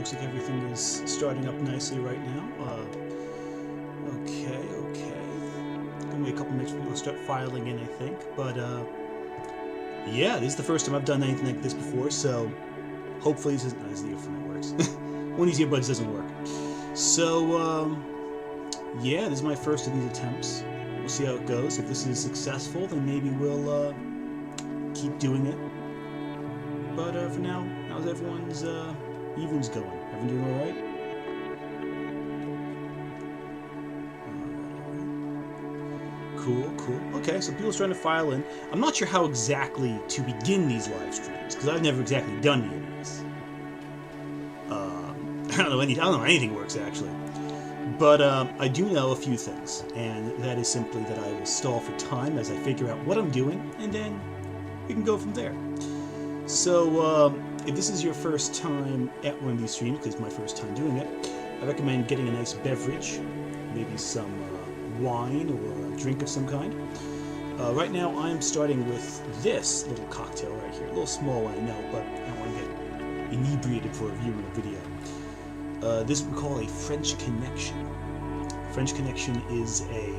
looks like everything is starting up nicely right now. Okay. Gonna wait a couple minutes for people to start filing in, I think. But, yeah, this is the first time I've done anything like this before, so hopefully this isn't as the earphone works. One of these earbuds doesn't work. So, yeah, this is my first of these attempts. We'll see how it goes. If this is successful, then maybe we'll keep doing it. But for now, how's everyone's evenings going? Everyone doing all right? Cool. Okay, so people are starting to file in. I'm not sure how exactly to begin these live streams because I've never exactly done any of these. I don't know how anything works actually. But I do know a few things, and that is simply that I will stall for time as I figure out what I'm doing, and then we can go from there. So, if this is your first time at one of these streams, because it's my first time doing it, I recommend getting a nice beverage, maybe some wine or a drink of some kind. Right now, I'm starting with this little cocktail right here. A little small, I know, but I don't want to get inebriated for reviewing a video. This is what we call a French Connection. French Connection is a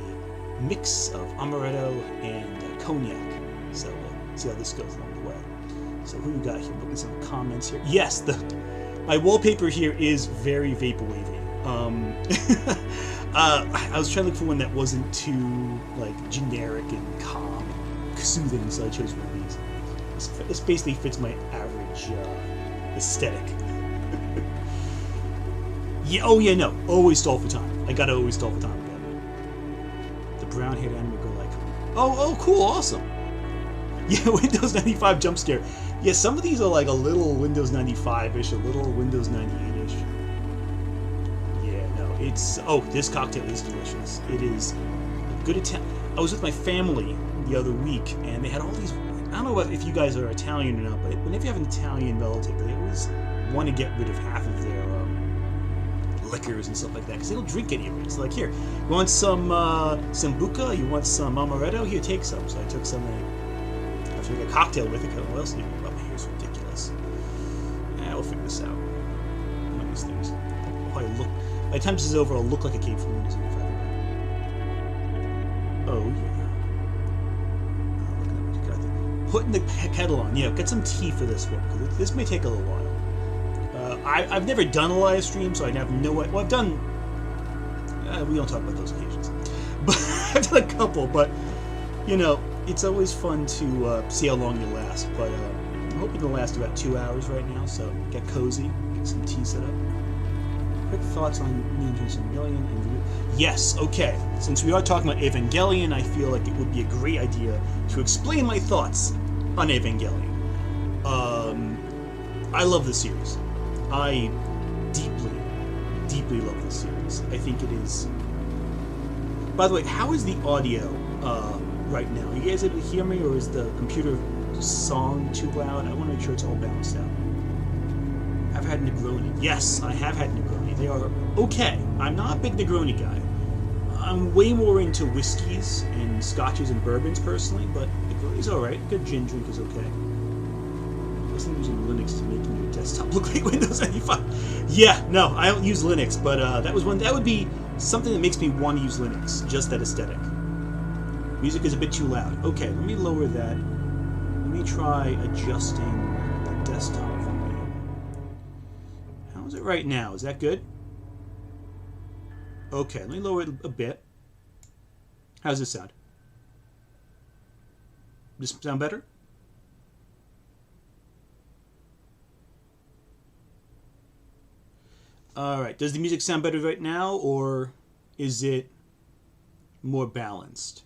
mix of amaretto and cognac. So we'll see how this goes along the way. So who we got here? Look at some comments here. Yes, my wallpaper here is very vaporwavy. I was trying to look for one that wasn't too generic and calm and soothing, so I chose one of these. This basically fits my average aesthetic. Yeah, no. Always stall for time. I gotta always stall for time again. The brown-haired anime girl oh, cool, awesome. Yeah, Windows 95 jump scare. Yeah, some of these are like a little Windows 95-ish, a little Windows 98-ish. Yeah, no, it's... Oh, this cocktail is delicious. It is a good attempt. I was with my family the other week, and they had all these... I don't know if you guys are Italian or not, but whenever you have an Italian relative, they always want to get rid of half of their liquors and stuff like that, because they don't drink any of it. It's like, here, you want some sambuca? You want some amaretto? Here, take some. So I took some, I was making a cocktail with it, because what else do you do? Oh, my hair's ridiculous. Yeah, we'll figure this out. One of these things. By the time this is over, I'll look like a cave from Windows 95. Oh, yeah. Look at what you got there. Putting the kettle on. Yeah, get some tea for this one, because this may take a little while. I've never done a live stream, so I have no idea. Well, I've done... we don't talk about those occasions. But I've done a couple, but, you know, it's always fun to see how long you last. But I'm hoping to last about 2 hours right now, so get cozy, get some tea set up. Quick thoughts on Evangelion and... Yes, okay. Since we are talking about Evangelion, I feel like it would be a great idea to explain my thoughts on Evangelion. I love this series. I deeply love this series. I think it is... By the way, how is the audio right now? Are you guys able to hear me, or is the computer song too loud? I want to make sure it's all balanced out. I've had Negroni. Yes, I have had Negroni. They are okay. I'm not a big Negroni guy. I'm way more into whiskeys and scotches and bourbons personally, but Negroni's alright. A good gin drink is okay. I was using Linux to make your desktop look like Windows 95. Yeah, no, I don't use Linux, but that would be something that makes me want to use Linux, just that aesthetic. Music is a bit too loud. Okay, let me lower that. Let me try adjusting the desktop volume. How is it right now? Is that good? Okay, let me lower it a bit. How's this sound? Does this sound better? Alright, does the music sound better right now, or is it more balanced?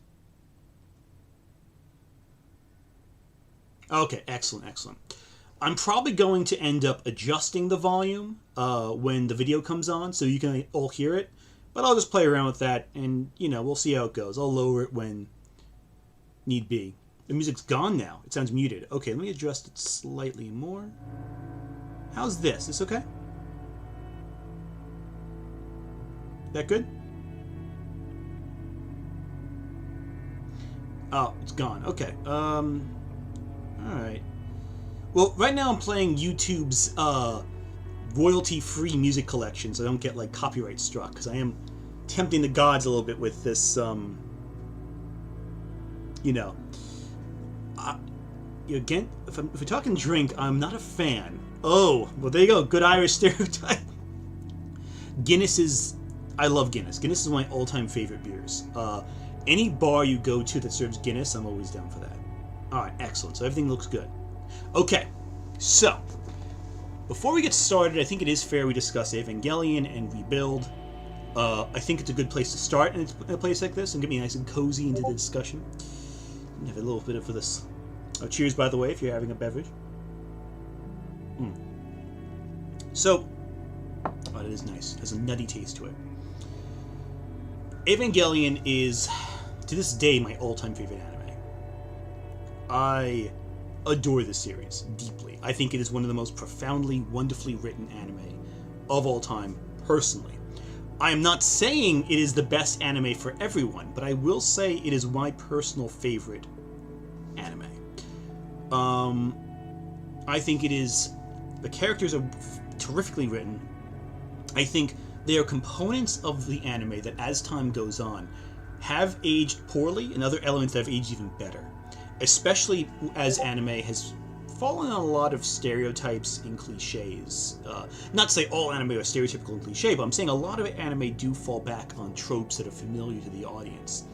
Okay, excellent. I'm probably going to end up adjusting the volume when the video comes on, so you can all hear it, but I'll just play around with that, and, you know, we'll see how it goes. I'll lower it when need be. The music's gone now. It sounds muted. Okay, let me adjust it slightly more. How's this? Is this okay? That good? Oh, it's gone. Okay. Alright. Well, right now I'm playing YouTube's royalty-free music collection so I don't get like copyright struck, because I am tempting the gods a little bit with this, you know. Again, if we're talking drink, I'm not a fan. Oh, well, there you go. Good Irish stereotype. Guinness is... I love Guinness. Guinness is one of my all-time favorite beers. Any bar you go to that serves Guinness, I'm always down for that. Alright, excellent. So everything looks good. Okay, so before we get started, I think it is fair we discuss Evangelion and Rebuild. I think it's a good place to start in a place like this and get me nice and cozy into the discussion. Have a little bit of this... Oh, cheers, by the way, if you're having a beverage. So, oh, it is nice. It has a nutty taste to it. Evangelion is, to this day, my all-time favorite anime. I adore this series deeply. I think it is one of the most profoundly, wonderfully written anime of all time, personally. I am not saying it is the best anime for everyone, but I will say it is my personal favorite anime. I think it is... The characters are terrifically written. I think they are components of the anime that, as time goes on, have aged poorly, and other elements that have aged even better. Especially as anime has fallen on a lot of stereotypes and cliches. Not to say all anime are stereotypical and cliche, but I'm saying a lot of anime do fall back on tropes that are familiar to the audience.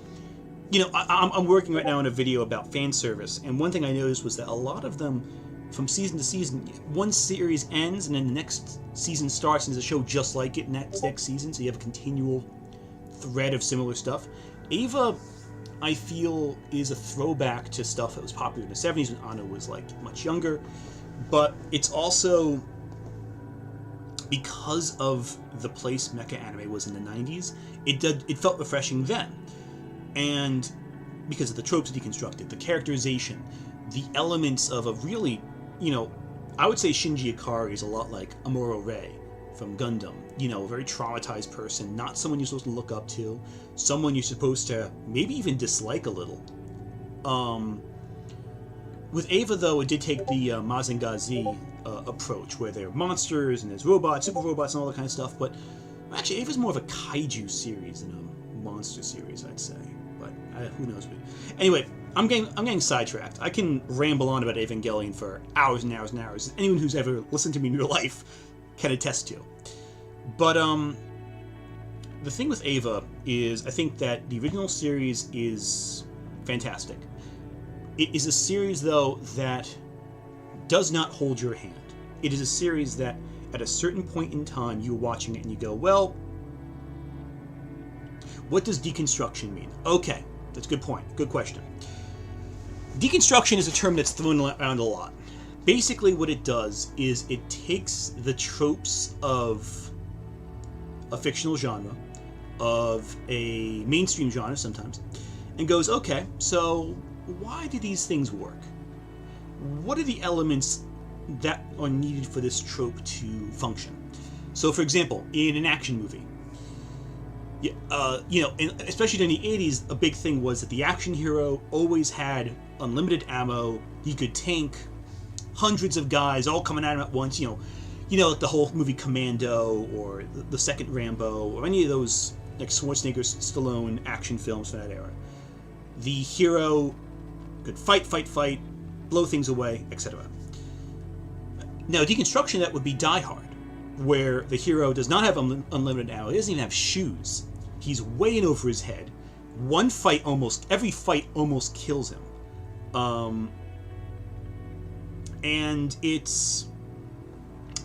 You know, I'm working right now on a video about fan service, and one thing I noticed was that a lot of them, from season to season, one series ends and then the next season starts and there's a show just like it next season, so you have a continual thread of similar stuff. Eva, I feel, is a throwback to stuff that was popular in the 70s when Anna was like much younger, but it's also because of the place mecha anime was in the 90s, it felt refreshing then. And because of the tropes deconstructed, the characterization, the elements of a really, you know, I would say Shinji Ikari is a lot like Amuro Ray from Gundam. You know, a very traumatized person, not someone you're supposed to look up to, someone you're supposed to maybe even dislike a little. With Eva, though, it did take the Mazinger Z approach, where there are monsters and there's robots, super robots, and all that kind of stuff. But actually, Eva's more of a kaiju series than a monster series, I'd say. But who knows? Anyway, I'm getting sidetracked. I can ramble on about Evangelion for hours and hours and hours. Anyone who's ever listened to me in real life can attest to. But the thing with Eva is, I think that the original series is fantastic. It is a series, though, that does not hold your hand. It is a series that, at a certain point in time, you're watching it and you go, well, what does deconstruction mean? Okay, that's a good point. Good question. Deconstruction is a term that's thrown around a lot. Basically, what it does is it takes the tropes of a fictional genre, of a mainstream genre sometimes, and goes, okay, so why do these things work? What are the elements that are needed for this trope to function? So, for example, in an action movie, you know, especially during the 80s, a big thing was that the action hero always had unlimited ammo. He could tank hundreds of guys all coming at him at once. You know, like the whole movie Commando or the second Rambo or any of those like Schwarzenegger, Stallone action films from that era. The hero could fight, blow things away, etc. Now, deconstruction, that would be Die Hard, where the hero does not have unlimited ammo. He doesn't even have shoes. He's way in over his head. Every fight almost kills him.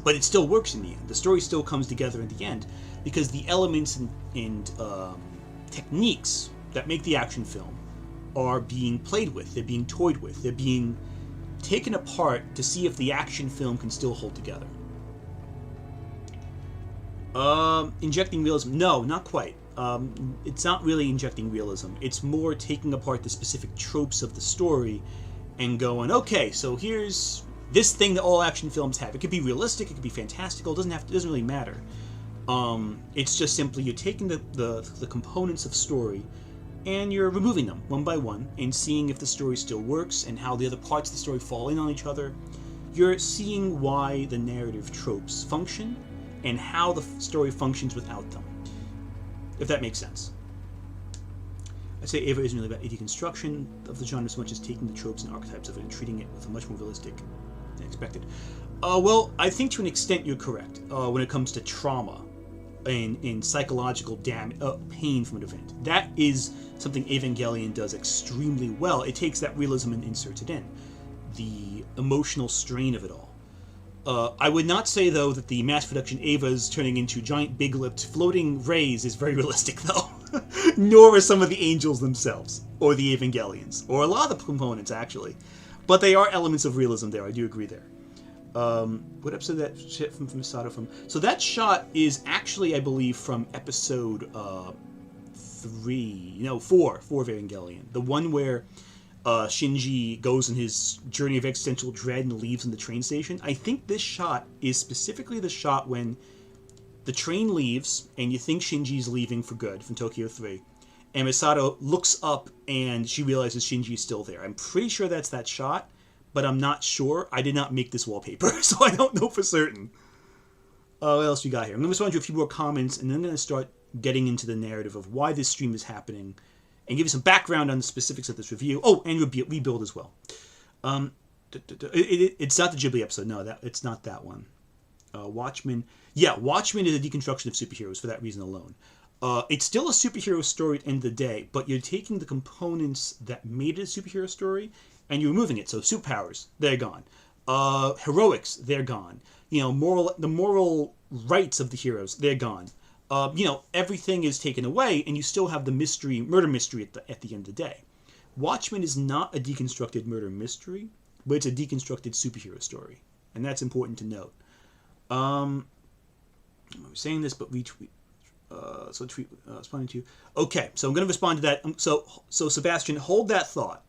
But it still works in the end. The story still comes together in the end because the elements and techniques that make the action film are being played with. They're being toyed with. They're being taken apart to see if the action film can still hold together. Injecting realism? No, not quite. It's not really injecting realism. It's more taking apart the specific tropes of the story and going, okay, so here's this thing that all action films have. It could be realistic, it could be fantastical, it doesn't really matter. It's just simply you're taking the components of story and you're removing them one by one and seeing if the story still works and how the other parts of the story fall in on each other. you're seeing why the narrative tropes function and how the story functions without them, if that makes sense. I say Eva isn't really about a deconstruction of the genre so much as taking the tropes and archetypes of it and treating it with a much more realistic than expected. Well, I think to an extent you're correct when it comes to trauma and psychological pain from an event. That is something Evangelion does extremely well. It takes that realism and inserts it in. The emotional strain of it all. I would not say, though, that the mass production Evas turning into giant big-lipped floating rays is very realistic, though. Nor are some of the angels themselves, or the Evangelions, or a lot of the components, actually. But they are elements of realism there, I do agree there. What episode that shit from Misato from? So that shot is actually, I believe, from episode 4 of Evangelion. The one where Shinji goes on his journey of existential dread and leaves in the train station. I think this shot is specifically the shot when the train leaves and you think Shinji's leaving for good from Tokyo 3. And Misato looks up and she realizes Shinji's still there. I'm pretty sure that's that shot, but I'm not sure. I did not make this wallpaper, so I don't know for certain. What else we got here? I'm going to respond to a few more comments, and then I'm going to start getting into the narrative of why this stream is happening, and give you some background on the specifics of this review. Oh, and rebuild as well. It's not the Ghibli episode. No, it's not that one. Watchmen. Yeah, Watchmen is a deconstruction of superheroes for that reason alone. It's still a superhero story at the end of the day, but you're taking the components that made it a superhero story and you're removing it. So superpowers, they're gone. Heroics, they're gone. You know, the moral rights of the heroes, they're gone. Everything is taken away, and you still have the murder mystery at the end of the day. Watchmen is not a deconstructed murder mystery, but it's a deconstructed superhero story, and that's important to note. I'm saying this, but retweet. Responding to you. Okay, so I'm going to respond to that. So Sebastian, hold that thought.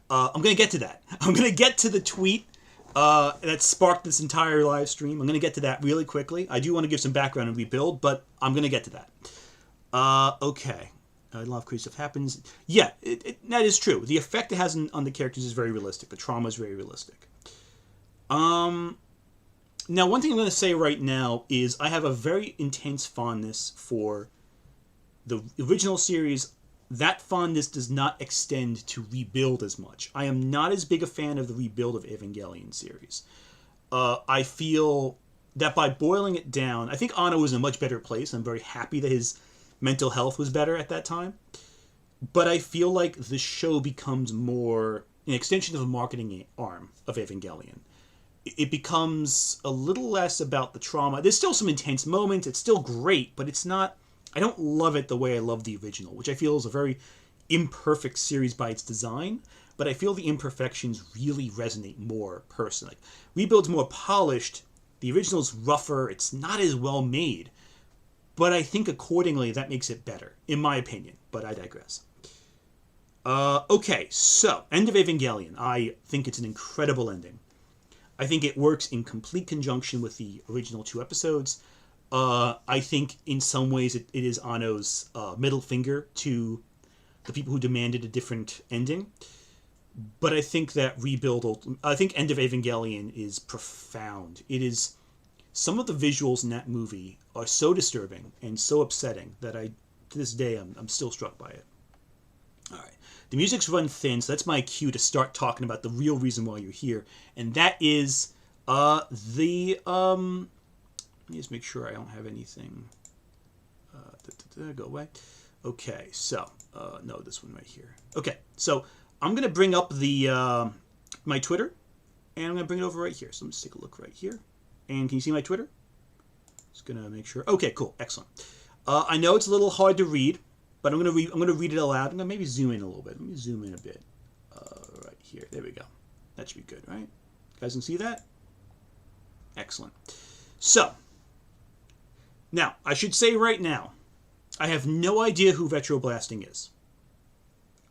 I'm going to get to that. I'm going to get to the tweet that sparked this entire live stream. I'm going to get to that really quickly. I do want to give some background and rebuild, but I'm going to get to that. Okay. A lot of crazy stuff happens. Yeah, that is true. The effect it has on the characters is very realistic. The trauma is very realistic. Now, one thing I'm going to say right now is I have a very intense fondness for the original series. That fondness does not extend to Rebuild as much. I am not as big a fan of the Rebuild of Evangelion series. I feel that by boiling it down, I think Anno was in a much better place. I'm very happy that his mental health was better at that time. But I feel like the show becomes more an extension of the marketing arm of Evangelion. It becomes a little less about the trauma. There's still some intense moments. It's still great, but it's not... I don't love it the way I love the original, which I feel is a very imperfect series by its design, but I feel the imperfections really resonate more personally. Rebuild's more polished. The original's rougher. It's not as well made, but I think accordingly that makes it better, in my opinion, but I digress. Okay, so, end of Evangelion. I think it's an incredible ending. I think it works in complete conjunction with the original 2 episodes. I think in some ways it is Anno's middle finger to the people who demanded a different ending. But I think that End of Evangelion is profound. It is... Some of the visuals in that movie are so disturbing and so upsetting that to this day, I'm still struck by it. All right. The music's run thin, so that's my cue to start talking about the real reason why you're here. And that is let me just make sure I don't have anything. Go away. Okay, so, no, this one right here. Okay, so I'm going to bring up my Twitter, and I'm going to bring it over right here. So let's take a look right here. And can you see my Twitter? Just going to make sure. Okay, cool, excellent. I know it's a little hard to read, but I'm going to read it aloud. I'm going to maybe zoom in a little bit. Let me zoom in a bit. Right here. There we go. That should be good, right? You guys can see that? Excellent. So, now, I should say right now, I have no idea who RetroBlasting is.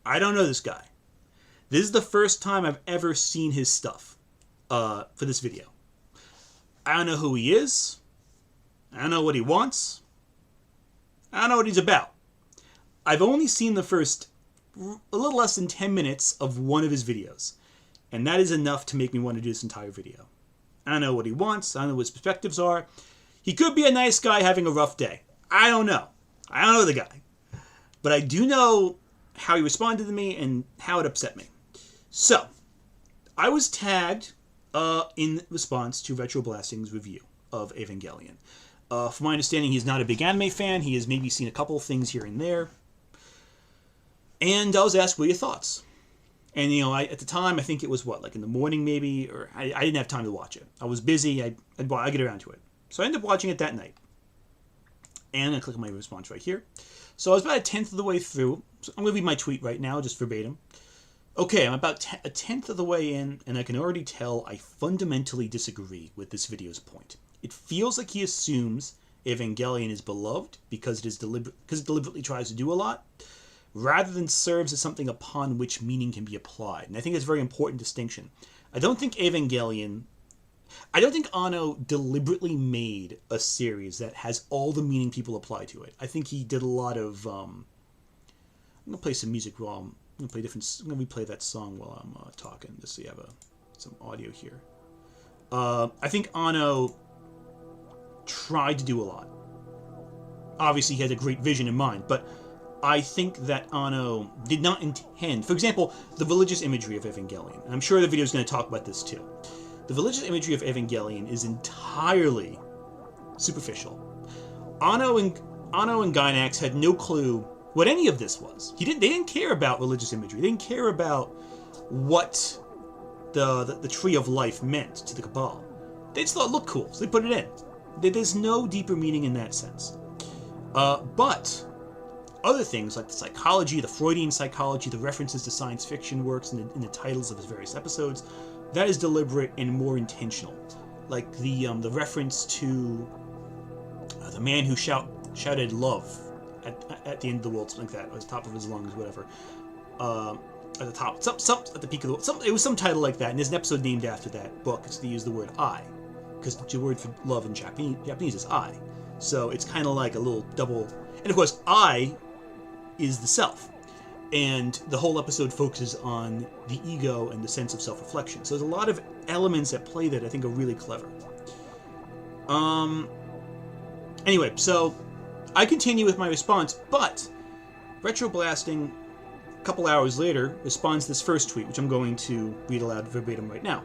I don't know this guy. This is the first time I've ever seen his stuff for this video. I don't know who he is. I don't know what he wants. I don't know what he's about. I've only seen the first a little less than 10 minutes of one of his videos. And that is enough to make me want to do this entire video. I don't know what he wants. I don't know what his perspectives are. He could be a nice guy having a rough day. I don't know. I don't know the guy. But I do know how he responded to me and how it upset me. So, I was tagged in response to RetroBlasting's review of Evangelion. From my understanding, he's not a big anime fan. He has maybe seen a couple of things here and there. And I was asked, what are your thoughts? And, at the time, I think it was, in the morning maybe? Or I didn't have time to watch it. I was busy. I'd get around to it. So I ended up watching it that night. And I'm going to click on my response right here. So I was about a tenth of the way through. So I'm going to read my tweet right now, just verbatim. Okay, I'm about a tenth of the way in, and I can already tell I fundamentally disagree with this video's point. It feels like he assumes Evangelion is beloved because it deliberately tries to do a lot, rather than serves as something upon which meaning can be applied. And I think that's a very important distinction. I don't think Anno deliberately made a series that has all the meaning people apply to it. I think he did a lot of... I'm going to play some music while I'm going to replay that song while I'm talking, just so you have some audio here. I think Anno tried to do a lot. Obviously, he had a great vision in mind, but I think that Anno did not intend... For example, the religious imagery of Evangelion. And I'm sure the video is going to talk about this too. The religious imagery of Evangelion is entirely superficial. Anno and Gainax had no clue what any of this was. They didn't care about religious imagery. They didn't care about what the Tree of Life meant to the Cabal. They just thought it looked cool, so they put it in. There's no deeper meaning in that sense. But other things like the psychology, the Freudian psychology, the references to science fiction works in the titles of his various episodes, that is deliberate and more intentional. Like the reference to the man who shouted love at the end of the world, something like that, at the top of his lungs, whatever. At the top, at the peak of the world. It was some title like that, and there's an episode named after that book. They use the word I, because the word for love in Japanese is I. So it's kind of like a little double. And of course, I is the self. And the whole episode focuses on the ego and the sense of self-reflection. So there's a lot of elements at play that I think are really clever. Anyway, so I continue with my response, but RetroBlasting, a couple hours later, responds to this first tweet, which I'm going to read aloud verbatim right now.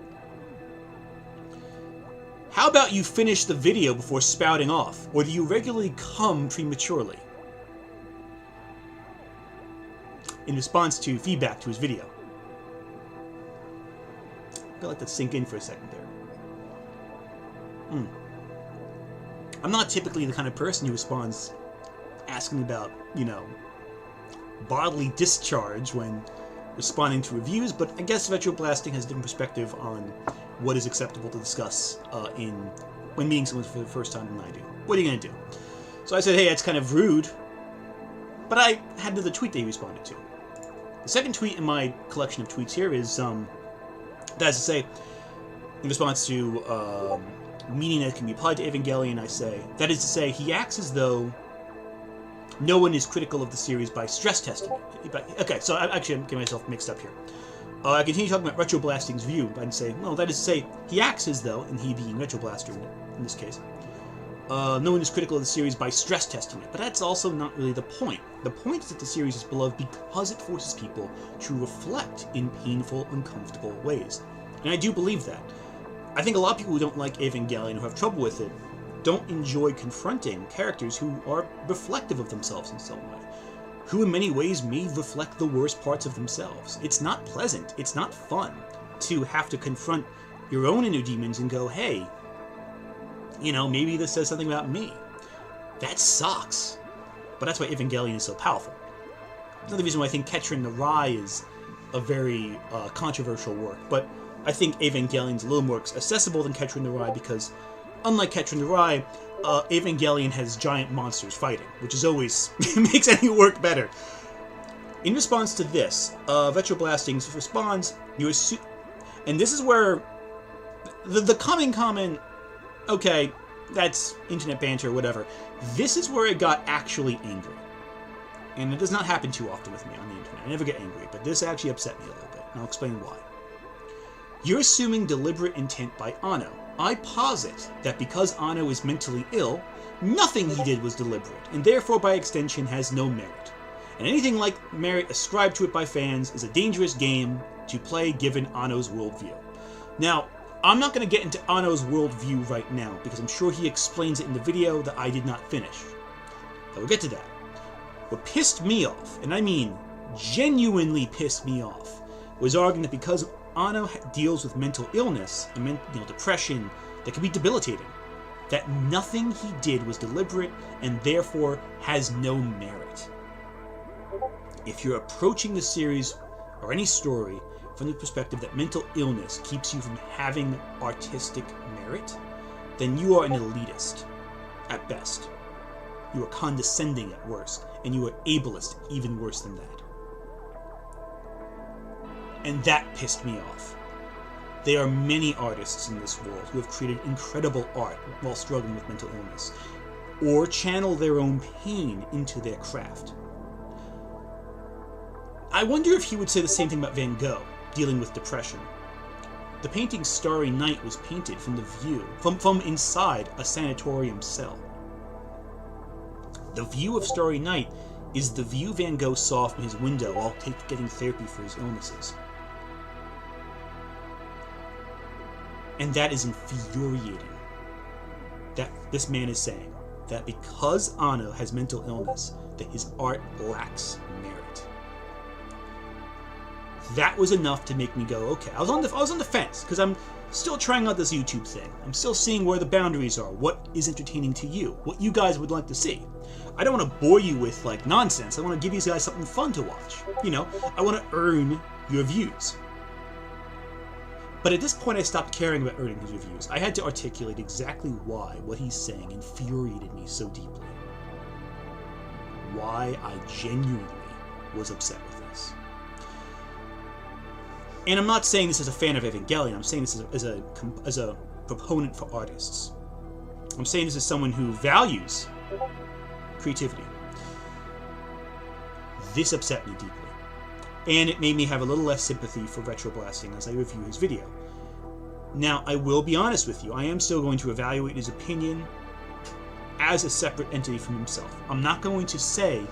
How about you finish the video before spouting off, or do you regularly come prematurely? In response to feedback to his video. I'm gonna let that sink in for a second there. I'm not typically the kind of person who responds asking about, bodily discharge when responding to reviews, but I guess RetroBlasting has a different perspective on what is acceptable to discuss when meeting someone for the first time than I do. What are you gonna do? So I said, hey, that's kind of rude, but I had another tweet that he responded to. The second tweet in my collection of tweets here is, that is to say, in response to meaning that can be applied to Evangelion, I say, that is to say, he acts as though no one is critical of the series by stress testing it. Okay, so I'm getting myself mixed up here. I continue talking about RetroBlasting's view, and say, no, that is to say, he acts as though, and he being RetroBlaster in this case, no one is critical of the series by stress testing it, but that's also not really the point. The point is that the series is beloved because it forces people to reflect in painful, uncomfortable ways. And I do believe that. I think a lot of people who don't like Evangelion, who have trouble with it, don't enjoy confronting characters who are reflective of themselves in some way, who in many ways may reflect the worst parts of themselves. It's not pleasant, it's not fun to have to confront your own inner demons and go, hey, maybe this says something about me. That sucks. But that's why Evangelion is so powerful. Another reason why I think Catcher in the Rye is a very controversial work, but I think Evangelion's a little more accessible than Catcher in the Rye because, unlike Catcher in the Rye, Evangelion has giant monsters fighting, which is always makes any work better. In response to this, RetroBlasting's responds, and this is where the coming comment, okay, that's internet banter, whatever. This is where it got actually angry. And it does not happen too often with me on the internet. I never get angry, but this actually upset me a little bit, and I'll explain why. You're assuming deliberate intent by Anno. I posit that because Anno is mentally ill, nothing he did was deliberate, and therefore by extension has no merit. And anything like merit ascribed to it by fans is a dangerous game to play given Anno's worldview. Now, I'm not going to get into Anno's worldview right now, because I'm sure he explains it in the video that I did not finish. I will get to that. What pissed me off, and I mean genuinely pissed me off, was arguing that because Anno deals with mental illness and depression that can be debilitating, that nothing he did was deliberate and therefore has no merit. If you're approaching the series or any story from the perspective that mental illness keeps you from having artistic merit, then you are an elitist at best. You are condescending at worst, and you are ableist even worse than that. And that pissed me off. There are many artists in this world who have created incredible art while struggling with mental illness, or channel their own pain into their craft. I wonder if he would say the same thing about Van Gogh, dealing with depression. The painting Starry Night was painted from the view, from inside a sanatorium cell. The view of Starry Night is the view Van Gogh saw from his window while getting therapy for his illnesses. And that is infuriating. That this man is saying that because Anno has mental illness, that his art lacks merit. That was enough to make me go, okay. I was on the fence because I'm still trying out this YouTube thing. I'm still seeing where the boundaries are. What is entertaining to you? What you guys would like to see? I don't want to bore you with like nonsense. I want to give you guys something fun to watch. You know, I want to earn your views. But at this point, I stopped caring about earning his reviews. I had to articulate exactly why what he's saying infuriated me so deeply. Why I genuinely was upset with this. And I'm not saying this as a fan of Evangelion. I'm saying this as a proponent for artists. I'm saying this as someone who values creativity. This upset me deeply. And it made me have a little less sympathy for RetroBlasting as I review his video. Now, I will be honest with you, I am still going to evaluate his opinion as a separate entity from himself. I'm not going to say,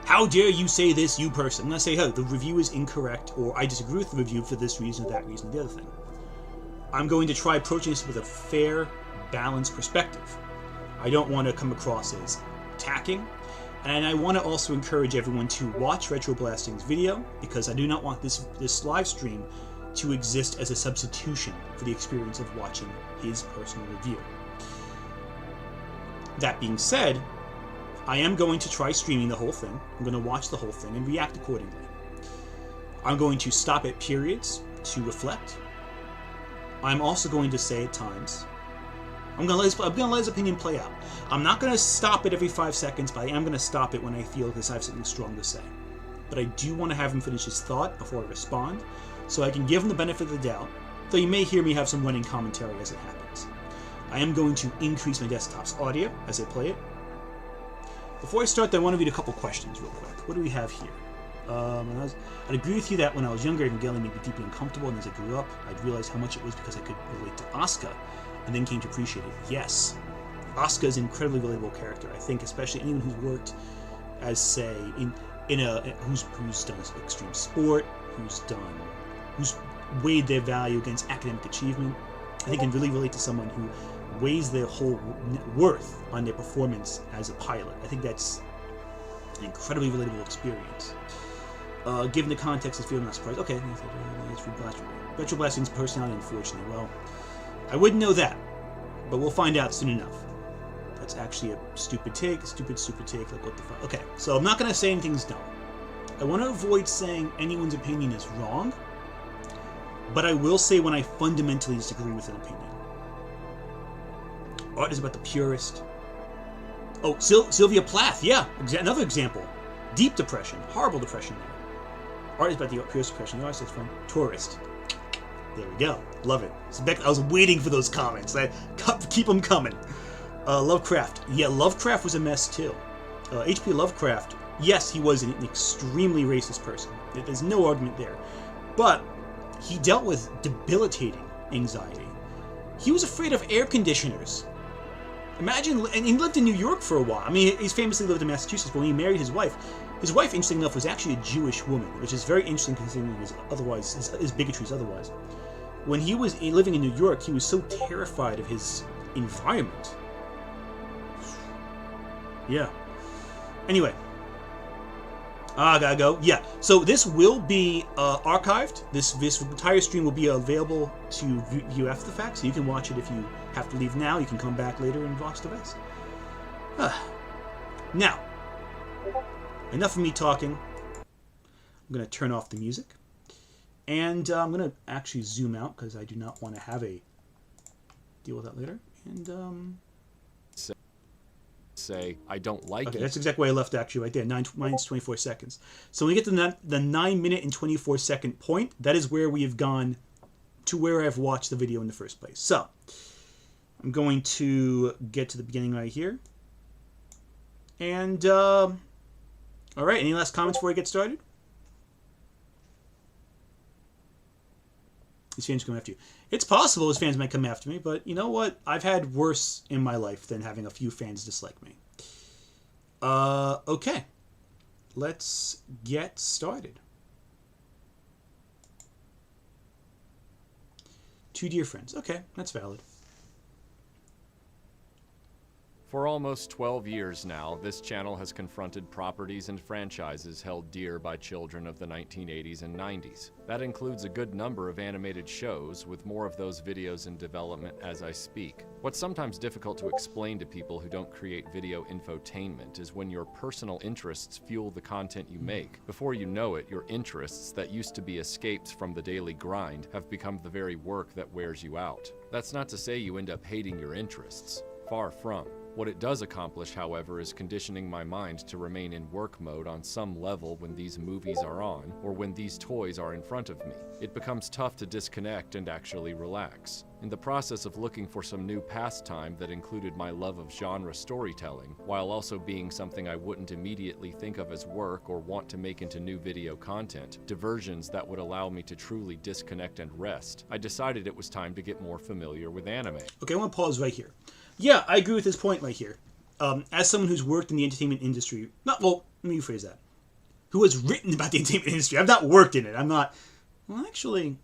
how dare you say this, you person? I'm going to say, oh, the review is incorrect, or I disagree with the review for this reason, or that reason, or the other thing. I'm going to try approaching this with a fair, balanced perspective. I don't want to come across as attacking. And I want to also encourage everyone to watch RetroBlasting's video, because I do not want this live stream to exist as a substitution for the experience of watching his personal review. That being said, I am going to try streaming the whole thing. I'm going to watch the whole thing and react accordingly. I'm going to stop at periods to reflect. I'm also going to say at times, I'm going to let his opinion play out. I'm not going to stop it every 5 seconds, but I am going to stop it when I feel that I have something strong to say. But I do want to have him finish his thought before I respond, so I can give him the benefit of the doubt, though you may hear me have some running commentary as it happens. I am going to increase my desktop's audio as I play it. Before I start, I want to read a couple questions real quick. What do we have here? I'd agree with you that when I was younger, Evangelion made me deeply uncomfortable, and as I grew up, I'd realized how much it was because I could relate to Asuka, and then came to appreciate it. Yes, Asuka is an incredibly relatable character. I think especially anyone who's worked as, say, who's done extreme sport, who's weighed their value against academic achievement, I think can really relate to someone who weighs their whole worth on their performance as a pilot. I think that's an incredibly relatable experience. Given the context, I feel not surprised. Okay, it's RetroBlasting's personality, unfortunately. Well, I wouldn't know that, but we'll find out soon enough. That's actually a stupid take, stupid take, like what the fuck. Okay, so I'm not going to say anything's dumb. I want to avoid saying anyone's opinion is wrong, but I will say when I fundamentally disagree with an opinion. Art is about the purest. Oh, Sylvia Plath, yeah, another example. Deep depression, horrible depression there. Art is about the purest depression. The artist is from Tourist. There we go. Love it. So I was waiting for those comments. Keep them coming. Lovecraft. Yeah, Lovecraft was a mess too. H.P. Lovecraft, yes, he was an extremely racist person. There's no argument there. But he dealt with debilitating anxiety. He was afraid of air conditioners. Imagine, and he lived in New York for a while. I mean, he's famously lived in Massachusetts, but when he married his wife, interesting enough, was actually a Jewish woman, which is very interesting considering his bigotries otherwise. When he was living in New York, he was so terrified of his environment. Yeah. Anyway. I gotta go. Yeah. So this will be archived. This entire stream will be available to view after the fact, so you can watch it if you have to leave now. You can come back later and watch the rest. Now, enough of me talking. I'm gonna turn off the music, and I'm gonna actually zoom out because I do not want to have a deal with that later. And say I don't like okay, it. that's exactly where I left actually right there. 9 minutes 24 seconds. So when we get to the 9 minute and 24 second point, that is where we have gone to where I've watched the video in the first place. So I'm going to get to the beginning right here. And all right, any last comments before I get started? His fans come after you. It's possible his fans might come after me, but you know what? I've had worse in my life than having a few fans dislike me. Okay. Let's get started. Two dear friends. Okay, that's valid. For almost 12 years now, this channel has confronted properties and franchises held dear by children of the 1980s and 90s. That includes a good number of animated shows, with more of those videos in development as I speak. What's sometimes difficult to explain to people who don't create video infotainment is when your personal interests fuel the content you make. Before you know it, your interests that used to be escapes from the daily grind have become the very work that wears you out. That's not to say you end up hating your interests. Far from. What it does accomplish, however, is conditioning my mind to remain in work mode on some level when these movies are on, or when these toys are in front of me. It becomes tough to disconnect and actually relax. In the process of looking for some new pastime that included my love of genre storytelling, while also being something I wouldn't immediately think of as work or want to make into new video content, diversions that would allow me to truly disconnect and rest, I decided it was time to get more familiar with anime. Okay, I want to pause right here. Yeah, I agree with this point right here. As someone who's worked in the entertainment industry, let me rephrase that. Who has written about the entertainment industry. I've not worked in it. I'm not. Well, actually,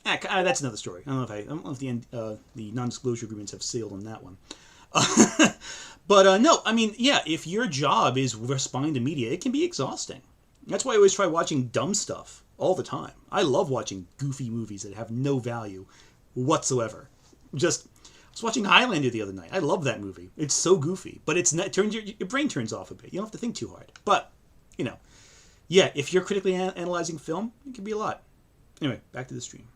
that's another story. I don't know if the non-disclosure agreements have sealed on that one. But no, I mean, yeah, if your job is responding to media, it can be exhausting. That's why I always try watching dumb stuff all the time. I love watching goofy movies that have no value whatsoever. I was watching Highlander the other night. I love that movie. It's so goofy, but your brain turns off a bit. You don't have to think too hard. But, you know, yeah, if you're critically analyzing film, it can be a lot. Anyway, back to the stream.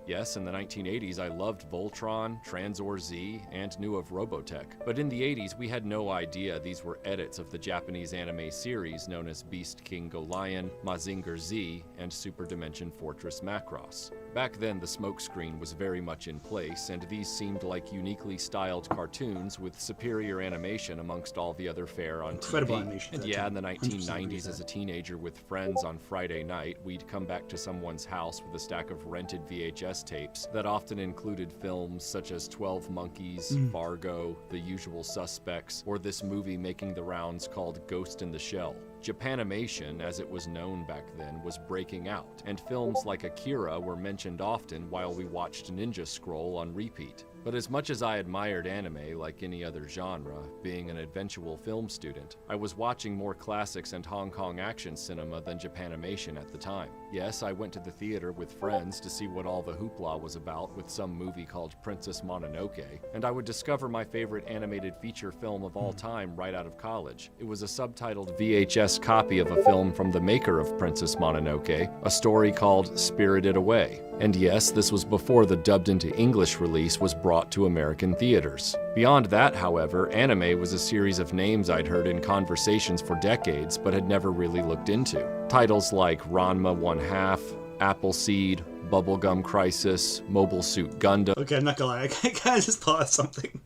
Yes, in the 1980s I loved Voltron, Tranzor Z, and knew of Robotech. But in the 80s we had no idea these were edits of the Japanese anime series known as Beast King Go Lion, Mazinger Z, and Super Dimension Fortress Macross. Back then the smokescreen was very much in place, and these seemed like uniquely styled cartoons with superior animation amongst all the other fare on Incredible TV. animation. And yeah, in the 1990s as a teenager with friends on Friday night, we'd come back to someone's house with a stack of rented VHS tapes that often included films such as 12 Monkeys, Fargo, The Usual Suspects, or this movie making the rounds called Ghost in the Shell. Japanimation, as it was known back then, was breaking out, and films like Akira were mentioned often while we watched Ninja Scroll on repeat. But as much as I admired anime like any other genre, being an eventual film student, I was watching more classics and Hong Kong action cinema than Japanimation at the time. Yes, I went to the theater with friends to see what all the hoopla was about with some movie called Princess Mononoke, and I would discover my favorite animated feature film of all time right out of college. It was a subtitled VHS copy of a film from the maker of Princess Mononoke, a story called Spirited Away. And yes, this was before the dubbed into English release was brought to American theaters. Beyond that, however, anime was a series of names I'd heard in conversations for decades but had never really looked into. Titles like Ranma 1/2, Appleseed, Bubblegum Crisis, Mobile Suit Gundam. Okay, I'm not gonna lie. I gotta just pause something.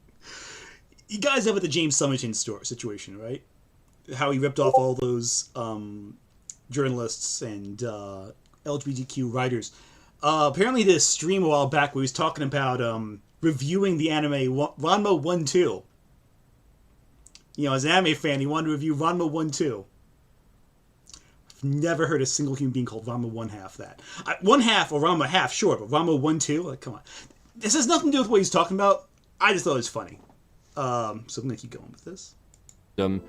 You guys know about the James Summerton situation, right? How he ripped off all those journalists and LGBTQ writers. Apparently did a stream a while back where he was talking about reviewing the anime Ranma 1-2. You know, as an anime fan, he wanted to review Ranma 1-2. I've never heard a single human being called Ranma 1/2 that. 1/2 or Ranma half, sure, but Ranma 1-2? Like, come on. This has nothing to do with what he's talking about. I just thought it was funny. So I'm going to keep going with this.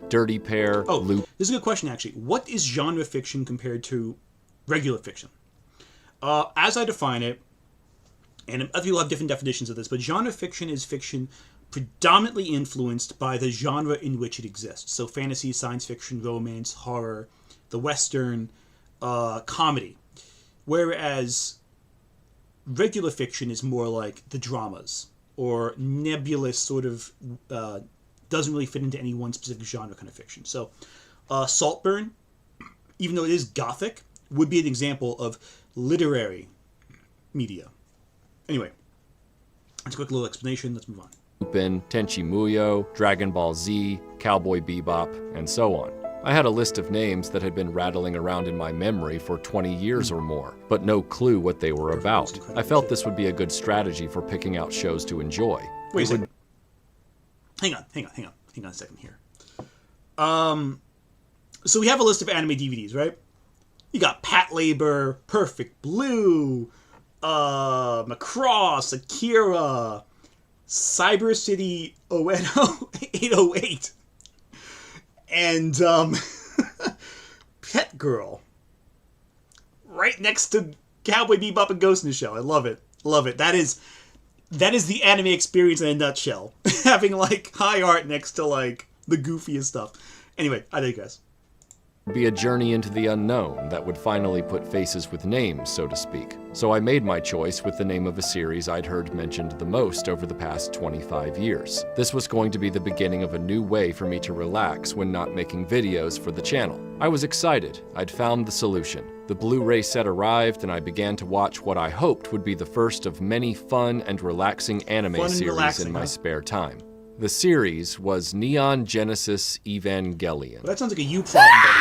Dirty Pair, This is a good question, actually. What is genre fiction compared to regular fiction? As I define it, and other people have different definitions of this, but genre fiction is fiction predominantly influenced by the genre in which it exists. So fantasy, science fiction, romance, horror, the Western, comedy. Whereas regular fiction is more like the dramas, or nebulous sort of, doesn't really fit into any one specific genre kind of fiction. So Saltburn, even though it is gothic, would be an example of literary media. Anyway, that's a quick little explanation. Let's move on. Lupin, Tenchi Muyo, Dragon Ball Z, Cowboy Bebop, and so on. I had a list of names that had been rattling around in my memory for 20 years or more, but no clue what they were about. I felt this would be a good strategy for picking out shows to enjoy. Wait a second. Hang on a second here. So we have a list of anime DVDs, right? You got Patlabor, Perfect Blue, Macross, Akira, Cyber City Oedo 808, and Pet Girl. Right next to Cowboy Bebop and Ghost in the Shell. I love it. Love it. That is the anime experience in a nutshell. Having like high art next to like the goofiest stuff. Anyway, I digress. Be a journey into the unknown that would finally put faces with names, so to speak. So I made my choice with the name of a series I'd heard mentioned the most over the past 25 years. This was going to be the beginning of a new way for me to relax when not making videos for the channel. I was excited. I'd found the solution. The Blu-ray set arrived and I began to watch what I hoped would be the first of many fun and relaxing anime series in my spare time. The series was Neon Genesis Evangelion. Well, that sounds like a you problem, buddy.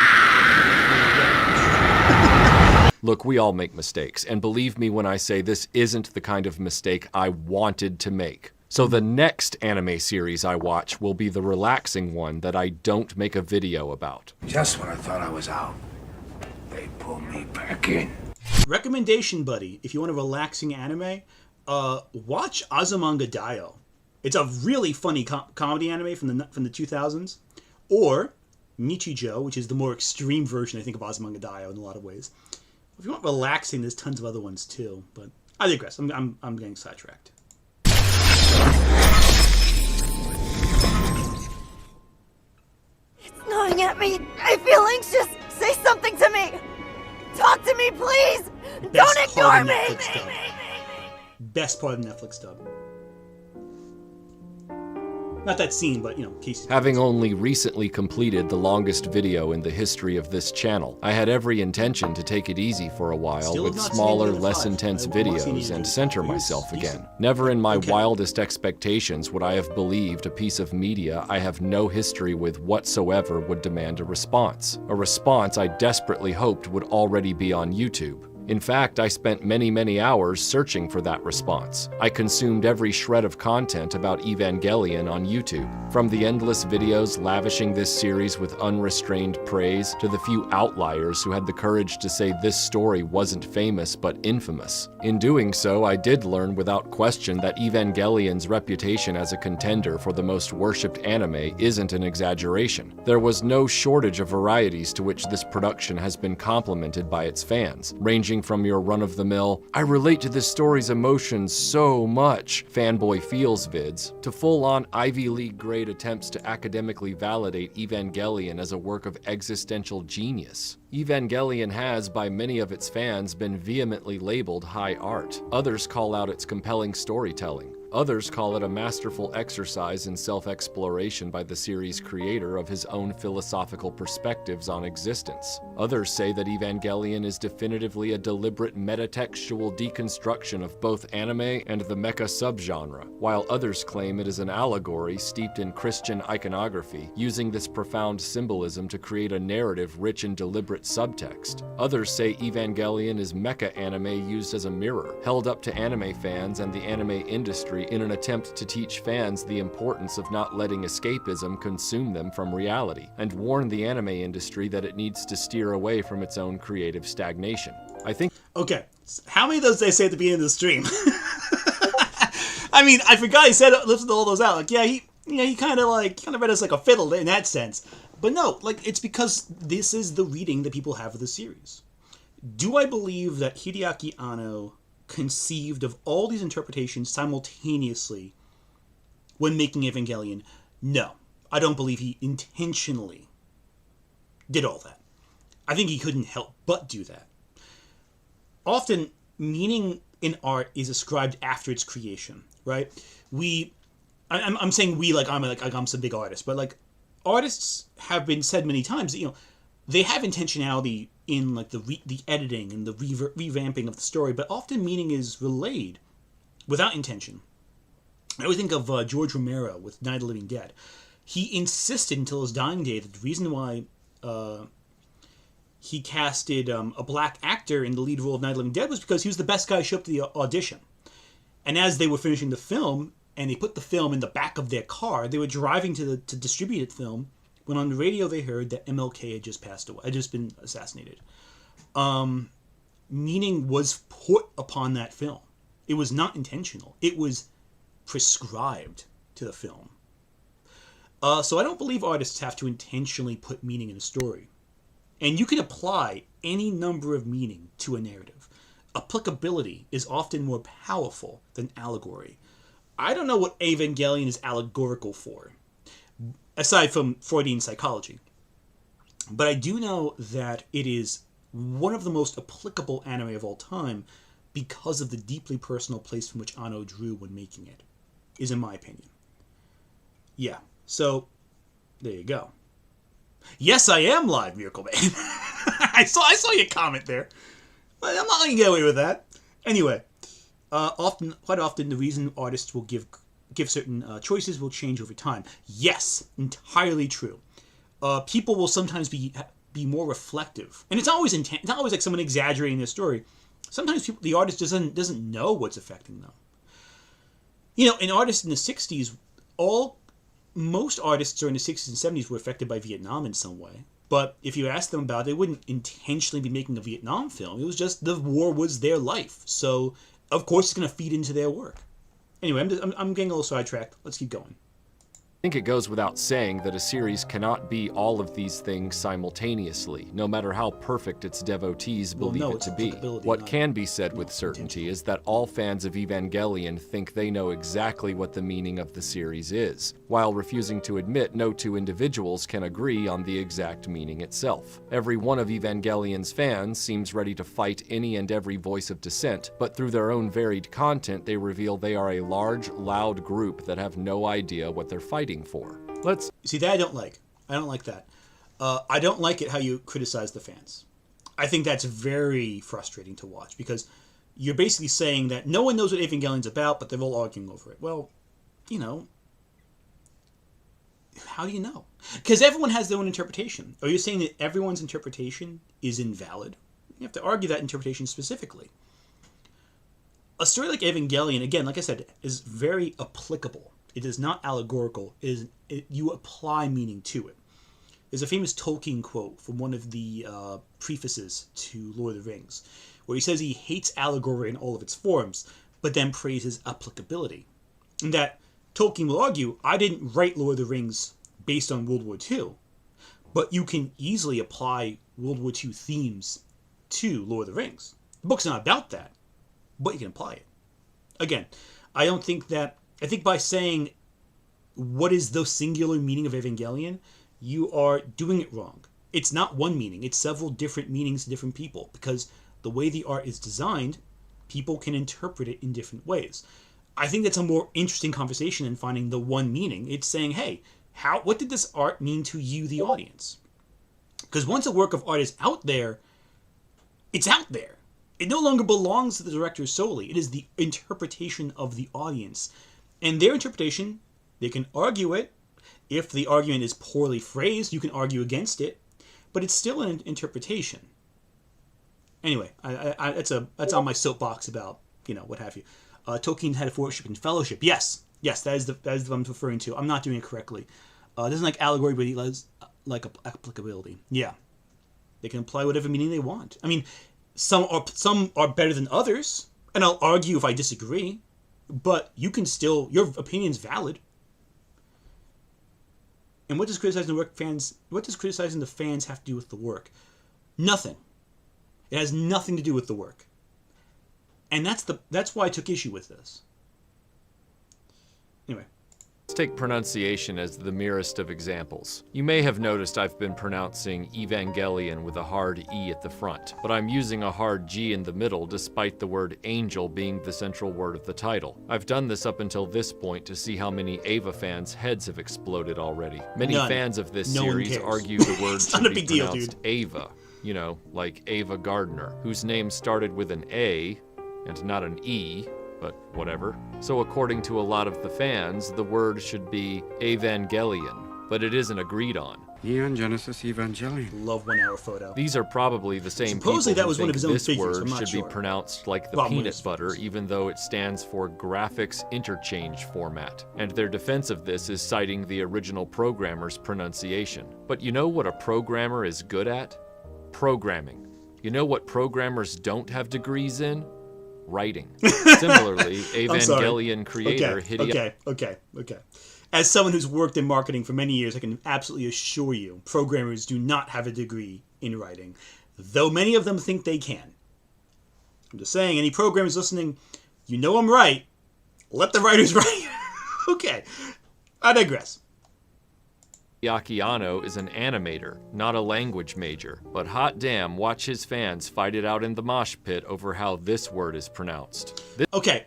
Look, we all make mistakes, and believe me when I say this isn't the kind of mistake I wanted to make. So the next anime series I watch will be the relaxing one that I don't make a video about. Just when I thought I was out, they pulled me back in. Recommendation, buddy, if you want a relaxing anime, watch Azumanga Daioh. It's a really funny comedy anime from the 2000s. Or Nichijou, which is the more extreme version, I think, of Azumanga Daioh in a lot of ways. If you want relaxing, there's tons of other ones too. But I digress. I'm getting sidetracked. It's gnawing at me. I feel anxious. Say something to me. Talk to me, please. Don't ignore me. Best part of the Netflix dub. Not that scene, but, you know, Casey's... Having only recently completed the longest video in the history of this channel, I had every intention to take it easy for a while with smaller, less intense videos and center myself again. Never in my wildest expectations would I have believed a piece of media I have no history with whatsoever would demand a response. A response I desperately hoped would already be on YouTube. In fact, I spent many hours searching for that response. I consumed every shred of content about Evangelion on YouTube. From the endless videos lavishing this series with unrestrained praise, to the few outliers who had the courage to say this story wasn't famous but infamous. In doing so, I did learn without question that Evangelion's reputation as a contender for the most worshipped anime isn't an exaggeration. There was no shortage of varieties to which this production has been complimented by its fans, ranging from your run-of-the-mill, I relate to this story's emotions so much, fanboy feels vids, to full-on Ivy League grade attempts to academically validate Evangelion as a work of existential genius. Evangelion has, by many of its fans, been vehemently labeled high art. Others call out its compelling storytelling. Others call it a masterful exercise in self-exploration by the series' creator of his own philosophical perspectives on existence. Others say that Evangelion is definitively a deliberate metatextual deconstruction of both anime and the mecha subgenre, while others claim it is an allegory steeped in Christian iconography, using this profound symbolism to create a narrative rich in deliberate subtext. Others say Evangelion is mecha anime used as a mirror, held up to anime fans and the anime industry in an attempt to teach fans the importance of not letting escapism consume them from reality, and warn the anime industry that it needs to steer away from its own creative stagnation. I think... Okay, how many of those did I say at the beginning of the stream? I mean, I forgot he said, listened to all those out. Like, yeah, he kind of read us like a fiddle in that sense. But no, like, it's because this is the reading that people have of the series. Do I believe that Hideaki Anno conceived of all these interpretations simultaneously when making Evangelion? No, I don't believe he intentionally did all that. I think he couldn't help but do that. Often, meaning in art is ascribed after its creation, right? I'm saying we like I'm some big artist, but like artists have been said many times that, you know, they have intentionality in like the editing and the revamping of the story, but often meaning is relayed without intention. I always think of George Romero with Night of the Living Dead. He insisted until his dying day that the reason why he casted a black actor in the lead role of Night of the Living Dead was because he was the best guy to show up to the audition. And as they were finishing the film, and they put the film in the back of their car, they were driving to distribute the film, when on the radio they heard that MLK had just passed away, had just been assassinated. Meaning was put upon that film. It was not intentional. It was prescribed to the film. So I don't believe artists have to intentionally put meaning in a story. And you can apply any number of meaning to a narrative. Applicability is often more powerful than allegory. I don't know what Evangelion is allegorical for, aside from Freudian psychology. But I do know that it is one of the most applicable anime of all time because of the deeply personal place from which Anno drew when making it, is in my opinion. Yeah, so there you go. Yes, I am live, Miracle Man. I saw your comment there. But I'm not letting you get away with that. Anyway, quite often, the reason artists will give certain choices will change over time. Yes, entirely true. People will sometimes be more reflective, and it's not always like someone exaggerating their story. Sometimes the artist doesn't know what's affecting them. You know, an artist in the '60s, most artists during the '60s and '70s were affected by Vietnam in some way. But if you ask them about it, they wouldn't intentionally be making a Vietnam film. It was just the war was their life. So, of course, it's going to feed into their work. Anyway, I'm getting a little sidetracked. Let's keep going. I think it goes without saying that a series cannot be all of these things simultaneously, no matter how perfect its devotees believe it to be. What can be said with certainty is that all fans of Evangelion think they know exactly what the meaning of the series is, while refusing to admit no two individuals can agree on the exact meaning itself. Every one of Evangelion's fans seems ready to fight any and every voice of dissent, but through their own varied content they reveal they are a large, loud group that have no idea what they're fighting for. Let's see that I don't like. I don't like that. I don't like it how you criticize the fans. I think that's very frustrating to watch because you're basically saying that no one knows what Evangelion's about, but they're all arguing over it. Well, you know, how do you know? Because everyone has their own interpretation. Are you saying that everyone's interpretation is invalid? You have to argue that interpretation specifically. A story like Evangelion, again, like I said, is very applicable. It is not allegorical. You apply meaning to it. There's a famous Tolkien quote from one of the prefaces to Lord of the Rings, where he says he hates allegory in all of its forms, but then praises applicability. And that Tolkien will argue, I didn't write Lord of the Rings based on World War II, but you can easily apply World War II themes to Lord of the Rings. The book's not about that, but you can apply it. Again, I think by saying what is the singular meaning of Evangelion, you are doing it wrong. It's not one meaning. It's several different meanings to different people because the way the art is designed, people can interpret it in different ways. I think that's a more interesting conversation than finding the one meaning. It's saying, hey, what did this art mean to you, the audience? Because once a work of art is out there, it's out there. It no longer belongs to the director solely. It is the interpretation of the audience. And their interpretation, they can argue it. If the argument is poorly phrased, you can argue against it. But it's still an interpretation. Anyway, that's on my soapbox about, what have you. Tolkien had a worship and fellowship. Yes, that is the one I'm referring to. I'm not doing it correctly. It doesn't like allegory, but he does like applicability. Yeah, they can apply whatever meaning they want. I mean, some are better than others, and I'll argue if I disagree. But you can still, your opinion's valid. And what does criticizing the fans have to do with the work? Nothing. It has nothing to do with the work. And that's why I took issue with this. Anyway. Let's take pronunciation as the merest of examples. You may have noticed I've been pronouncing Evangelion with a hard E at the front, but I'm using a hard G in the middle despite the word angel being the central word of the title. I've done this up until this point to see how many Ava fans' heads have exploded already. Many fans of this series argue the word should be pronounced Ava. Like Ava Gardner, whose name started with an A and not an E, but whatever. So according to a lot of the fans, the word should be Evangelion, but it isn't agreed on. Neon Genesis Evangelion. Love 1 hour photo. These are probably the same Supposedly people that was who one of think his own this figures, word I'm not should sure. be pronounced like the peanut butter, even though it stands for graphics interchange format. And their defense of this is citing the original programmer's pronunciation. But you know what a programmer is good at? Programming. You know what programmers don't have degrees in? Writing. Similarly, Evangelion creator Hideo... Okay. As someone who's worked in marketing for many years, I can absolutely assure you, programmers do not have a degree in writing, though many of them think they can. I'm just saying, any programmers listening, you know I'm right. Let the writers write. Okay, I digress. Hideaki Anno is an animator, not a language major, but hot damn, watch his fans fight it out in the mosh pit over how this word is pronounced. Okay.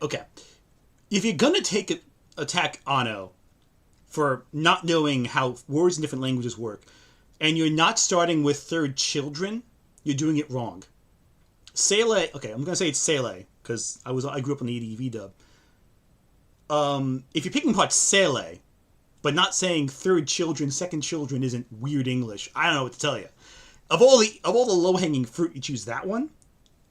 If you're gonna attack Anno for not knowing how words in different languages work, and you're not starting with third children, you're doing it wrong. Sele, okay, I'm gonna say it's Sele, because I grew up on the EDV dub. If you're picking apart Sele, but not saying third children, second children isn't weird English, I don't know what to tell you. Of all the low-hanging fruit, you choose that one?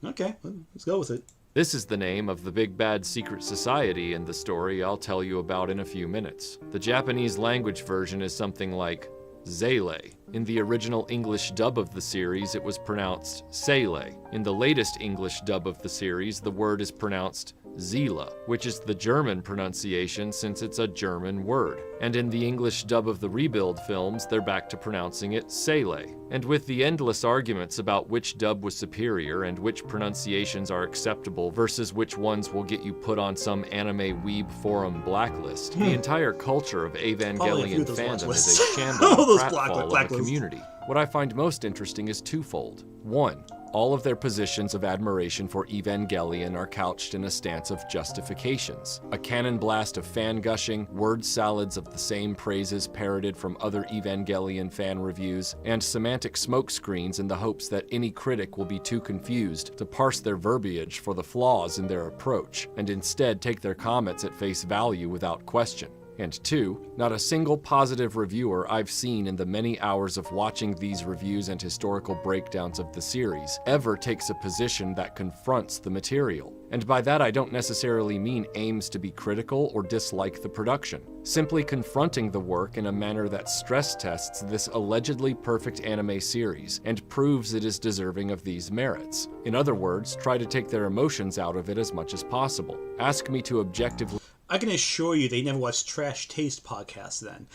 Okay, let's go with it. This is the name of the big bad secret society in the story I'll tell you about in a few minutes. The Japanese language version is something like Zele. In the original English dub of the series, it was pronounced Sele. In the latest English dub of the series, the word is pronounced Zila, which is the German pronunciation since it's a German word. And in the English dub of the Rebuild films, they're back to pronouncing it Sele. And with the endless arguments about which dub was superior and which pronunciations are acceptable versus which ones will get you put on some anime weeb forum blacklist, the entire culture of Evangelion fandom is a shambles pratfall of a community. What I find most interesting is twofold. One, all of their positions of admiration for Evangelion are couched in a stance of justifications. A cannon blast of fan gushing, word salads of the same praises parroted from other Evangelion fan reviews, and semantic smokescreens in the hopes that any critic will be too confused to parse their verbiage for the flaws in their approach, and instead take their comments at face value without question. And two, not a single positive reviewer I've seen in the many hours of watching these reviews and historical breakdowns of the series ever takes a position that confronts the material. And by that I don't necessarily mean aims to be critical or dislike the production, simply confronting the work in a manner that stress tests this allegedly perfect anime series and proves it is deserving of these merits. In other words, try to take their emotions out of it as much as possible. Ask me to objectively... I can assure you they never watched Trash Taste podcasts then.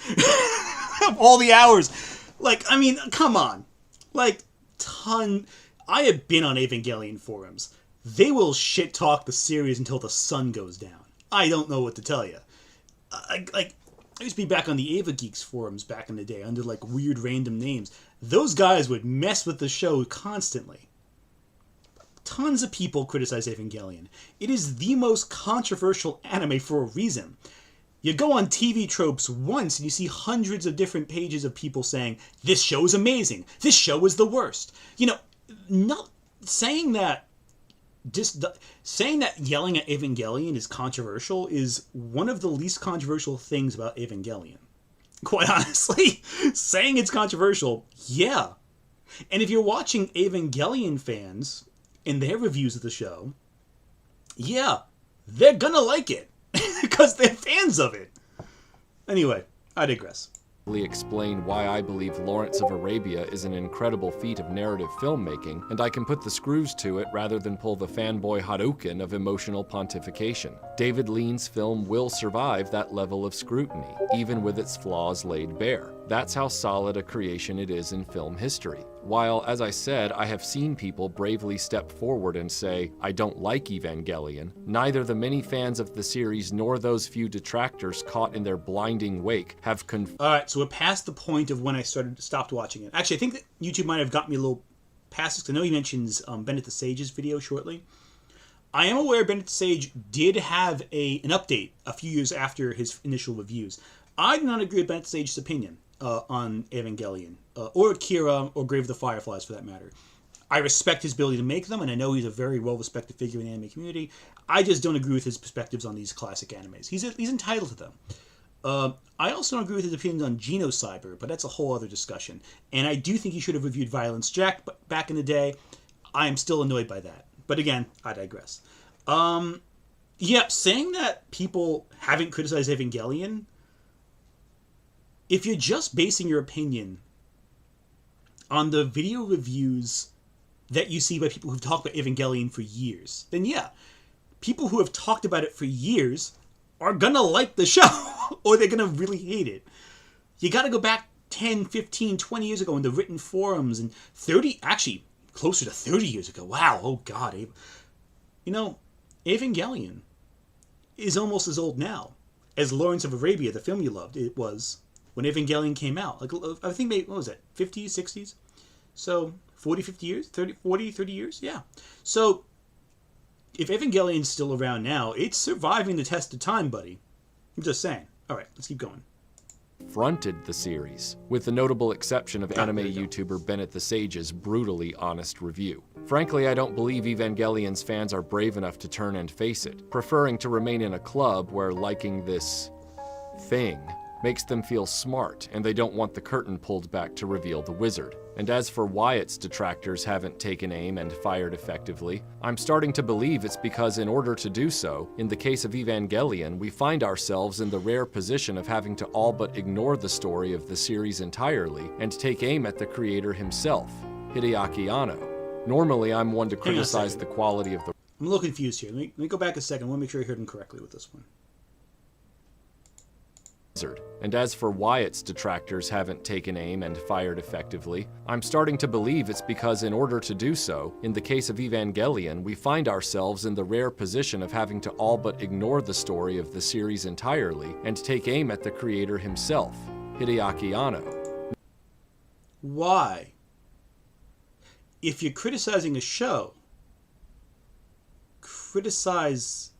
Of all the hours. Come on. I have been on Evangelion forums. They will shit talk the series until the sun goes down. I don't know what to tell you. I used to be back on the Ava Geeks forums back in the day under weird random names. Those guys would mess with the show constantly. tons of people criticize Evangelion. It is the most controversial anime for a reason. You go on TV Tropes once and you see hundreds of different pages of people saying, this show is amazing, this show is the worst. You know, not saying that yelling at Evangelion is controversial is one of the least controversial things about Evangelion. Quite honestly, saying it's controversial, yeah. And if you're watching Evangelion fans and their reviews of the show, yeah, they're gonna like it. Because they're fans of it. Anyway, I digress. Explain why I believe Lawrence of Arabia is an incredible feat of narrative filmmaking, and I can put the screws to it rather than pull the fanboy Hadouken of emotional pontification. David Lean's film will survive that level of scrutiny, even with its flaws laid bare. That's how solid a creation it is in film history. While, as I said, I have seen people bravely step forward and say, I don't like Evangelion, neither the many fans of the series nor those few detractors caught in their blinding wake have Alright, so we're past the point of when I stopped watching it. Actually, I think that YouTube might have got me a little past this, because I know he mentions Bennett the Sage's video shortly. I am aware Bennett the Sage did have an update a few years after his initial reviews. I do not agree with Bennett the Sage's opinion on Evangelion, or Akira, or Grave of the Fireflies for that matter. I respect his ability to make them, and I know he's a very well-respected figure in the anime community. I just don't agree with his perspectives on these classic animes. He's entitled to them. I also don't agree with his opinions on Genocyber, but that's a whole other discussion. And I do think he should have reviewed Violence Jack back in the day. I am still annoyed by that. But again, I digress. Yeah, saying that people haven't criticized Evangelion, if you're just basing your opinion on the video reviews that you see by people who've talked about Evangelion for years, then yeah, people who have talked about it for years are gonna like the show, or they're gonna really hate it. You gotta go back 10, 15, 20 years ago in the written forums, and actually closer to 30 years ago. Wow, oh god. You know, Evangelion is almost as old now as Lawrence of Arabia, the film you loved. It was when Evangelion came out. Like, I think maybe, what was it, 50s, 60s? So, 40, 50 years? 30 years? Yeah. So, if Evangelion's still around now, it's surviving the test of time, buddy. I'm just saying. Alright, let's keep going. Fronted the series, with the notable exception of anime YouTuber Bennett the Sage's brutally honest review. Frankly, I don't believe Evangelion's fans are brave enough to turn and face it, preferring to remain in a club where liking this thing makes them feel smart, and they don't want the curtain pulled back to reveal the wizard. And as for why its detractors haven't taken aim and fired effectively, I'm starting to believe it's because in order to do so, in the case of Evangelion, we find ourselves in the rare position of having to all but ignore the story of the series entirely and take aim at the creator himself, Hideaki Anno. Normally, I'm one to criticize the quality of the... I'm a little confused here. Let me go back a second. I want to make sure I heard him correctly with this one. And as for why its detractors haven't taken aim and fired effectively, I'm starting to believe it's because in order to do so, in the case of Evangelion, we find ourselves in the rare position of having to all but ignore the story of the series entirely and take aim at the creator himself, Hideaki Anno. Why? If you're criticizing a show, criticize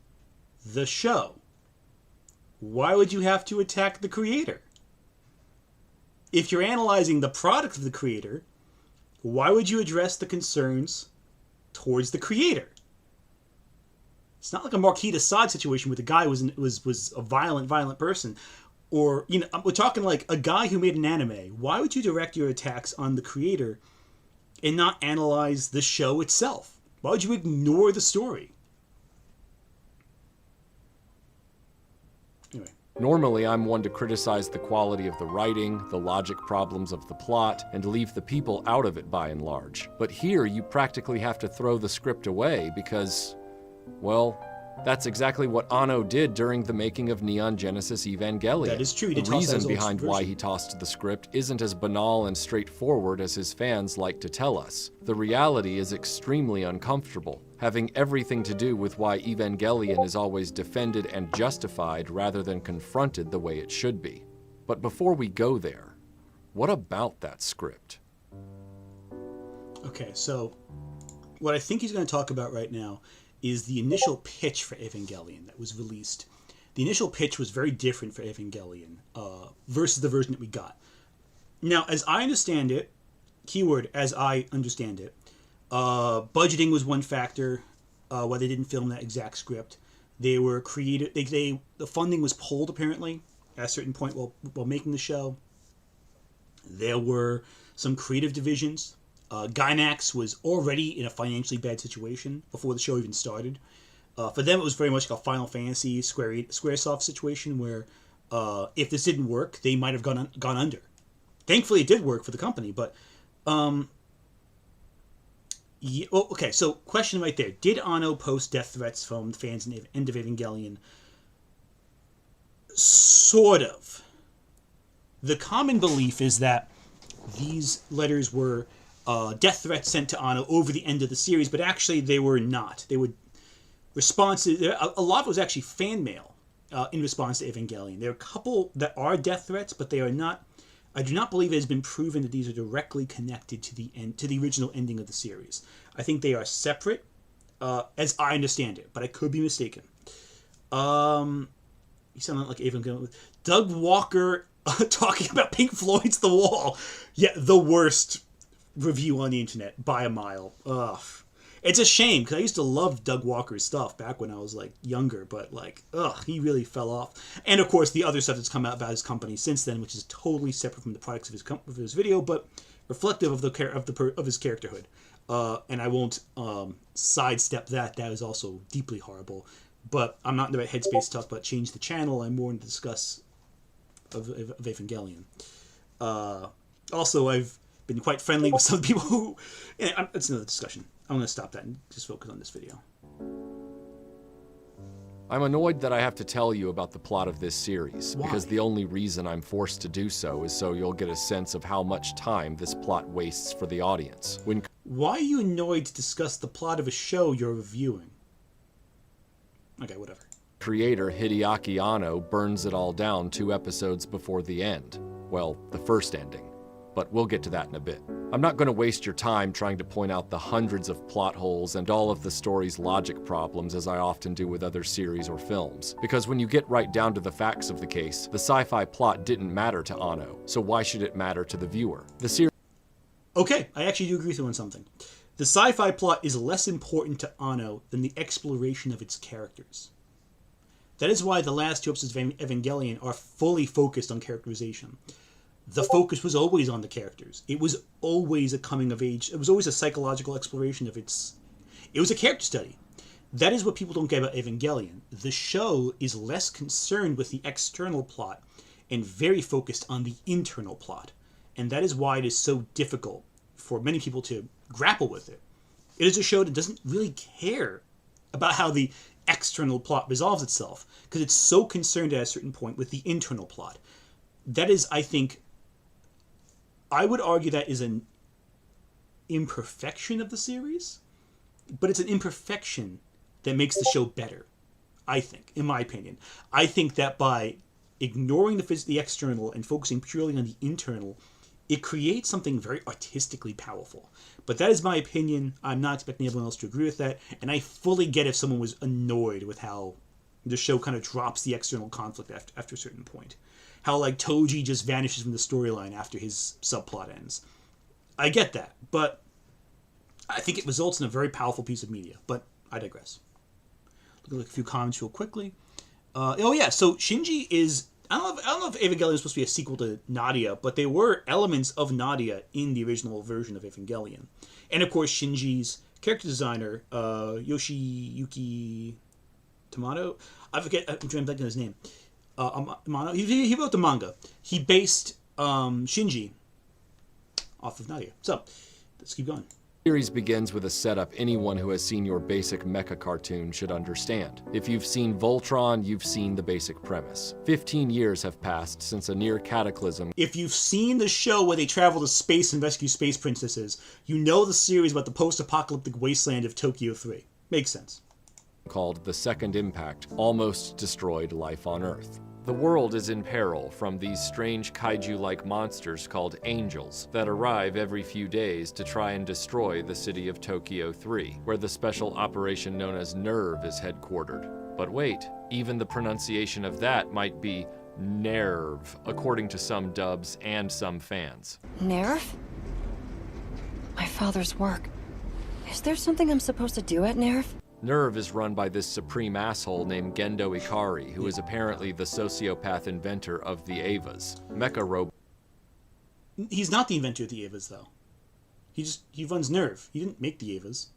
the show. Why would you have to attack the creator? If you're analyzing the product of the creator, why would you address the concerns towards the creator? It's not like a Marquis de Sade situation where the guy was a violent person. Or, you know, we're talking like a guy who made an anime. Why would you direct your attacks on the creator and not analyze the show itself? Why would you ignore the story? Anyway. Normally, I'm one to criticize the quality of the writing, the logic problems of the plot, and leave the people out of it by and large. But here, you practically have to throw the script away because, well, that's exactly what Anno did during the making of Neon Genesis Evangelion. That is true. The reason behind why he tossed the script isn't as banal and straightforward as his fans like to tell us. The reality is extremely uncomfortable, having everything to do with why Evangelion is always defended and justified rather than confronted the way it should be. But before we go there, what about that script? Okay, so what I think he's going to talk about right now is the initial pitch for Evangelion that was released. The initial pitch was very different for Evangelion versus the version that we got. Now, as I understand it, keyword, as I understand it, budgeting was one factor why they didn't film that exact script. They were created. The funding was pulled apparently at a certain point while making the show. There were some creative divisions. Gainax was already in a financially bad situation before the show even started. For them, it was very much like a Final Fantasy Squaresoft situation where if this didn't work, they might have gone under. Thankfully, it did work for the company, but yeah, okay. So, question right there: did Anno post death threats from fans in the end of Evangelion? Sort of. The common belief is that these letters were death threats sent to Anno over the end of the series, but actually they were not. They were responses. A lot of it was actually fan mail in response to Evangelion. There are a couple that are death threats, but they are not. I do not believe it has been proven that these are directly connected to the original ending of the series. I think they are separate, as I understand it, but I could be mistaken. You sound like Evangelion. Doug Walker talking about Pink Floyd's The Wall. Yeah, the worst review on the internet by a mile. Ugh. It's a shame, because I used to love Doug Walker's stuff back when I was, younger, but, he really fell off. And, of course, the other stuff that's come out about his company since then, which is totally separate from the products of his video, but reflective of his characterhood. And I won't sidestep that. That is also deeply horrible. But I'm not in the right headspace to talk about change the channel. I'm more in the discuss of Evangelion. Also, I've been quite friendly with some people who... It's another discussion. I'm going to stop that and just focus on this video. I'm annoyed that I have to tell you about the plot of this series, Why? because the only reason I'm forced to do so is so you'll get a sense of how much time this plot wastes for the audience. Why are you annoyed to discuss the plot of a show you're reviewing? Okay, whatever. Creator Hideaki Anno burns it all down 2 episodes before the end. Well, the first ending. But we'll get to that in a bit. I'm not going to waste your time trying to point out the hundreds of plot holes and all of the story's logic problems as I often do with other series or films, because when you get right down to the facts of the case, the sci-fi plot didn't matter to Anno, so why should it matter to the viewer? The series... Okay, I actually do agree with you on something. The sci-fi plot is less important to Anno than the exploration of its characters. That is why the last 2 episodes of Evangelion are fully focused on characterization. The focus was always on the characters. It was always a coming of age. It was always a psychological exploration of its... It was a character study. That is what people don't get about Evangelion. The show is less concerned with the external plot and very focused on the internal plot. And that is why it is so difficult for many people to grapple with it. It is a show that doesn't really care about how the external plot resolves itself, because it's so concerned at a certain point with the internal plot. That is, I think... I would argue that is an imperfection of the series, but it's an imperfection that makes the show better, I think, in my opinion. I think that by ignoring the external and focusing purely on the internal, it creates something very artistically powerful. But that is my opinion. I'm not expecting everyone else to agree with that, and I fully get if someone was annoyed with how the show kind of drops the external conflict after a certain point. How, Toji just vanishes from the storyline after his subplot ends. I get that, but I think it results in a very powerful piece of media. But I digress. Look at a few comments real quickly. So Shinji is... I don't know if Evangelion is supposed to be a sequel to Nadia, but there were elements of Nadia in the original version of Evangelion. And, of course, Shinji's character designer, Yoshiyuki Tamato... I'm trying to think of his name. He wrote the manga. He based Shinji off of Nadia. So, let's keep going. The series begins with a setup anyone who has seen your basic mecha cartoon should understand. If you've seen Voltron, you've seen the basic premise. 15 years have passed since a near cataclysm. If you've seen the show where they travel to space and rescue space princesses, you know the series about the post-apocalyptic wasteland of Tokyo 3. Makes sense. Called The Second Impact almost destroyed life on Earth. The world is in peril from these strange kaiju-like monsters called angels that arrive every few days to try and destroy the city of Tokyo 3, where the special operation known as NERV is headquartered. But wait, even the pronunciation of that might be NERV, according to some dubs and some fans. Nerve? My father's work. Is there something I'm supposed to do at Nerve? NERV is run by this supreme asshole named Gendo Ikari, who is apparently the sociopath inventor of the Evas, mecha robots. He's not the inventor of the Evas, though. He runs Nerve. He didn't make the Evas.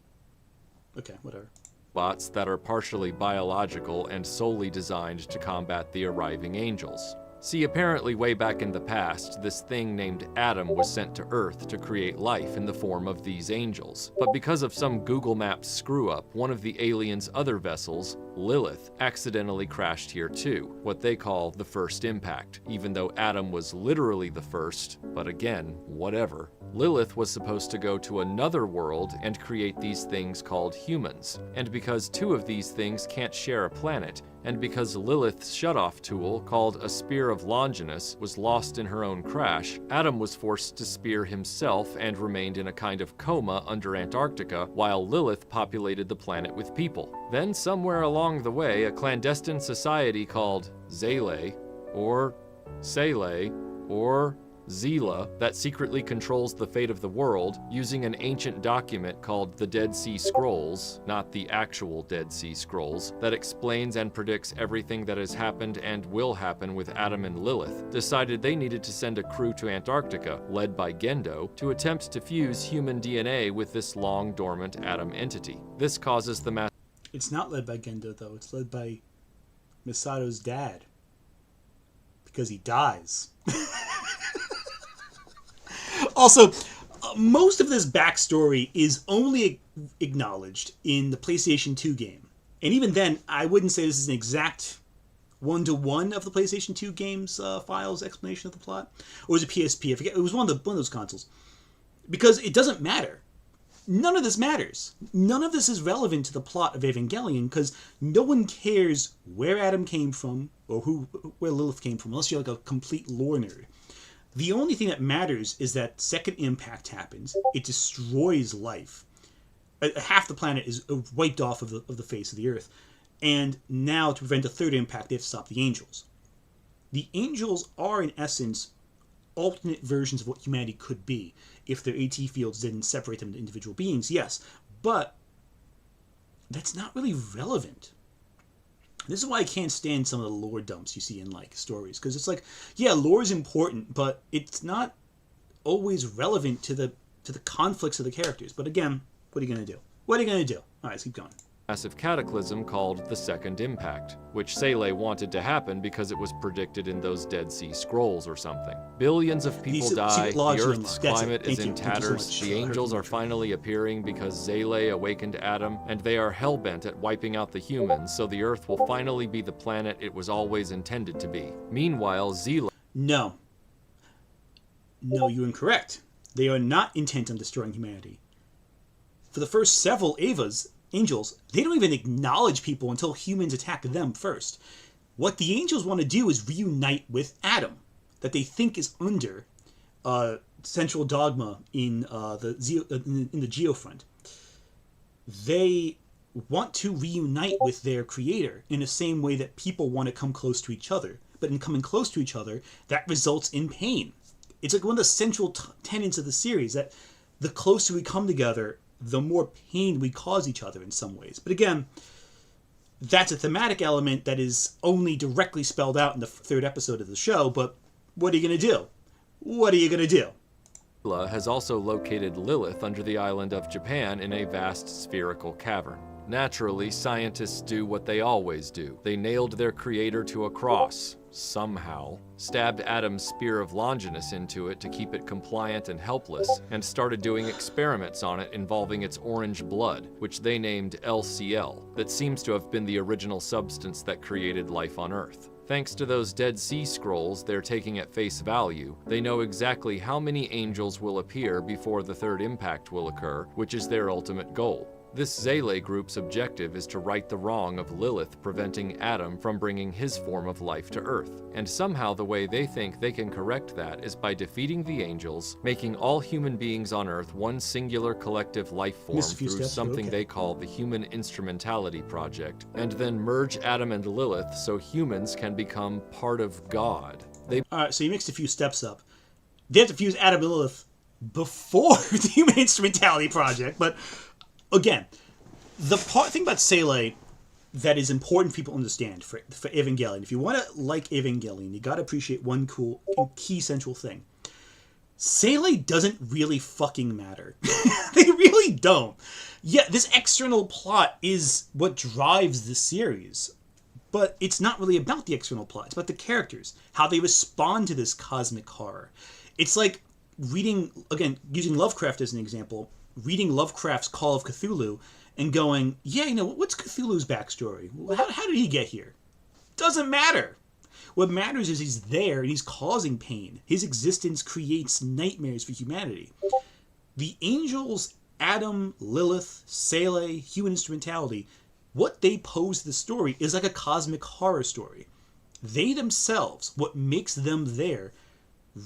Okay, whatever. Bots that are partially biological and solely designed to combat the arriving angels. See, apparently way back in the past, this thing named Adam was sent to Earth to create life in the form of these angels. But because of some Google Maps screw-up, one of the aliens' other vessels, Lilith, accidentally crashed here too, what they call the first impact, even though Adam was literally the first, but again, whatever. Lilith was supposed to go to another world and create these things called humans. And because two of these things can't share a planet, and because Lilith's shutoff tool, called a Spear of Longinus, was lost in her own crash, Adam was forced to spear himself and remained in a kind of coma under Antarctica while Lilith populated the planet with people. Then somewhere along the way, a clandestine society called Zele, or Sele, or Zila, that secretly controls the fate of the world, using an ancient document called the Dead Sea Scrolls, not the actual Dead Sea Scrolls, that explains and predicts everything that has happened and will happen with Adam and Lilith, decided they needed to send a crew to Antarctica, led by Gendo, to attempt to fuse human DNA with this long dormant Adam entity. This causes the mass. It's not led by Gendo, though. It's led by Misato's dad. Because he dies. Also, most of this backstory is only acknowledged in the PlayStation 2 game. And even then, I wouldn't say this is an exact one-to-one of the PlayStation 2 game's files explanation of the plot. Or was it PSP? I forget. It was one of those consoles. Because it doesn't matter. None of this matters. None of this is relevant to the plot of Evangelion because no one cares where Adam came from or where Lilith came from unless you're like a complete lore nerd. The only thing that matters is that second impact happens. It destroys life. Half the planet is wiped off of the face of the Earth. And now to prevent a third impact, they have to stop the angels. The angels are, in essence, alternate versions of what humanity could be if their AT fields didn't separate them into individual beings, yes. But that's not really relevant. This is why I can't stand some of the lore dumps you see in like stories, because it's like, yeah, lore is important, but it's not always relevant to the conflicts of the characters. But again, what are you gonna do? What are you gonna do? All right, let's keep going. Massive cataclysm called the Second Impact, which Sele wanted to happen because it was predicted in those Dead Sea Scrolls or something. Billions of people die, the Earth's climate is in tatters, the angels are finally appearing because Zele awakened Adam, and they are hellbent at wiping out the humans so the Earth will finally be the planet it was always intended to be. Meanwhile, Zila... No, you're incorrect. They are not intent on destroying humanity. For the first several angels, they don't even acknowledge people until humans attack them first. What the angels want to do is reunite with Adam, that they think is under central dogma in the Geofront. They want to reunite with their creator in the same way that people want to come close to each other. But in coming close to each other, that results in pain. It's like one of the central tenets of the series, that the closer we come together, the more pain we cause each other in some ways. But again, that's a thematic element that is only directly spelled out in the third episode of the show, but what are you going to do? What are you going to do? has also located Lilith under the island of Japan in a vast spherical cavern. Naturally, scientists do what they always do. They nailed their creator to a cross, somehow, stabbed Adam's Spear of Longinus into it to keep it compliant and helpless, and started doing experiments on it involving its orange blood, which they named LCL, that seems to have been the original substance that created life on Earth. Thanks to those Dead Sea Scrolls they're taking at face value, they know exactly how many angels will appear before the third impact will occur, which is their ultimate goal. This Zele group's objective is to right the wrong of Lilith preventing Adam from bringing his form of life to Earth. And somehow the way they think they can correct that is by defeating the angels, making all human beings on Earth one singular collective life form through something they call the Human Instrumentality Project, and then merge Adam and Lilith so humans can become part of God. Alright, so you mixed a few steps up. They have to fuse Adam and Lilith before the Human Instrumentality Project, but again, the thing about Sele that is important for people to understand for Evangelion, if you want to like Evangelion, you got to appreciate one cool key central thing. Sele doesn't really fucking matter. They really don't. Yeah, this external plot is what drives the series, but it's not really about the external plot. It's about the characters, how they respond to this cosmic horror. It's like reading, again, using Lovecraft as an example, reading Lovecraft's Call of Cthulhu and going, yeah, you know, what's Cthulhu's backstory? How did he get here? Doesn't matter. What matters is he's there and he's causing pain. His existence creates nightmares for humanity. The angels, Adam, Lilith, Sele, Human Instrumentality, what they pose the story is like a cosmic horror story. They themselves, what makes them there,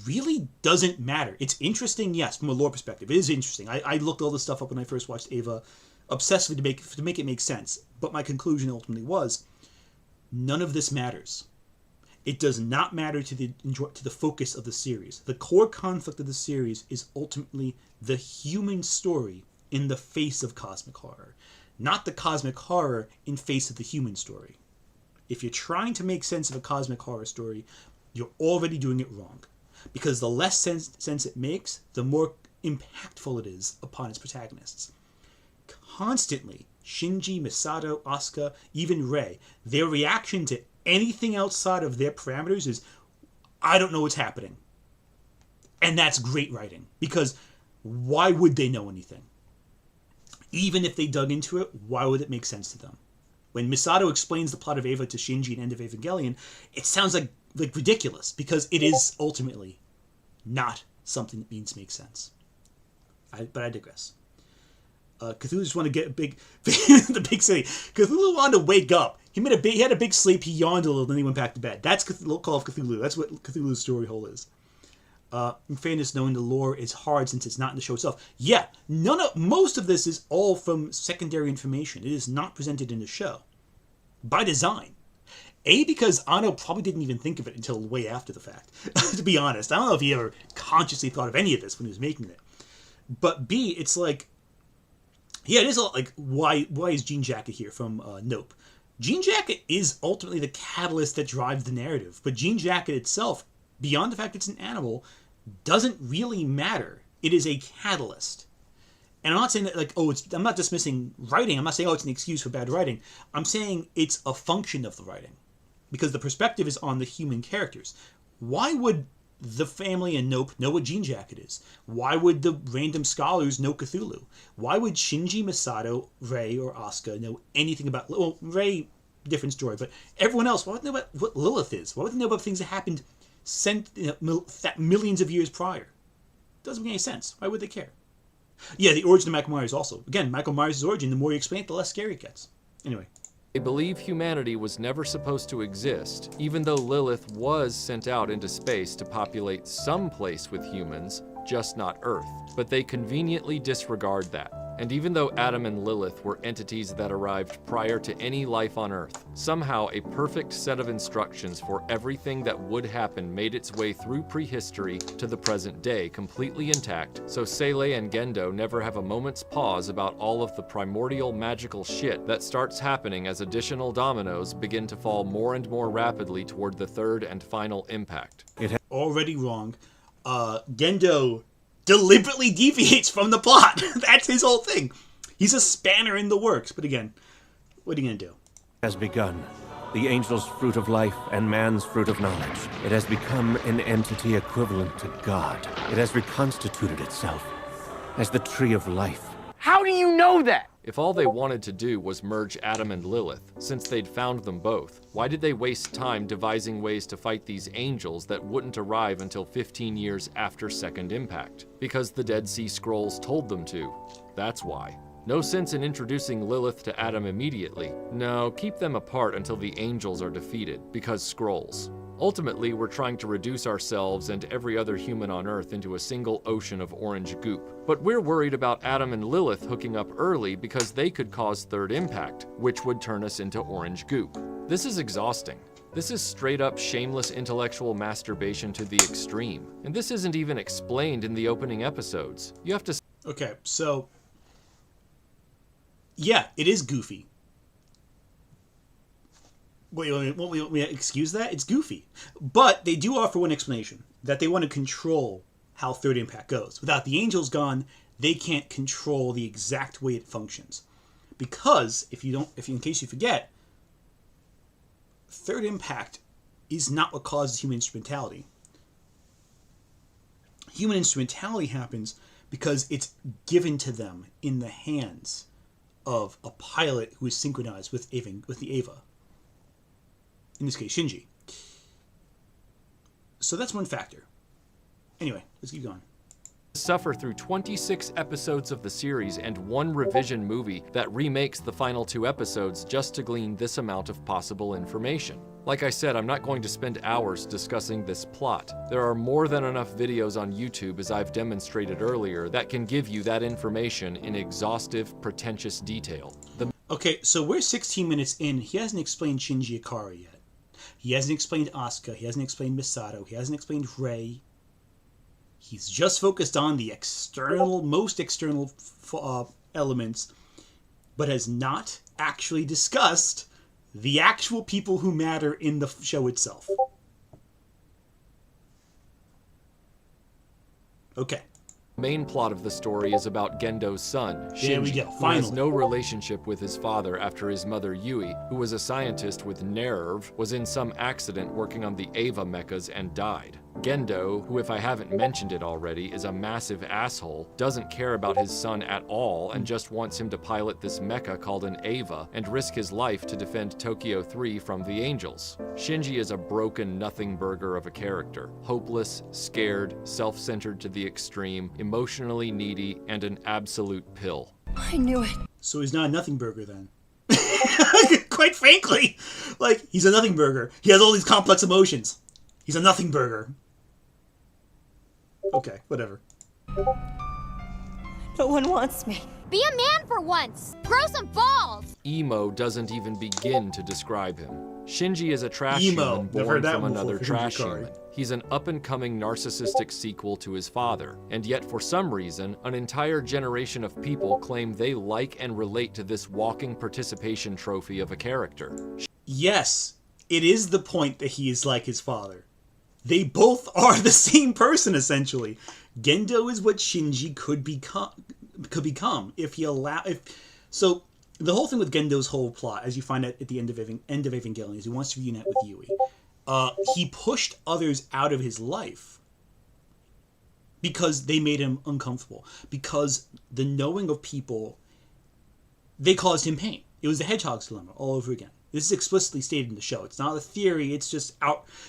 really doesn't matter. It's interesting, yes, from a lore perspective. It is interesting. I looked all this stuff up when I first watched Eva, obsessively to make it make sense. But my conclusion ultimately was, none of this matters. It does not matter to the focus of the series. The core conflict of the series is ultimately the human story in the face of cosmic horror, not the cosmic horror in face of the human story. If you're trying to make sense of a cosmic horror story, you're already doing it wrong. Because the less sense it makes, the more impactful it is upon its protagonists. Constantly, Shinji, Misato, Asuka, even Rei, their reaction to anything outside of their parameters is, I don't know what's happening. And that's great writing. Because why would they know anything? Even if they dug into it, why would it make sense to them? When Misato explains the plot of Eva to Shinji and End of Evangelion, it sounds like ridiculous, because it is ultimately not something that means make sense. But I digress. Cthulhu just wanted to get a big, the big city. Cthulhu wanted to wake up. He had a big sleep. He yawned a little, then he went back to bed. That's Call of Cthulhu. That's what Cthulhu's story hole is. In fairness, knowing the lore is hard since it's not in the show itself. Yeah, most of this is all from secondary information. It is not presented in the show by design. Because Anno probably didn't even think of it until way after the fact, to be honest. I don't know if he ever consciously thought of any of this when he was making it. But B, it's like, yeah, it is like, why is Jean Jacket here from Nope? Jean Jacket is ultimately the catalyst that drives the narrative. But Jean Jacket itself, beyond the fact it's an animal, doesn't really matter. It is a catalyst. And I'm not saying that, like, I'm not dismissing writing. I'm not saying, it's an excuse for bad writing. I'm saying it's a function of the writing. Because the perspective is on the human characters. Why would the family in Nope know what Jean Jacket is? Why would the random scholars know Cthulhu? Why would Shinji, Misato, Rei, or Asuka know anything about... Well, Rei, different story, but everyone else, why would they know about what Lilith is? Why would they know about things that happened millions of years prior? Doesn't make any sense. Why would they care? Yeah, the origin of Michael Myers also. Again, Michael Myers' origin, the more you explain it, the less scary it gets. Anyway. They believe humanity was never supposed to exist, even though Lilith was sent out into space to populate some place with humans, just not Earth. But they conveniently disregard that. And even though Adam and Lilith were entities that arrived prior to any life on Earth, somehow a perfect set of instructions for everything that would happen made its way through prehistory to the present day completely intact, so Sele and Gendo never have a moment's pause about all of the primordial magical shit that starts happening as additional dominoes begin to fall more and more rapidly toward the third and final impact. Already wrong. Gendo deliberately deviates from the plot. That's his whole thing. He's a spanner in the works. But again, what are you going to do? Has begun. The angel's fruit of life and man's fruit of knowledge. It has become an entity equivalent to God. It has reconstituted itself as the tree of life. How do you know that? If all they wanted to do was merge Adam and Lilith, since they'd found them both, why did they waste time devising ways to fight these angels that wouldn't arrive until 15 years after Second Impact? Because the Dead Sea Scrolls told them to. That's why. No sense in introducing Lilith to Adam immediately. No, keep them apart until the angels are defeated, because scrolls. Ultimately, we're trying to reduce ourselves and every other human on Earth into a single ocean of orange goop. But we're worried about Adam and Lilith hooking up early because they could cause third impact, which would turn us into orange goop. This is exhausting. This is straight up shameless intellectual masturbation to the extreme. And this isn't even explained in the opening episodes. You have to... Okay, so... yeah, it is goofy. Wait, won't we excuse that? It's goofy. But they do offer one explanation, that they want to control how third impact goes. Without the angels gone, they can't control the exact way it functions. Because, in case you forget, third impact is not what causes human instrumentality. Human instrumentality happens because it's given to them in the hands of a pilot who is synchronized with the Eva. In this case, Shinji. So that's one factor. Anyway, let's keep going. Suffer through 26 episodes of the series and one revision movie that remakes the final 2 episodes just to glean this amount of possible information. Like I said, I'm not going to spend hours discussing this plot. There are more than enough videos on YouTube, as I've demonstrated earlier, that can give you that information in exhaustive, pretentious detail. Okay, so we're 16 minutes in. He hasn't explained Shinji Ikari yet. He hasn't explained Asuka. He hasn't explained Misato. He hasn't explained Rei. He's just focused on the most external elements, but has not actually discussed the actual people who matter in the show itself. Okay. The main plot of the story is about Gendo's son, Shinji, there we go, who finally. has no relationship with his father after his mother Yui, who was a scientist with nerve, was in some accident working on the Eva mechas and died. Gendo, who if I haven't mentioned it already, is a massive asshole, doesn't care about his son at all and just wants him to pilot this mecha called an Eva and risk his life to defend Tokyo 3 from the angels. Shinji is a broken nothing burger of a character, hopeless, scared, self-centered to the extreme, emotionally needy, and an absolute pill. I knew it. So he's not a nothing burger then. Quite frankly, like, he's a nothing burger. He has all these complex emotions. He's a nothing burger. Okay, whatever. No one wants me. Be a man for once! Grow some balls! Emo doesn't even begin to describe him. Shinji is a trash Emo. human Never born heard that from one another before. trash Shinji Ikari. human. He's an up-and-coming narcissistic sequel to his father, and yet for some reason, an entire generation of people claim they like and relate to this walking participation trophy of a character. Yes, it is the point that he is like his father. They both are the same person, essentially. Gendo is what Shinji could become if he So the whole thing with Gendo's whole plot, as you find out at the end of Evangelion, is he wants to reunite with Yui. He pushed others out of his life because they made him uncomfortable. Because the knowing of people, they caused him pain. It was the Hedgehog's dilemma all over again. This is explicitly stated in the show. It's not a theory. It's just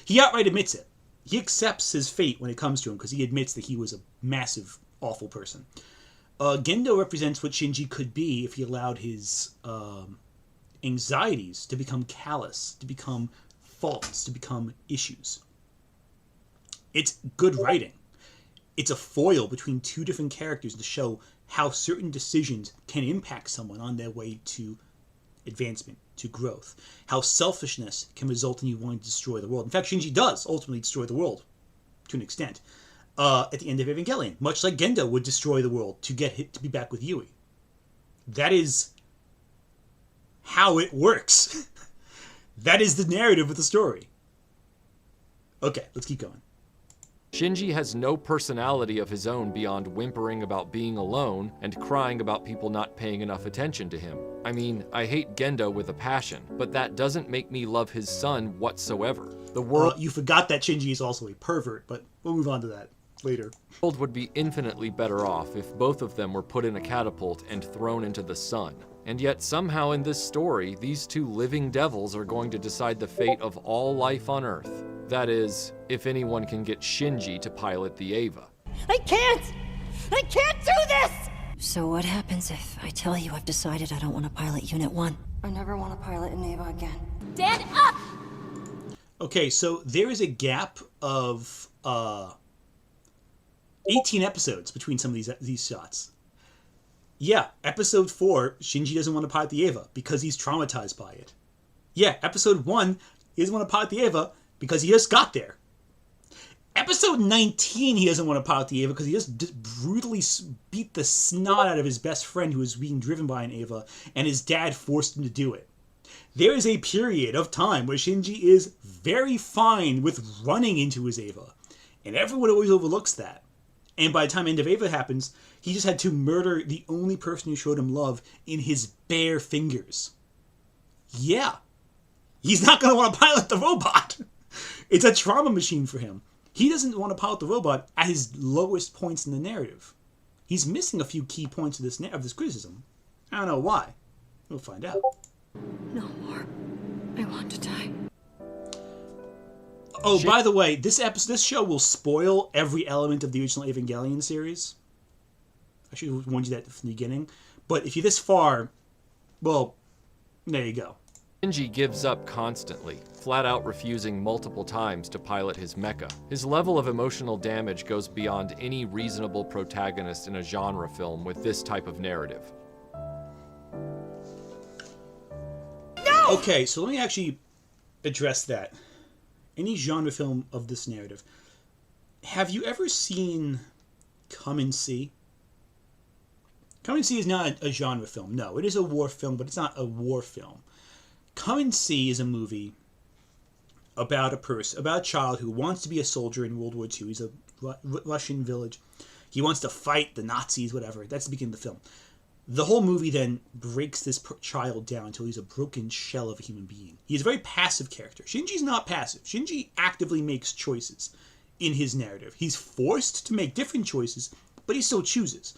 he outright admits it. He accepts his fate when it comes to him because he admits that he was a massive, awful person. Gendo represents what Shinji could be if he allowed his anxieties to become callous, to become faults, to become issues. It's good writing. It's a foil between two different characters to show how certain decisions can impact someone on their way to advancement, to growth. How selfishness can result in you wanting to destroy the world. In fact, Shinji does ultimately destroy the world, to an extent, at the end of Evangelion. Much like Gendo would destroy the world to be back with Yui. That is how it works. That is the narrative of the story. Okay, let's keep going. Shinji has no personality of his own beyond whimpering about being alone and crying about people not paying enough attention to him. I mean, I hate Gendo with a passion, but that doesn't make me love his son whatsoever. The world You forgot that Shinji is also a pervert, but we'll move on to that later. would be infinitely better off if both of them were put in a catapult and thrown into the sun. And yet somehow in this story, these two living devils are going to decide the fate of all life on Earth. That is, if anyone can get Shinji to pilot the Eva. I can't do this! So what happens if I tell you I've decided I don't want to pilot Unit 1? I never want to pilot in Ava again. Stand up! Okay, so there is a gap of 18 episodes between some of these shots. Yeah, episode 4, Shinji doesn't want to pilot the Eva because he's traumatized by it. Yeah, episode 1, he doesn't want to pilot the Eva because he just got there. Episode 19, he doesn't want to pilot the Eva because he just brutally beat the snot out of his best friend who was being driven by an Eva, and his dad forced him to do it. There is a period of time where Shinji is very fine with running into his Eva, and everyone always overlooks that. And by the time End of Eva happens, he just had to murder the only person who showed him love in his bare fingers. Yeah. He's not going to want to pilot the robot. It's a trauma machine for him. He doesn't want to pilot the robot at his lowest points in the narrative. He's missing a few key points of this criticism. I don't know why. We'll find out. No more. I want to die. Oh, by the way, this show will spoil every element of the original Evangelion series. I should have warned you that from the beginning. But if you're this far, well, there you go. Shinji gives up constantly, flat out refusing multiple times to pilot his mecha. His level of emotional damage goes beyond any reasonable protagonist in a genre film with this type of narrative. No! Okay, so let me actually address that. Any genre film of this narrative. Have you ever seen Come and See? Come and See is not a genre film. No, it is a war film, but it's not a war film. Come and See is a movie about a child who wants to be a soldier in World War II. He's a Russian village. He wants to fight the Nazis, whatever. That's the beginning of the film. The whole movie then breaks this child down until he's a broken shell of a human being. He's a very passive character. Shinji's not passive. Shinji actively makes choices in his narrative. He's forced to make different choices, but he still chooses.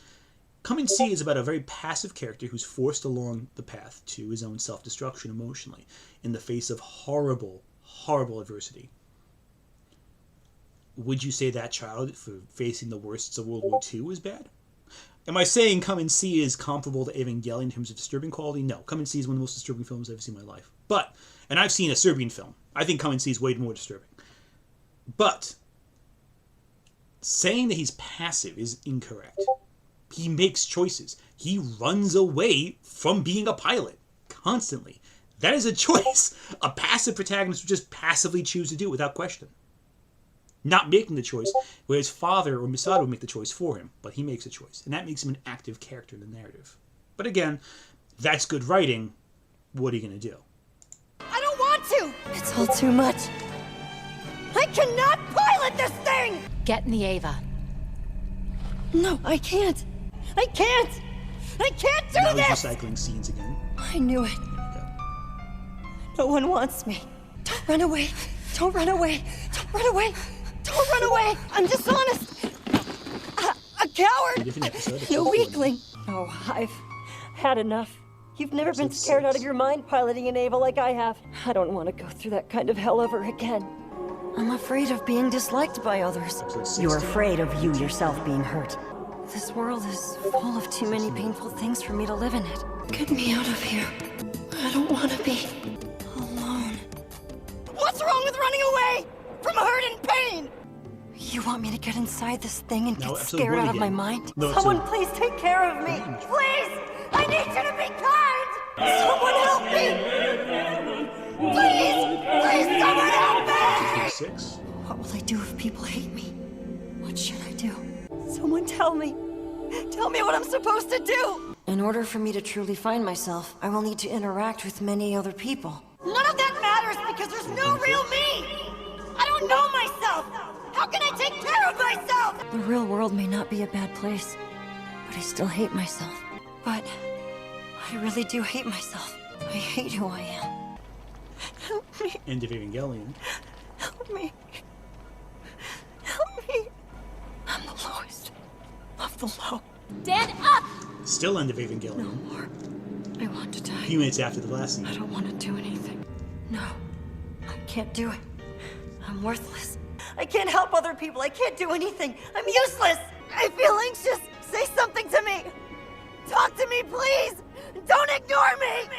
Come and See is about a very passive character who's forced along the path to his own self-destruction emotionally in the face of horrible, horrible adversity. Would you say that child, for facing the worsts of World War II, is bad? Am I saying Come and See is comparable to Evangelion in terms of disturbing quality? No. Come and See is one of the most disturbing films I've ever seen in my life. But, and I've seen a Serbian film. I think Come and See is way more disturbing. But, saying that he's passive is incorrect. He makes choices. He runs away from being a pilot. Constantly. That is a choice. A passive protagonist would just passively choose to do it without question. Not making the choice, where his father or Misada would make the choice for him, but he makes a choice, and that makes him an active character in the narrative. But again, that's good writing. What are you going to do? I don't want to! It's all too much. I cannot pilot this thing! Get in the Ava. No, I can't. I can't! I can't do Now this! he's recycling scenes again. I knew it. No one wants me. Don't run away. Don't run away. Don't run away. Don't run away! I'm dishonest! A coward! Different episode. You weakling! Oh, I've had enough. You've never been scared out of your mind piloting an Ava like I have. I don't want to go through that kind of hell ever again. I'm afraid of being disliked by others. You're afraid of you yourself being hurt. This world is full of too many painful things for me to live in it. Get me out of here. I don't want to be alone. What's wrong with running away from hurt and pain? You want me to get inside this thing and get scared out of my mind? No, Someone please take care of me. Please! I need you to be kind! Someone help me! Please! Please, someone help me! 6. What will I do if people hate me? What should I do? Someone tell me. Tell me what I'm supposed to do! In order for me to truly find myself, I will need to interact with many other people. None of that matters because there's no real me! I don't know myself! How can I take care of myself? The real world may not be a bad place, but I still hate myself. But I really do hate myself. I hate who I am. Help me. End of Evangelion. Help me. Help me. I'm the lowest of the low. Stand up! Still end of Evangelion. No more. I want to die. A few minutes after the last scene. I don't want to do anything. No. I can't do it. I'm worthless. I can't help other people. I can't do anything. I'm useless. I feel anxious. Say something to me. Talk to me, please! Don't ignore me!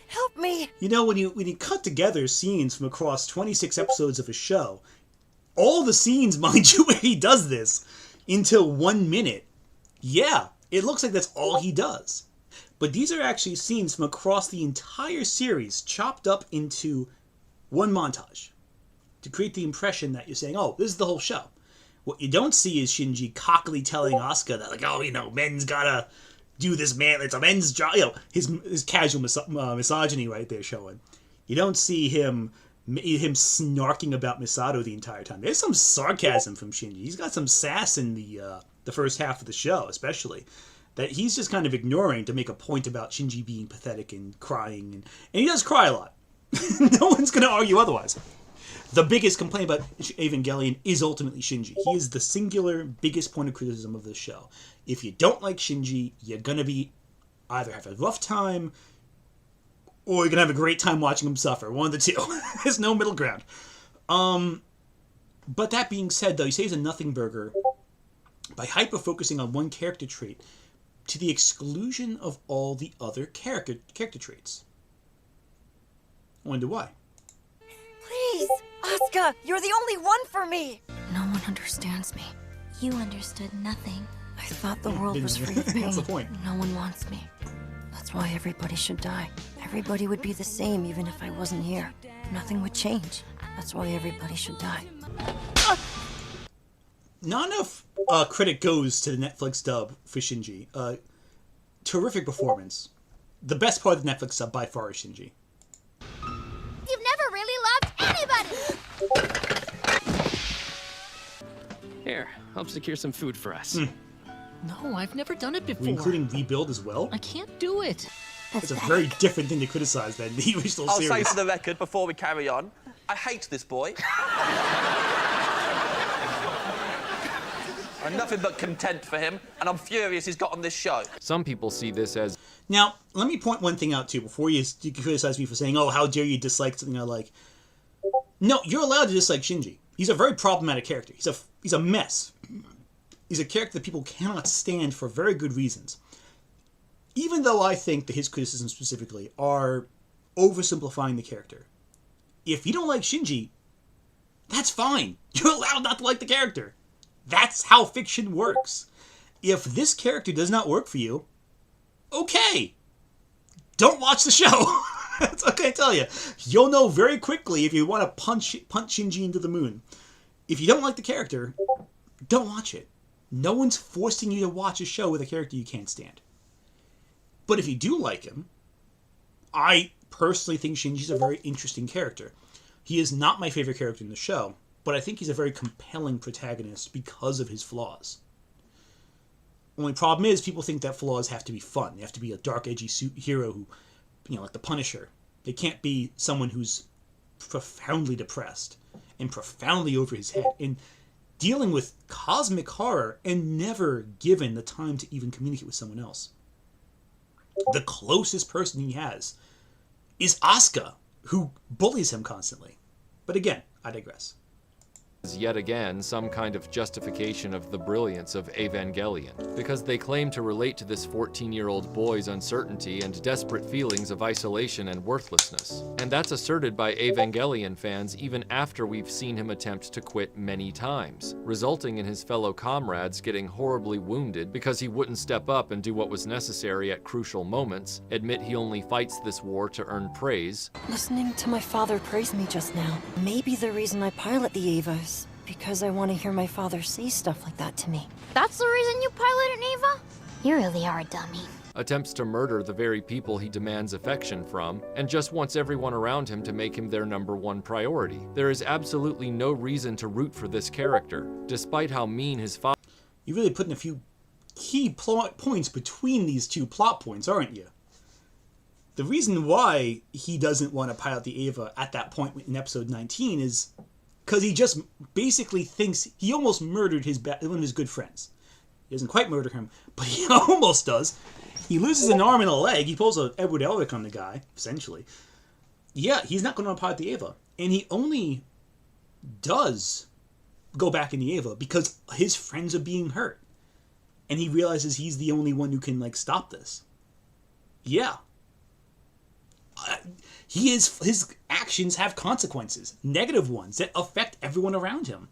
Help me! You know, when you cut together scenes from across 26 episodes of a show, all the scenes, mind you, where he does this, into 1 minute, yeah, it looks like that's all he does. But these are actually scenes from across the entire series, chopped up into one montage, to create the impression that you're saying, oh, this is the whole show. What you don't see is Shinji cockily telling Asuka that, like, oh, you know, men's gotta do this, man. It's a men's job. You know, his casual misogyny right there showing. You don't see him snarking about Misato the entire time. There's some sarcasm from Shinji. He's got some sass in the first half of the show, especially, that he's just kind of ignoring to make a point about Shinji being pathetic and crying. And he does cry a lot. No one's going to argue otherwise. The biggest complaint about Evangelion is ultimately Shinji. He is the singular biggest point of criticism of this show. If you don't like Shinji, you're going to be either have a rough time or you're going to have a great time watching him suffer. One of the two. There's no middle ground. But that being said, though, he says a nothing burger by hyper-focusing on one character trait to the exclusion of all the other character traits. I wonder why. Please! Asuka, you're the only one for me! No one understands me. You understood nothing. I thought the world was free of pain. That's the point. No one wants me. That's why everybody should die. Everybody would be the same even if I wasn't here. Nothing would change. That's why everybody should die. Not enough credit goes to the Netflix dub for Shinji. Terrific performance. The best part of the Netflix dub by far is Shinji. You've never really loved anybody! Here, help secure some food for us. No, I've never done it before. Including Rebuild as well? I can't do it. It's a very different thing to criticize than the original series. I'll say for the record, before we carry on, I hate this boy. I'm nothing but content for him, and I'm furious he's got on this show. Some people see this as... Now, let me point one thing out, too, before you criticize me for saying, oh, how dare you dislike something I like. No, you're allowed to dislike Shinji. He's a very problematic character. He's a mess. He's a character that people cannot stand for very good reasons. Even though I think that his criticisms specifically are oversimplifying the character. If you don't like Shinji, that's fine. You're allowed not to like the character. That's how fiction works. If this character does not work for you, okay. Don't watch the show. That's okay, I tell you. You'll know very quickly if you want to punch Shinji into the moon. If you don't like the character, don't watch it. No one's forcing you to watch a show with a character you can't stand. But if you do like him, I personally think Shinji's a very interesting character. He is not my favorite character in the show, but I think he's a very compelling protagonist because of his flaws. Only problem is people think that flaws have to be fun. They have to be a dark, edgy hero who, like the Punisher. They can't be someone who's profoundly depressed and profoundly over his head and dealing with cosmic horror and never given the time to even communicate with someone else. The closest person he has is Asuka, who bullies him constantly. But again, I digress. Yet again some kind of justification of the brilliance of Evangelion, because they claim to relate to this 14-year-old boy's uncertainty and desperate feelings of isolation and worthlessness. And that's asserted by Evangelion fans even after we've seen him attempt to quit many times, resulting in his fellow comrades getting horribly wounded because he wouldn't step up and do what was necessary at crucial moments, admit he only fights this war to earn praise. Listening to my father praise me just now, maybe the reason I pilot the Eva is because I want to hear my father say stuff like that to me. That's the reason you pilot an Eva? You really are a dummy. Attempts to murder the very people he demands affection from, and just wants everyone around him to make him their #1 priority. There is absolutely no reason to root for this character, despite how mean his father... You're really putting a few key plot points between these two plot points, aren't you? The reason why he doesn't want to pilot the Eva at that point in episode 19 is because he just basically thinks he almost murdered one of his good friends. He doesn't quite murder him, but he almost does. He loses an arm and a leg. He pulls a Edward Elric on the guy, essentially. Yeah, he's not going to pilot the Eva. And he only does go back in the Eva because his friends are being hurt. and he realizes he's the only one who can, like, stop this. Yeah. His actions have consequences, negative ones that affect everyone around him.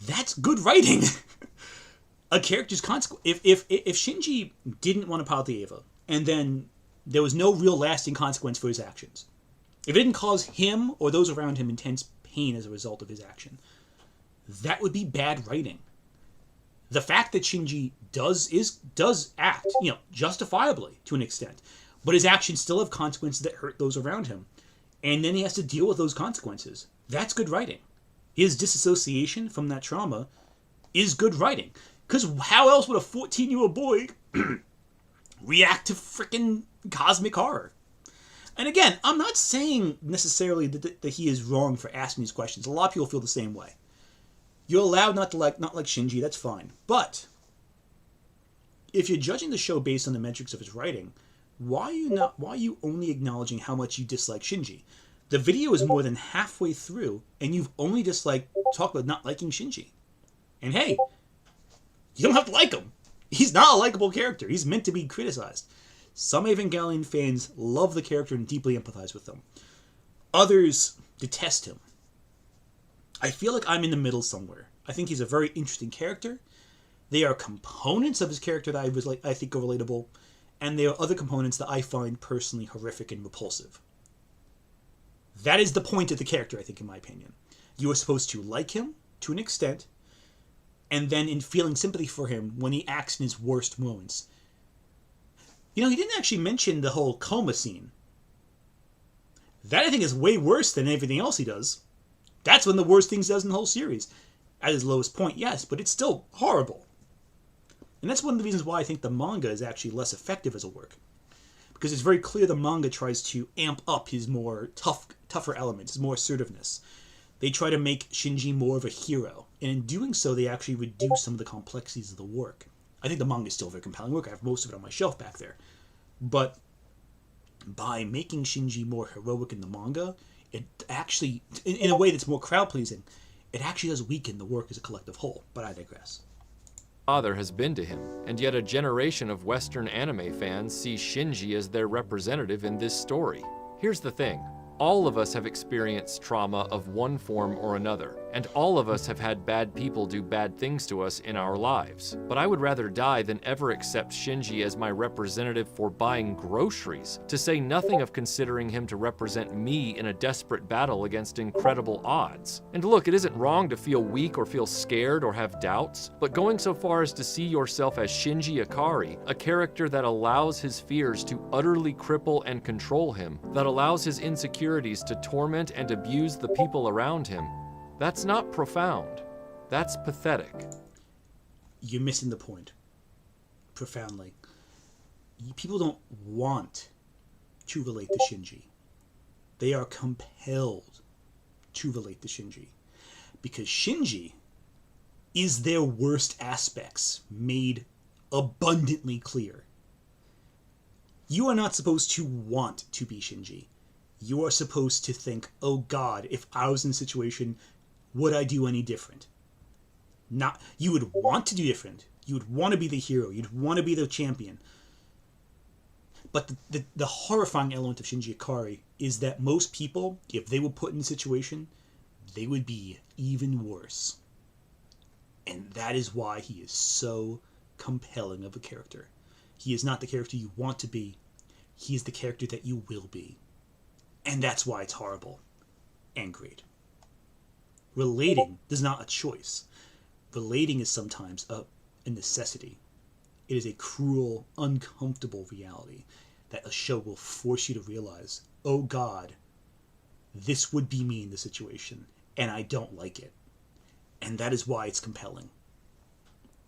That's good writing. A character's consequence. If Shinji didn't want to pilot the Eva, and then there was no real lasting consequence for his actions, if it didn't cause him or those around him intense pain as a result of his action, that would be bad writing. The fact that Shinji does act, justifiably to an extent, but his actions still have consequences that hurt those around him, and then he has to deal with those consequences. That's good writing. His disassociation from that trauma is good writing. Because how else would a 14-year-old boy react to frickin' cosmic horror? And again, I'm not saying necessarily that he is wrong for asking these questions. A lot of people feel the same way. You're allowed not like Shinji, that's fine. But if you're judging the show based on the metrics of his writing, why are you only acknowledging how much you dislike Shinji? The video is more than halfway through, and you've only talked about not liking Shinji. And hey, you don't have to like him. He's not a likable character. He's meant to be criticized. Some Evangelion fans love the character and deeply empathize with him. Others detest him. I feel like I'm in the middle somewhere. I think he's a very interesting character. There are components of his character that I think are relatable, and there are other components that I find personally horrific and repulsive. That is the point of the character, I think, in my opinion. You are supposed to like him to an extent, and then in feeling sympathy for him when he acts in his worst moments. He didn't actually mention the whole coma scene. That, I think, is way worse than everything else he does. That's one of the worst things he does in the whole series. At his lowest point, yes, but it's still horrible. And that's one of the reasons why I think the manga is actually less effective as a work. Because it's very clear the manga tries to amp up his more tougher elements, his more assertiveness. They try to make Shinji more of a hero. And in doing so, they actually reduce some of the complexities of the work. I think the manga is still a very compelling work. I have most of it on my shelf back there. But by making Shinji more heroic in the manga, it actually, in a way that's more crowd-pleasing, it actually does weaken the work as a collective whole. But I digress. Father has been to him, and yet a generation of Western anime fans see Shinji as their representative in this story. Here's the thing. All of us have experienced trauma of one form or another, and all of us have had bad people do bad things to us in our lives. But I would rather die than ever accept Shinji as my representative for buying groceries, to say nothing of considering him to represent me in a desperate battle against incredible odds. And look, it isn't wrong to feel weak or feel scared or have doubts, but going so far as to see yourself as Shinji Ikari, a character that allows his fears to utterly cripple and control him, that allows his insecurities to torment and abuse the people around him, that's not profound. That's pathetic. You're missing the point. Profoundly. People don't want to relate to Shinji. They are compelled to relate to Shinji. Because Shinji is their worst aspects made abundantly clear. You are not supposed to want to be Shinji. You are supposed to think, oh God, if I was in a situation, would I do any different? You would want to do different. You would want to be the hero. You'd want to be the champion. But the horrifying element of Shinji Ikari is that most people, if they were put in a situation, they would be even worse. And that is why he is so compelling of a character. He is not the character you want to be. He is the character that you will be. And that's why it's horrible and great. Relating is not a choice. Relating is sometimes a necessity. It is a cruel, uncomfortable reality that a show will force you to realize, oh God, this would be me in this situation, and I don't like it. And that is why it's compelling.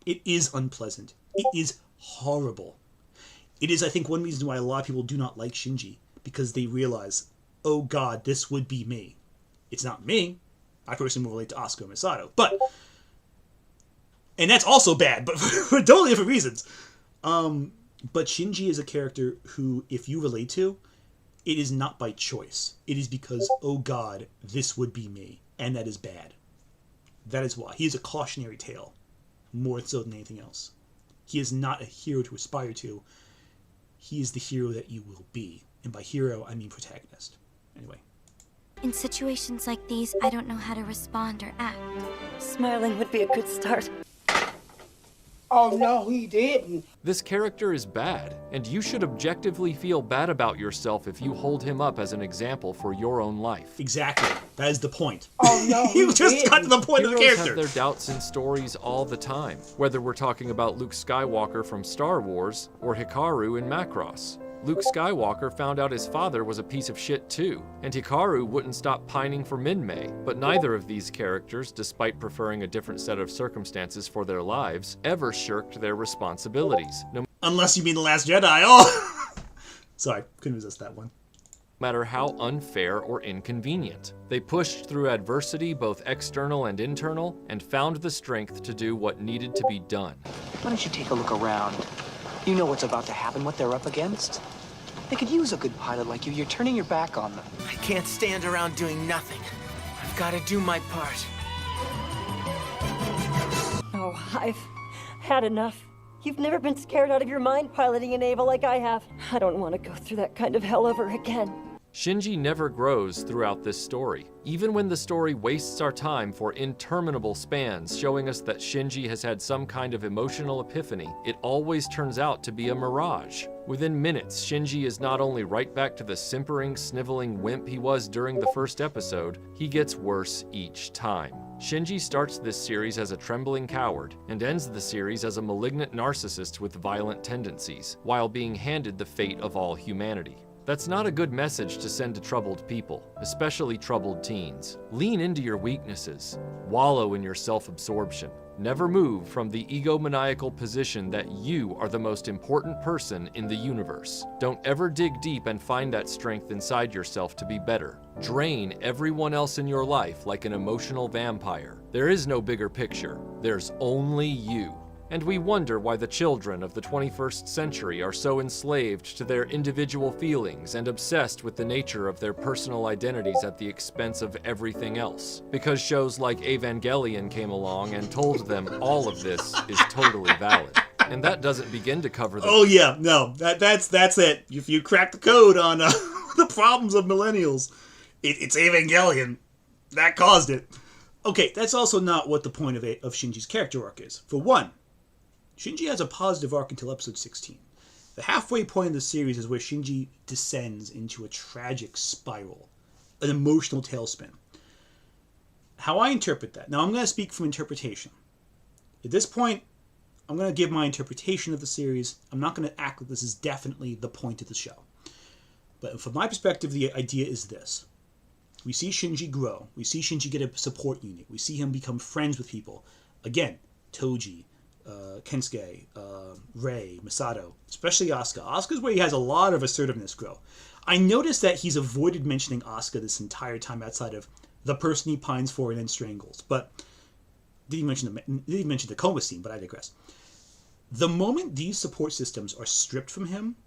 It is unpleasant. It is horrible. It is, I think, one reason why a lot of people do not like Shinji, because they realize, oh God, this would be me. It's not me. I personally will relate to Asuka and Misato. And that's also bad, but for totally different reasons. But Shinji is a character who, if you relate to, it is not by choice. It is because, oh God, this would be me. And that is bad. That is why. He is a cautionary tale, more so than anything else. He is not a hero to aspire to. He is the hero that you will be. And by hero, I mean protagonist. Anyway. In situations like these, I don't know how to respond or act. Smiling would be a good start. Oh, no, he didn't. This character is bad, and you should objectively feel bad about yourself if you hold him up as an example for your own life. Exactly. That is the point. Oh, no, You just got to the point of the Heroes character. have their doubts in stories all the time, whether we're talking about Luke Skywalker from Star Wars or Hikaru in Macross. Luke Skywalker found out his father was a piece of shit too, and Hikaru wouldn't stop pining for Min-May. But neither of these characters, despite preferring a different set of circumstances for their lives, ever shirked their responsibilities. No Unless you mean The Last Jedi. Oh! Sorry, couldn't resist that one. matter how unfair or inconvenient. They pushed through adversity, both external and internal, and found the strength to do what needed to be done. Why don't you take a look around? You know what's about to happen, what they're up against. They could use a good pilot like you. You're turning your back on them. I can't stand around doing nothing. I've got to do my part. Oh, I've had enough. You've never been scared out of your mind piloting an Ava like I have. I don't want to go through that kind of hell ever again. Shinji never grows throughout this story. Even when the story wastes our time for interminable spans showing us that Shinji has had some kind of emotional epiphany, it always turns out to be a mirage. Within minutes, Shinji is not only right back to the simpering, sniveling wimp he was during the first episode, he gets worse each time. Shinji starts this series as a trembling coward and ends the series as a malignant narcissist with violent tendencies, while being handed the fate of all humanity. That's not a good message to send to troubled people, especially troubled teens. Lean into your weaknesses. Wallow in your self-absorption. Never move from the egomaniacal position that you are the most important person in the universe. Don't ever dig deep and find that strength inside yourself to be better. Drain everyone else in your life like an emotional vampire. There is no bigger picture. There's only you. And we wonder why the children of the 21st century are so enslaved to their individual feelings and obsessed with the nature of their personal identities at the expense of everything else. Because shows like Evangelion came along and told them all of this is totally valid. And that doesn't begin to cover the— Oh yeah, no, that's it. If you crack the code on the problems of millennials, it's Evangelion. That caused it. Okay, that's also not what the point of Shinji's character arc is. For one, Shinji has a positive arc until episode 16. The halfway point of the series is where Shinji descends into a tragic spiral, an emotional tailspin. How I interpret that. Now I'm going to speak from interpretation. At this point, I'm going to give my interpretation of the series. I'm not going to act like this is definitely the point of the show. But from my perspective, the idea is this. We see Shinji grow. We see Shinji get a support unit. We see him become friends with people. Again, Toji, Kensuke, Rei, Masato, especially Asuka. Asuka's where he has a lot of assertiveness grow. I noticed that he's avoided mentioning Asuka this entire time outside of the person he pines for and then strangles. But didn't even mention the coma scene, but I digress. The moment these support systems are stripped from him,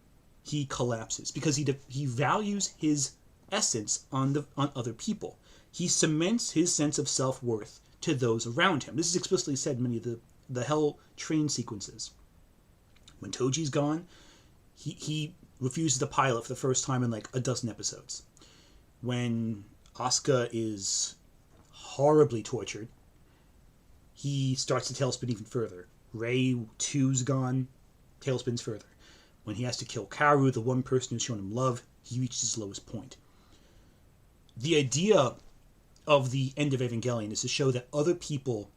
he collapses because he values his essence on other people. He cements his sense of self-worth to those around him. This is explicitly said in many of the Hell train sequences. When Toji's gone, he refuses to pilot for the first time in like a dozen episodes. When Asuka is horribly tortured, he starts to tailspin even further. Rei 2's gone, tailspins further. When he has to kill Kaoru, the one person who's shown him love, he reaches his lowest point. The idea of the end of Evangelion is to show that other people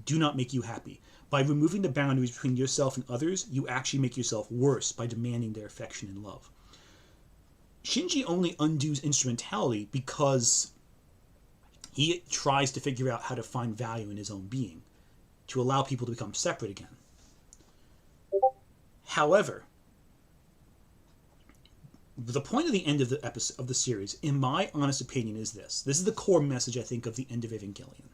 do not make you happy. By removing the boundaries between yourself and others, you actually make yourself worse by demanding their affection and love. Shinji only undoes instrumentality because he tries to figure out how to find value in his own being, to allow people to become separate again. However, the point of the end of the episode of the series, in my honest opinion, is this. This is the core message, I think, of the end of Evangelion.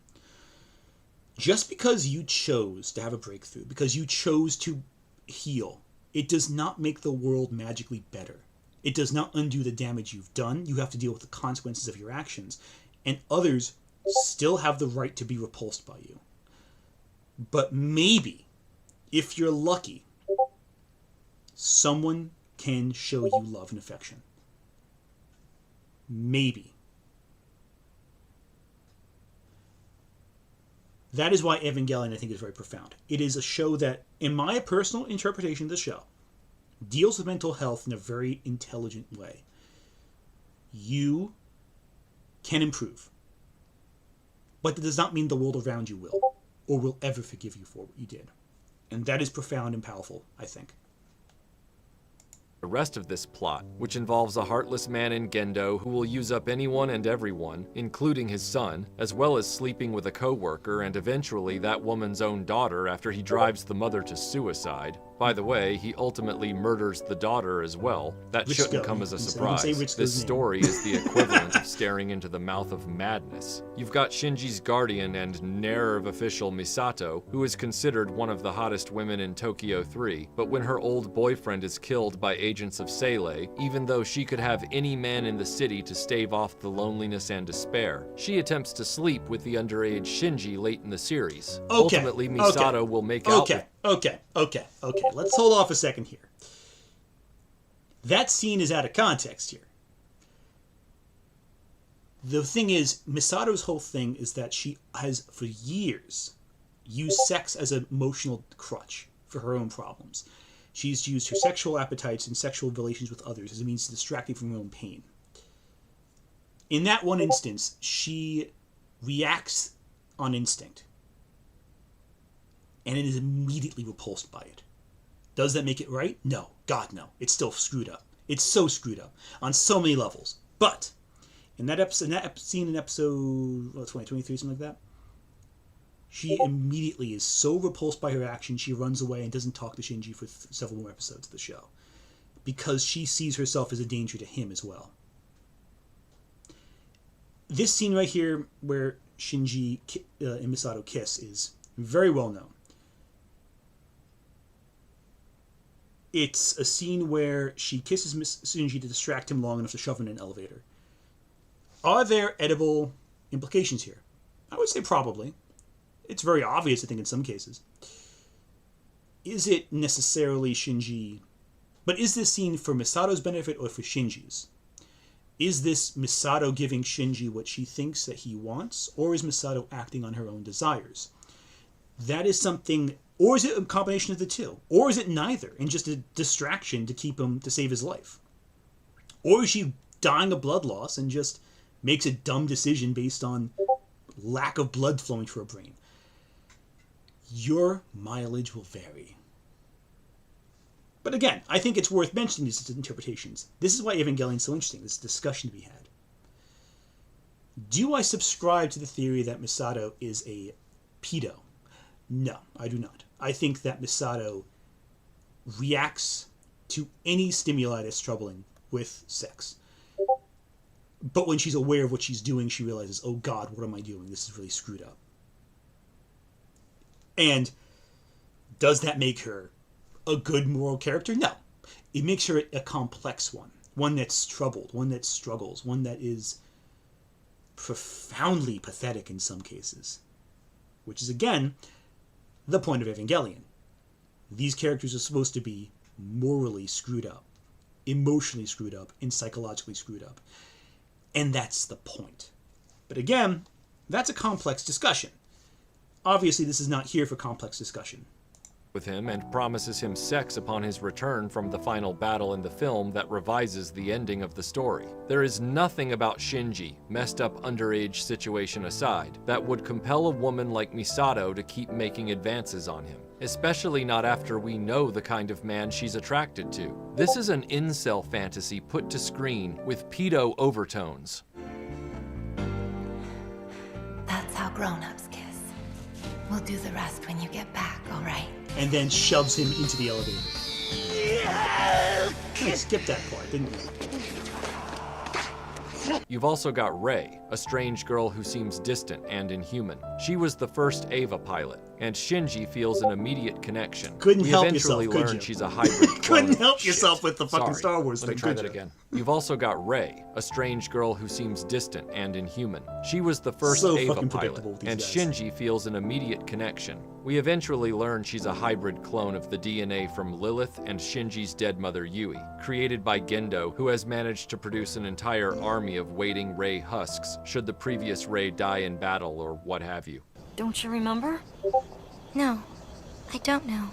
Just because you chose to have a breakthrough, because you chose to heal, it does not make the world magically better. It does not undo the damage you've done. You have to deal with the consequences of your actions. And others still have the right to be repulsed by you. But maybe if you're lucky, someone can show you love and affection. Maybe. That is why Evangelion, I think, is very profound. It is a show that, in my personal interpretation of the show, deals with mental health in a very intelligent way. You can improve. But that does not mean the world around you will, or will ever forgive you for what you did. And that is profound and powerful, I think. The rest of this plot, which involves a heartless man in Gendo who will use up anyone and everyone, including his son, as well as sleeping with a co-worker and eventually that woman's own daughter after he drives the mother to suicide. By the way, he ultimately murders the daughter as well. That shouldn't come as a surprise. This story is the equivalent of staring into the mouth of madness. You've got Shinji's guardian and nerve official Misato, who is considered one of the hottest women in Tokyo 3, but when her old boyfriend is killed by agents of Seilei, even though she could have any man in the city to stave off the loneliness and despair, she attempts to sleep with the underage Shinji late in the series. Ultimately, Misato will make out with... Okay. Let's hold off a second here. That scene is out of context here. The thing is, Misato's whole thing is that she has, for years, used sex as an emotional crutch for her own problems. She's used her sexual appetites and sexual relations with others as a means to distract you from her own pain. In that one instance, she reacts on instinct. And it is immediately repulsed by it. Does that make it right? No. God, no. It's still screwed up. It's so screwed up on so many levels. But in that scene in episode 23, something like that, she immediately is so repulsed by her action, she runs away and doesn't talk to Shinji for several more episodes of the show. Because she sees herself as a danger to him as well. This scene right here, where Shinji and Misato kiss, is very well known. It's a scene where she kisses Shinji to distract him long enough to shove him in an elevator. Are there edible implications here? I would say probably. It's very obvious, I think, in some cases. Is it necessarily Shinji? But is this scene for Misato's benefit or for Shinji's? Is this Misato giving Shinji what she thinks that he wants, or is Misato acting on her own desires? That is something... Or is it a combination of the two? Or is it neither, and just a distraction to keep him, to save his life? Or is she dying of blood loss and just makes a dumb decision based on lack of blood flowing to her brain? Your mileage will vary. But again, I think it's worth mentioning these interpretations. This is why Evangelion is so interesting, this discussion to be had. Do I subscribe to the theory that Misato is a pedo? No, I do not. I think that Misato reacts to any stimuli that's troubling with sex. But when she's aware of what she's doing, she realizes, oh God, what am I doing? This is really screwed up. And does that make her a good moral character? No. It makes her a complex one. One that's troubled, one that struggles, one that is profoundly pathetic in some cases. Which is, again, the point of Evangelion. These characters are supposed to be morally screwed up, emotionally screwed up, and psychologically screwed up. And that's the point. But again, that's a complex discussion. Obviously, this is not here for complex discussion. With him and promises him sex upon his return from the final battle in the film that revises the ending of the story. There is nothing about Shinji, messed up underage situation aside, that would compel a woman like Misato to keep making advances on him, especially not after we know the kind of man she's attracted to. This is an incel fantasy put to screen with pedo overtones. That's how grown-ups kiss. We'll do the rest when you get back, all right? And then shoves him into the elevator. I skipped that part, didn't you? You've also got Rei, a strange girl who seems distant and inhuman. She was the first Eva pilot, and Shinji feels an immediate connection. Couldn't we help eventually yourself, could learn you? she's a hybrid clone. Couldn't help yourself with the fucking Star Wars Let thing, me try could that you? again. You've also got Rei, a strange girl who seems distant and inhuman. She was the first So Eva fucking pilot, predictable, these and guys. Shinji feels an immediate connection. We eventually learn she's a hybrid clone of the DNA from Lilith and Shinji's dead mother Yui, created by Gendo, who has managed to produce an entire army of waiting Rei husks should the previous Rei die in battle or what have you. Don't you remember? No, I don't know.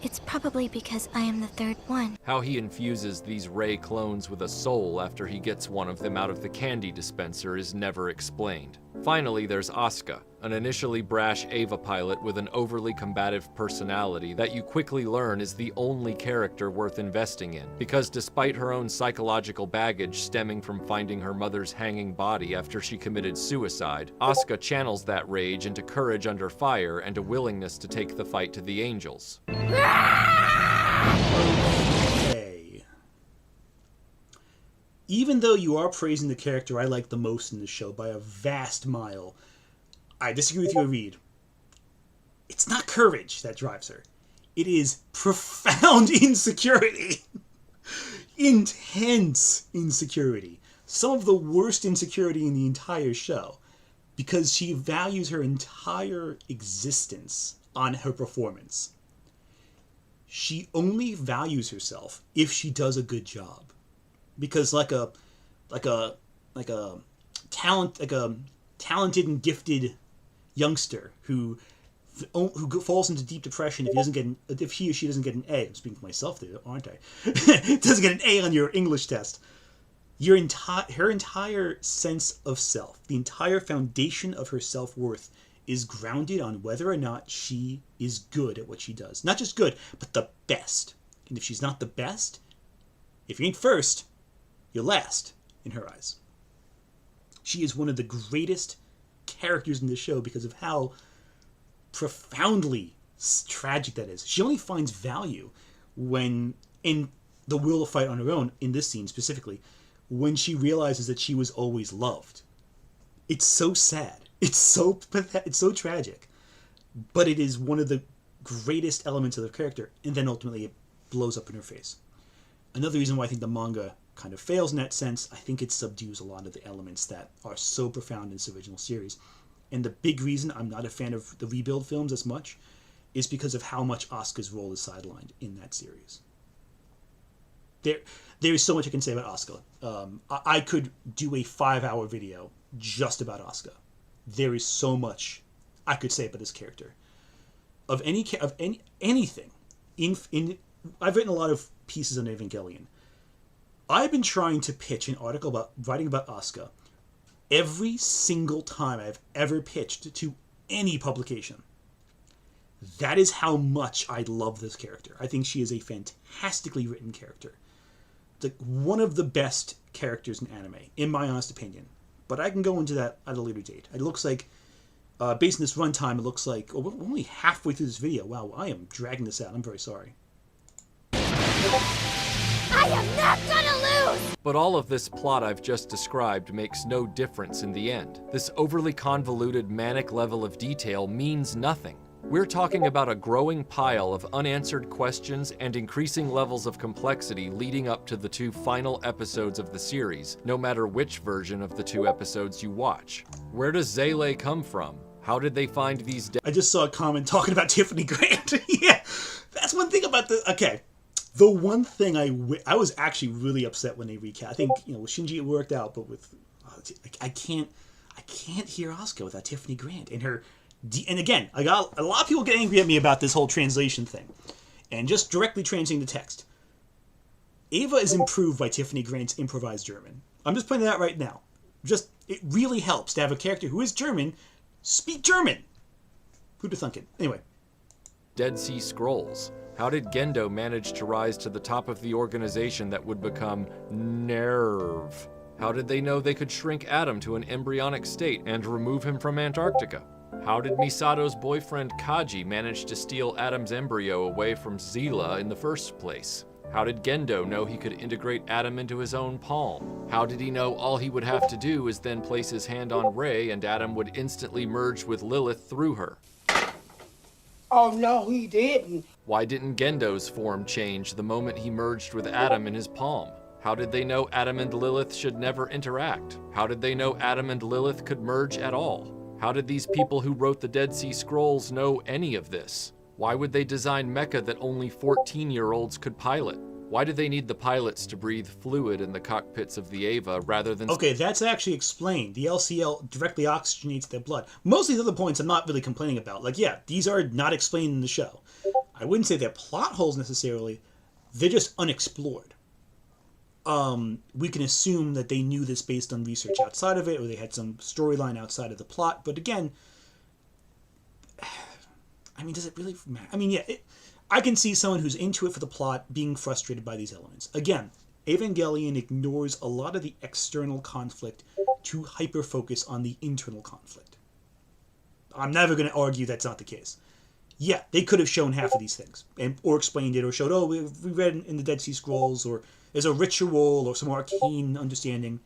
It's probably because I am the third one. How he infuses these Rei clones with a soul after he gets one of them out of the candy dispenser is never explained. Finally, there's Asuka, an initially brash Eva pilot with an overly combative personality that you quickly learn is the only character worth investing in, because despite her own psychological baggage stemming from finding her mother's hanging body after she committed suicide, Asuka channels that rage into courage under fire and a willingness to take the fight to the angels. Okay. Even though you are praising the character I like the most in the show by a vast mile, I disagree with you, Reed. It's not courage that drives her. It is profound insecurity. Intense insecurity. Some of the worst insecurity in the entire show. Because she values her entire existence on her performance. She only values herself if she does a good job. Because like a talented and gifted youngster who falls into deep depression if he or she doesn't get an A. I'm speaking for myself there, aren't I? Doesn't get an A on your English test. Her entire sense of self, the entire foundation of her self-worth is grounded on whether or not she is good at what she does. Not just good, but the best. And if she's not the best, if you ain't first, you're last in her eyes. She is one of the greatest characters in the show because of how profoundly tragic that is. She only finds value when, in the will to fight on her own, in this scene specifically, when she realizes that she was always loved. It's so sad. It's so pathetic. It's so tragic. But it is one of the greatest elements of the character, and then ultimately it blows up in her face. Another reason why I think the manga kind of fails in that sense, I think it subdues a lot of the elements that are so profound in this original series. And the big reason I'm not a fan of the Rebuild films as much is because of how much Asuka's role is sidelined in that series. There is so much I can say about Asuka. I could do a 5-hour video just about Asuka. There is so much I could say about this character. Of anything. I've written a lot of pieces on Evangelion. I've been trying to pitch an article about writing about Asuka every single time I've ever pitched to any publication. That is how much I love this character. I think she is a fantastically written character. It's like one of the best characters in anime, in my honest opinion. But I can go into that at a later date. It looks like, based on this runtime, it looks like, we're only halfway through this video. Wow, I am dragging this out. I'm very sorry. I am not gonna lose! But all of this plot I've just described makes no difference in the end. This overly convoluted, manic level of detail means nothing. We're talking about a growing pile of unanswered questions and increasing levels of complexity leading up to the 2 final episodes of the series, no matter which version of the 2 episodes you watch. Where does Zele come from? How did they find these I just saw a comment talking about Tiffany Grant. Yeah, that's one thing about the... Okay. The one thing I was actually really upset when they recast. I think, with Shinji it worked out, but with... I can't hear Asuka without Tiffany Grant and her... And again, I got a lot of people get angry at me about this whole translation thing. And just directly translating the text. Ava is improved by Tiffany Grant's improvised German. I'm just pointing that out right now. It really helps to have a character who is German speak German. Who'd have thunk it? Anyway. Dead Sea Scrolls? How did Gendo manage to rise to the top of the organization that would become NERV? How did they know they could shrink Adam to an embryonic state and remove him from Antarctica? How did Misato's boyfriend Kaji manage to steal Adam's embryo away from Zila in the first place? How did Gendo know he could integrate Adam into his own palm? How did he know all he would have to do is then place his hand on Rei and Adam would instantly merge with Lilith through her? Oh, no, he didn't. Why didn't Gendo's form change the moment he merged with Adam in his palm? How did they know Adam and Lilith should never interact? How did they know Adam and Lilith could merge at all? How did these people who wrote the Dead Sea Scrolls know any of this? Why would they design mecha that only 14-year-olds could pilot? Why do they need the pilots to breathe fluid in the cockpits of the Ava rather than... Okay, that's actually explained. The LCL directly oxygenates their blood. Most of the other points I'm not really complaining about. Like, yeah, these are not explained in the show. I wouldn't say they're plot holes necessarily. They're just unexplored. We can assume that they knew this based on research outside of it, or they had some storyline outside of the plot. But again, I mean, does it really matter? I mean, yeah, I can see someone who's into it for the plot being frustrated by these elements. Again, Evangelion ignores a lot of the external conflict to hyper-focus on the internal conflict. I'm never going to argue that's not the case. Yeah, they could have shown half of these things, or explained it, or showed, oh, we read in the Dead Sea Scrolls, or there's a ritual, or some arcane understanding.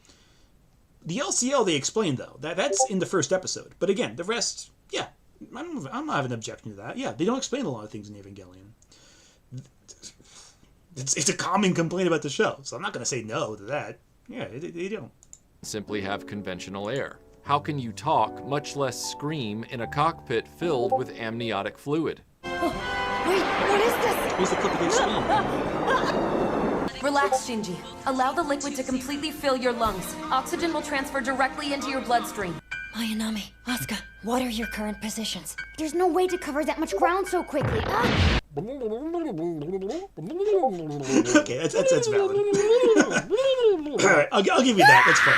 The LCL they explained, though. That's in the first episode. But again, the rest, yeah, I'm not having an objection to that. Yeah, they don't explain a lot of things in Evangelion. It's a common complaint about the show, so I'm not going to say no to that. Yeah, they don't. Simply have conventional air. How can you talk, much less scream, in a cockpit filled with amniotic fluid? Wait, what is this? Here's the clip of their scream. Relax, Shinji. Allow the liquid to completely fill your lungs. Oxygen will transfer directly into your bloodstream. Mayanami, Asuka, what are your current positions? There's no way to cover that much ground so quickly. Okay, that's valid. Alright, I'll give you that. That's fine.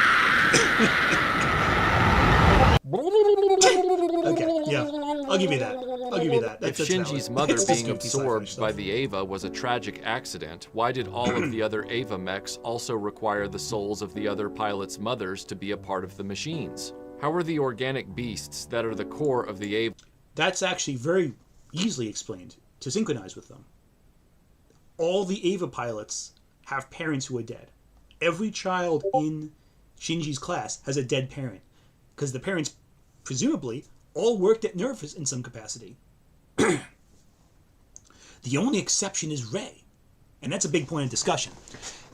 Okay, yeah, I'll give you that. If Shinji's mother being absorbed by the Ava was a tragic accident, why did all of the other Ava mechs also require the souls of the other pilots' mothers to be a part of the machines? How are the organic beasts that are the core of the Ava... That's actually very easily explained to synchronize with them. All the Ava pilots have parents who are dead. Every child in Shinji's class has a dead parent, because the parents, presumably, all worked at Nervus in some capacity. The only exception is Rei, and that's a big point of discussion.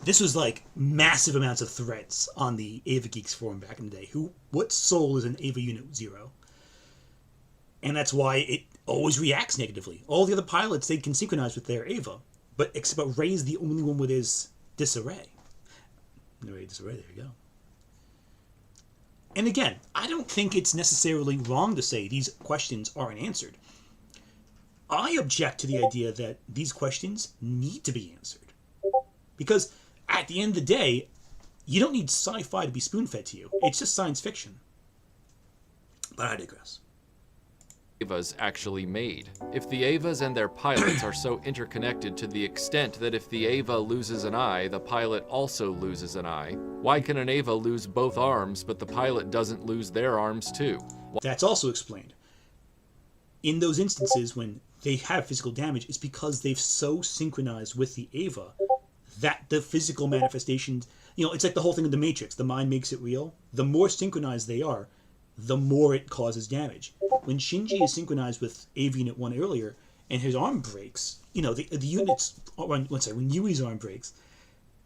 This was like massive amounts of threads on the Ava Geeks forum back in the day. What soul is an Ava Unit 0? And that's why it always reacts negatively. All the other pilots, they can synchronize with their Ava, but except Rei is the only one with his disarray. Rei disarray, there you go. And again, I don't think it's necessarily wrong to say these questions aren't answered. I object to the idea that these questions need to be answered. Because at the end of the day, you don't need sci-fi to be spoon-fed to you. It's just science fiction. But I digress. Avas actually made. If the Avas and their pilots are so interconnected to the extent that if the Ava loses an eye, the pilot also loses an eye, why can an Ava lose both arms but the pilot doesn't lose their arms too? That's also explained. In those instances when they have physical damage, it's because they've so synchronized with the Ava that the physical manifestations, it's like the whole thing of the Matrix, the mind makes it real. The more synchronized they are, the more it causes damage. When Shinji is synchronized with AV Unit 1 earlier, and his arm breaks, the units, when Yui's arm breaks,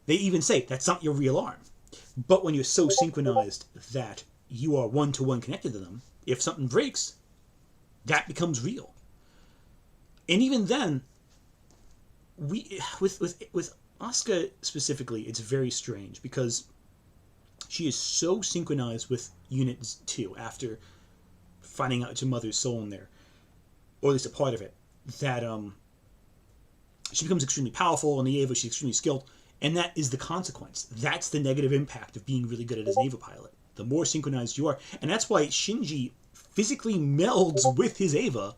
they even say, that's not your real arm. But when you're so synchronized that you are one-to-one connected to them, if something breaks, that becomes real. And even then, with Asuka specifically, it's very strange, because she is so synchronized with Unit 2 after finding out it's her mother's soul in there, or at least a part of it, that she becomes extremely powerful, and the Ava, she's extremely skilled, and that is the consequence. That's the negative impact of being really good at as an Ava pilot. The more synchronized you are, and that's why Shinji physically melds with his Ava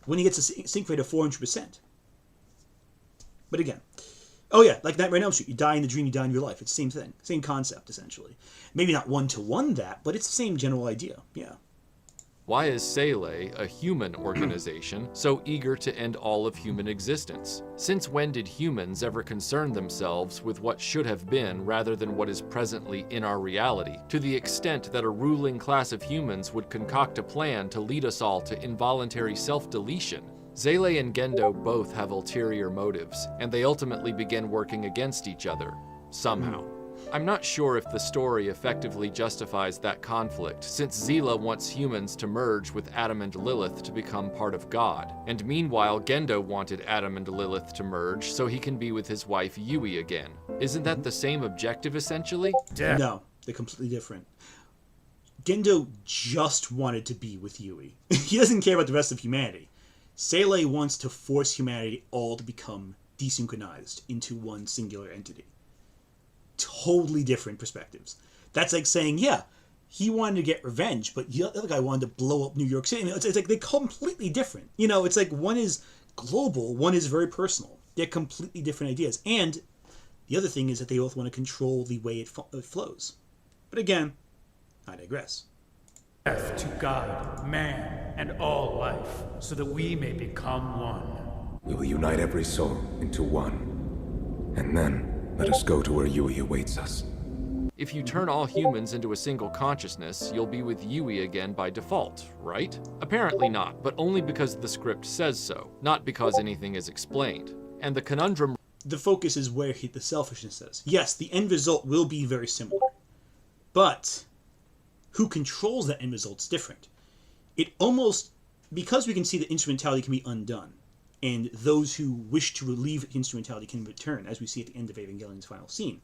when he gets a sync rate of 400%. But again, oh yeah, like Nightmare on Elm Street, you die in the dream, you die in real life. It's the same thing, same concept essentially. Maybe not one-to-one that, but it's the same general idea, yeah. Why is Seele, a human organization, so eager to end all of human existence? Since when did humans ever concern themselves with what should have been rather than what is presently in our reality, to the extent that a ruling class of humans would concoct a plan to lead us all to involuntary self-deletion? Seele and Gendo both have ulterior motives, and they ultimately begin working against each other, somehow. I'm not sure if the story effectively justifies that conflict, since Zila wants humans to merge with Adam and Lilith to become part of God. And meanwhile, Gendo wanted Adam and Lilith to merge so he can be with his wife Yui again. Isn't that the same objective, essentially? No, they're completely different. Gendo just wanted to be with Yui. He doesn't care about the rest of humanity. Seele wants to force humanity all to become desynchronized into one singular entity. Totally different perspectives. That's like saying, yeah, he wanted to get revenge, but the other guy wanted to blow up New York City. It's like they're completely different. You know, it's like one is global, one is very personal. They're completely different ideas. And the other thing is that they both want to control the way it flows. But again, I digress. Death to God, man, and all life, so that we may become one. We will unite every soul into one. And then, let us go to where Yui awaits us. If you turn all humans into a single consciousness, you'll be with Yui again by default, right? Apparently not, but only because the script says so, not because anything is explained. And the conundrum... The focus is where the selfishness is. Yes, the end result will be very similar. But who controls that end result is different. It almost... Because we can see that instrumentality can be undone, and those who wish to relieve instrumentality can return, as we see at the end of Evangelion's final scene.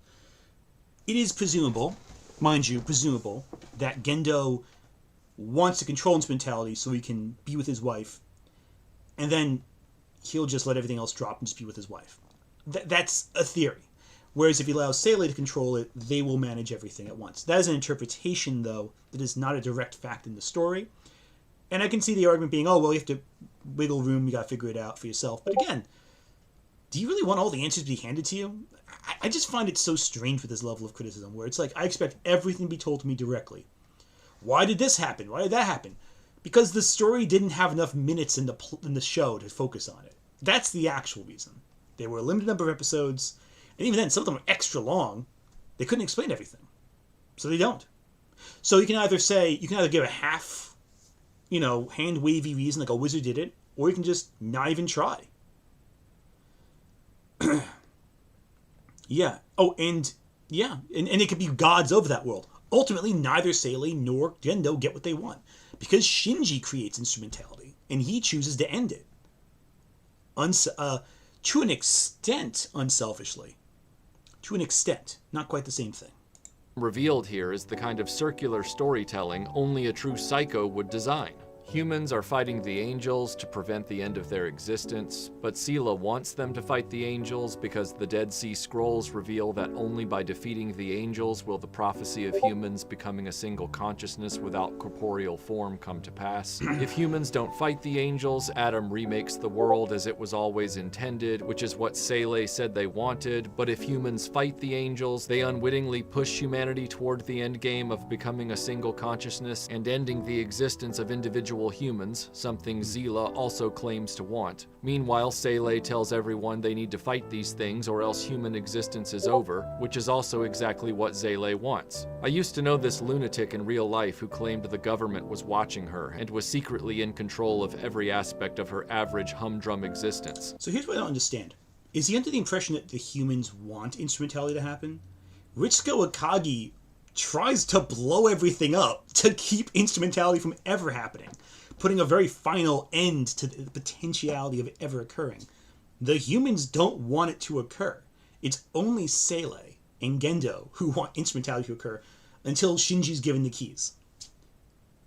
It is presumable, mind you, presumable, that Gendo wants to control instrumentality so he can be with his wife, and then he'll just let everything else drop and just be with his wife. That's a theory. Whereas if he allows Seele to control it, they will manage everything at once. That is an interpretation, though, that is not a direct fact in the story. And I can see the argument being, oh, well, you have to wiggle room, you gotta figure it out for yourself. But again, do you really want all the answers to be handed to you? I just find it so strange with this level of criticism, where it's like, I expect everything to be told to me directly. Why did this happen? Why did that happen? Because the story didn't have enough minutes in the show to focus on it. That's the actual reason. There were a limited number of episodes, and even then, some of them were extra long. They couldn't explain everything. So they don't. So you can either give a half, hand-wavy reason, like a wizard did it, or you can just not even try. Yeah. Oh, and it could be gods of that world. Ultimately, neither Seele nor Gendo get what they want, because Shinji creates instrumentality, and he chooses to end it. To an extent, unselfishly. To an extent. Not quite the same thing. Revealed here is the kind of circular storytelling only a true psycho would design. Humans are fighting the angels to prevent the end of their existence, but Seele wants them to fight the angels because the Dead Sea Scrolls reveal that only by defeating the angels will the prophecy of humans becoming a single consciousness without corporeal form come to pass. If humans don't fight the angels, Adam remakes the world as it was always intended, which is what Seele said they wanted, but if humans fight the angels, they unwittingly push humanity toward the endgame of becoming a single consciousness and ending the existence of individual humans, something Zila also claims to want. Meanwhile, Seele tells everyone they need to fight these things or else human existence is over, which is also exactly what Seele wants. I used to know this lunatic in real life who claimed the government was watching her and was secretly in control of every aspect of her average humdrum existence. So here's what I don't understand. Is he under the impression that the humans want instrumentality to happen? Ritsuko Akagi tries to blow everything up to keep instrumentality from ever happening, putting a very final end to the potentiality of it ever occurring. The humans don't want it to occur. It's only Seele and Gendo who want instrumentality to occur until Shinji's given the keys.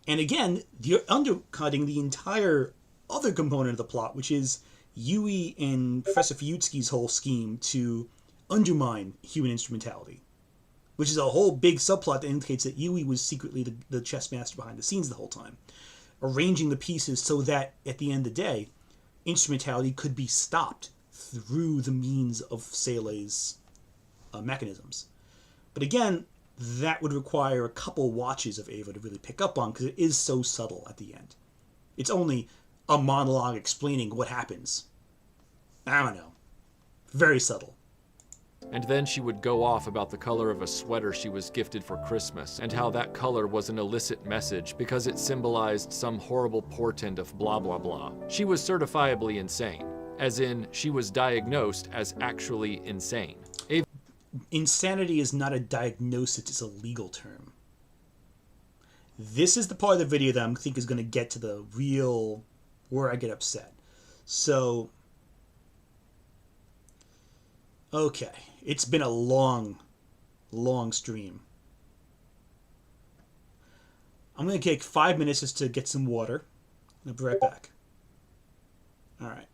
And again, you're undercutting the entire other component of the plot, which is Yui and Professor Fuyutsuki's whole scheme to undermine human instrumentality, which is a whole big subplot that indicates that Yui was secretly the chess master behind the scenes the whole time, arranging the pieces so that, at the end of the day, instrumentality could be stopped through the means of Sele's mechanisms. But again, that would require a couple watches of Eva to really pick up on, because it is so subtle at the end. It's only a monologue explaining what happens. I don't know. Very subtle. And then she would go off about the color of a sweater she was gifted for Christmas, and how that color was an illicit message because it symbolized some horrible portent of blah blah blah. She was certifiably insane, as in, she was diagnosed as actually insane. insanity is not a diagnosis, it's a legal term. This is the part of the video that I think is going to get to the real, where I get upset. So, okay, it's been a long stream. I'm going to take 5 minutes just to get some water. I'll be right back. All right.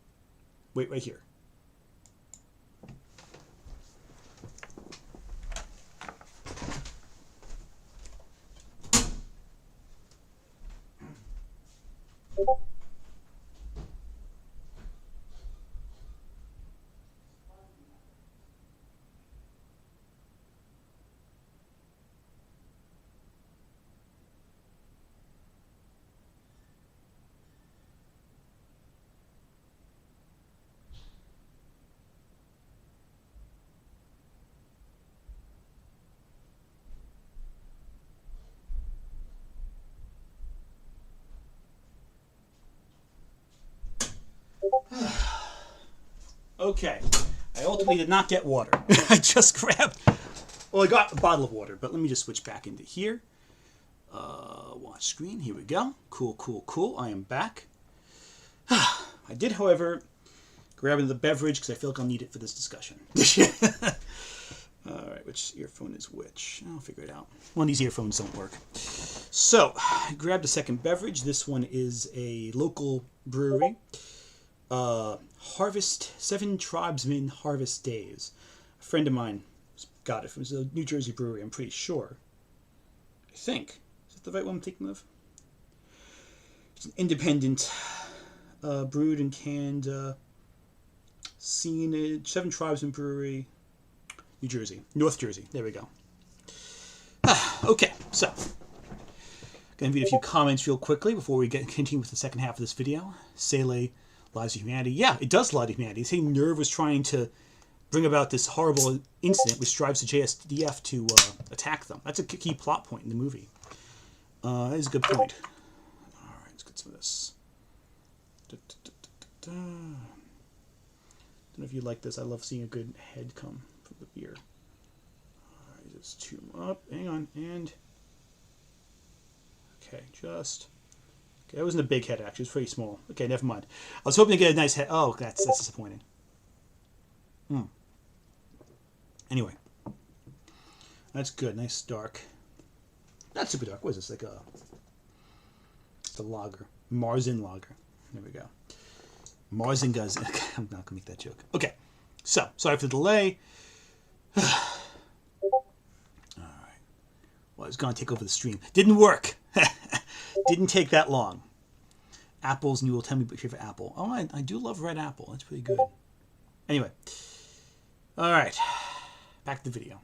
Wait right here. Okay, I ultimately did not get water. I just grabbed, well, I got a bottle of water, but let me just switch back into here. Watch screen, here we go. Cool. I am back. I did, however, grab another beverage because I feel like I'll need it for this discussion. Alright, which earphone is which? I'll figure it out. One of these earphones don't work. So, I grabbed a second beverage. This one is a local brewery. Seven Tribesmen Harvest Days. A friend of mine got it from a New Jersey brewery, I'm pretty sure. I think. Is that the right one I'm thinking of? It's an independent, brewed and canned, scenage, Seven Tribesmen Brewery, New Jersey. North Jersey. There we go. Okay, so. Going to read a few comments real quickly before we continue with the second half of this video. Sele, Lives of Humanity. Yeah, it does lie to humanity. They say Nerve was trying to bring about this horrible incident which drives the JSDF to attack them. That's a key plot point in the movie. That is a good point. Alright, let's get some of this. Don't know if you like this. I love seeing a good head come from the beer. Alright, just two up. Hang on. And... okay, just... okay, that wasn't a big head, actually. It was pretty small. Okay, never mind. I was hoping to get a nice head. Oh, that's disappointing. Anyway. That's good. Nice dark. Not super dark. What is this? Like a... it's a lager. Marzen lager. There we go. Marzen guys. I'm not going to make that joke. Okay. So, sorry for the delay. Alright. Well, I was going to take over the stream. Didn't work. Didn't take that long. Apples, and you will tell me your favorite apple. Oh, I do love red apple. That's pretty good. Anyway. Alright. Back to the video.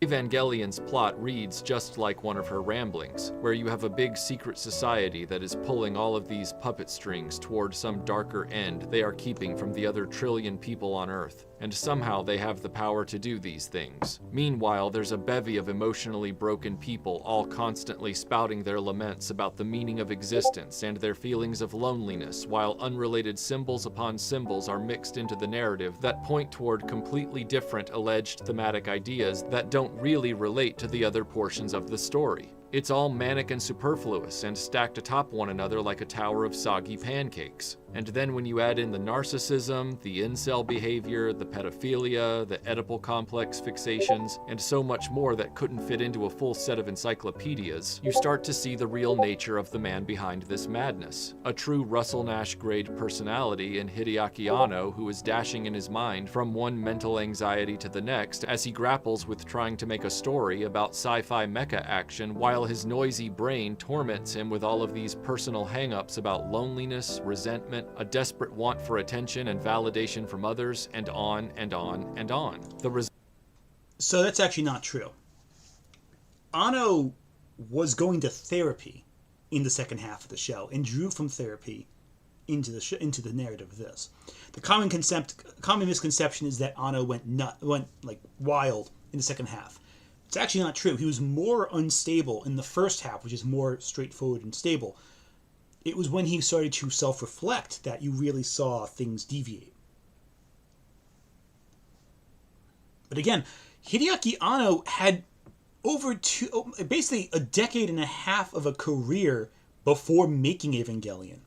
Evangelion's plot reads just like one of her ramblings, where you have a big secret society that is pulling all of these puppet strings toward some darker end they are keeping from the other trillion people on Earth, and somehow they have the power to do these things. Meanwhile, there's a bevy of emotionally broken people all constantly spouting their laments about the meaning of existence and their feelings of loneliness, while unrelated symbols upon symbols are mixed into the narrative that point toward completely different alleged thematic ideas that don't really relate to the other portions of the story. It's all manic and superfluous and stacked atop one another like a tower of soggy pancakes. And then when you add in the narcissism, the incel behavior, the pedophilia, the Oedipal complex fixations, and so much more that couldn't fit into a full set of encyclopedias, you start to see the real nature of the man behind this madness. A true Russell Nash grade personality in Hideaki Anno who is dashing in his mind from one mental anxiety to the next as he grapples with trying to make a story about sci-fi mecha action while his noisy brain torments him with all of these personal hang-ups about loneliness, resentment, a desperate want for attention and validation from others, and on and on and on. So that's actually not true. Anno was going to therapy in the second half of the show and drew from therapy into the narrative of this. The common misconception is that Anno went like wild in the second half. It's actually not true. He was more unstable in the first half, which is more straightforward and stable. It was when he started to self-reflect that you really saw things deviate. But again, Hideaki Anno had basically a decade and a half of a career before making Evangelion.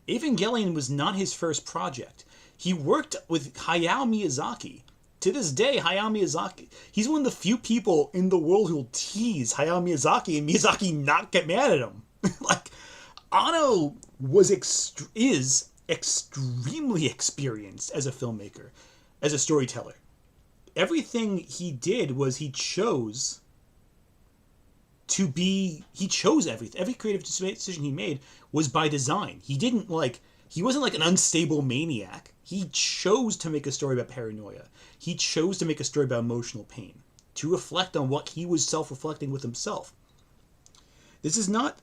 Evangelion was not his first project. He worked with Hayao Miyazaki. To this day, Hayao Miyazaki, he's one of the few people in the world who'll tease Hayao Miyazaki and Miyazaki not get mad at him. Like, Anno is extremely experienced as a filmmaker, as a storyteller. Everything he did was he chose everything. Every creative decision he made was by design. He wasn't like an unstable maniac. He chose to make a story about paranoia. He chose to make a story about emotional pain, to reflect on what he was self-reflecting with himself. This is not...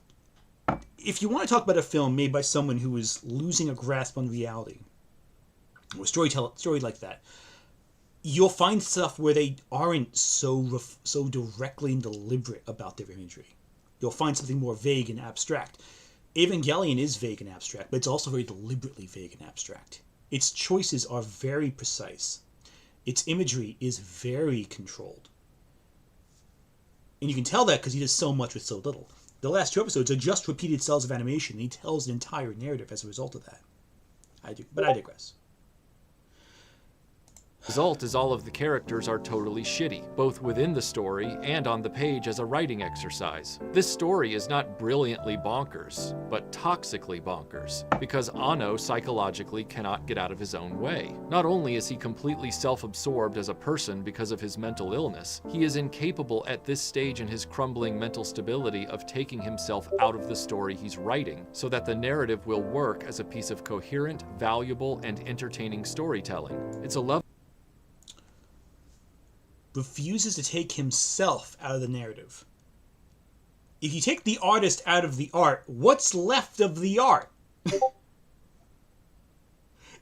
If you want to talk about a film made by someone who is losing a grasp on reality, or a story like that, you'll find stuff where they aren't so directly and deliberate about their imagery. You'll find something more vague and abstract. Evangelion is vague and abstract, but it's also very deliberately vague and abstract. Its choices are very precise. Its imagery is very controlled. And you can tell that because he does so much with so little. The last 2 episodes are just repeated cells of animation, and he tells an entire narrative as a result of that. But I digress. The result is all of the characters are totally shitty, both within the story and on the page as a writing exercise. This story is not brilliantly bonkers, but toxically bonkers, because Anno psychologically cannot get out of his own way. Not only is he completely self-absorbed as a person because of his mental illness, he is incapable at this stage in his crumbling mental stability of taking himself out of the story he's writing, so that the narrative will work as a piece of coherent, valuable, and entertaining storytelling. It's a level refuses to take himself out of the narrative. If you take the artist out of the art, what's left of the art?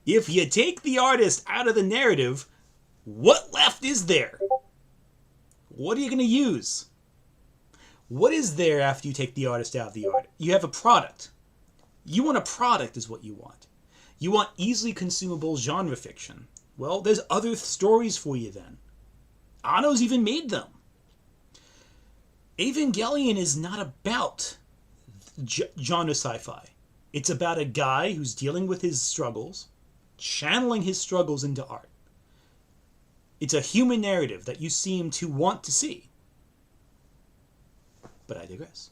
If you take the artist out of the narrative, what left is there? What are you going to use? What is there after you take the artist out of the art? You have a product. You want a product is what you want. You want easily consumable genre fiction. Well, there's other stories for you then. Anno's even made them. Evangelion is not about genre sci-fi. It's about a guy who's dealing with his struggles, channeling his struggles into art. It's a human narrative that you seem to want to see. But I digress.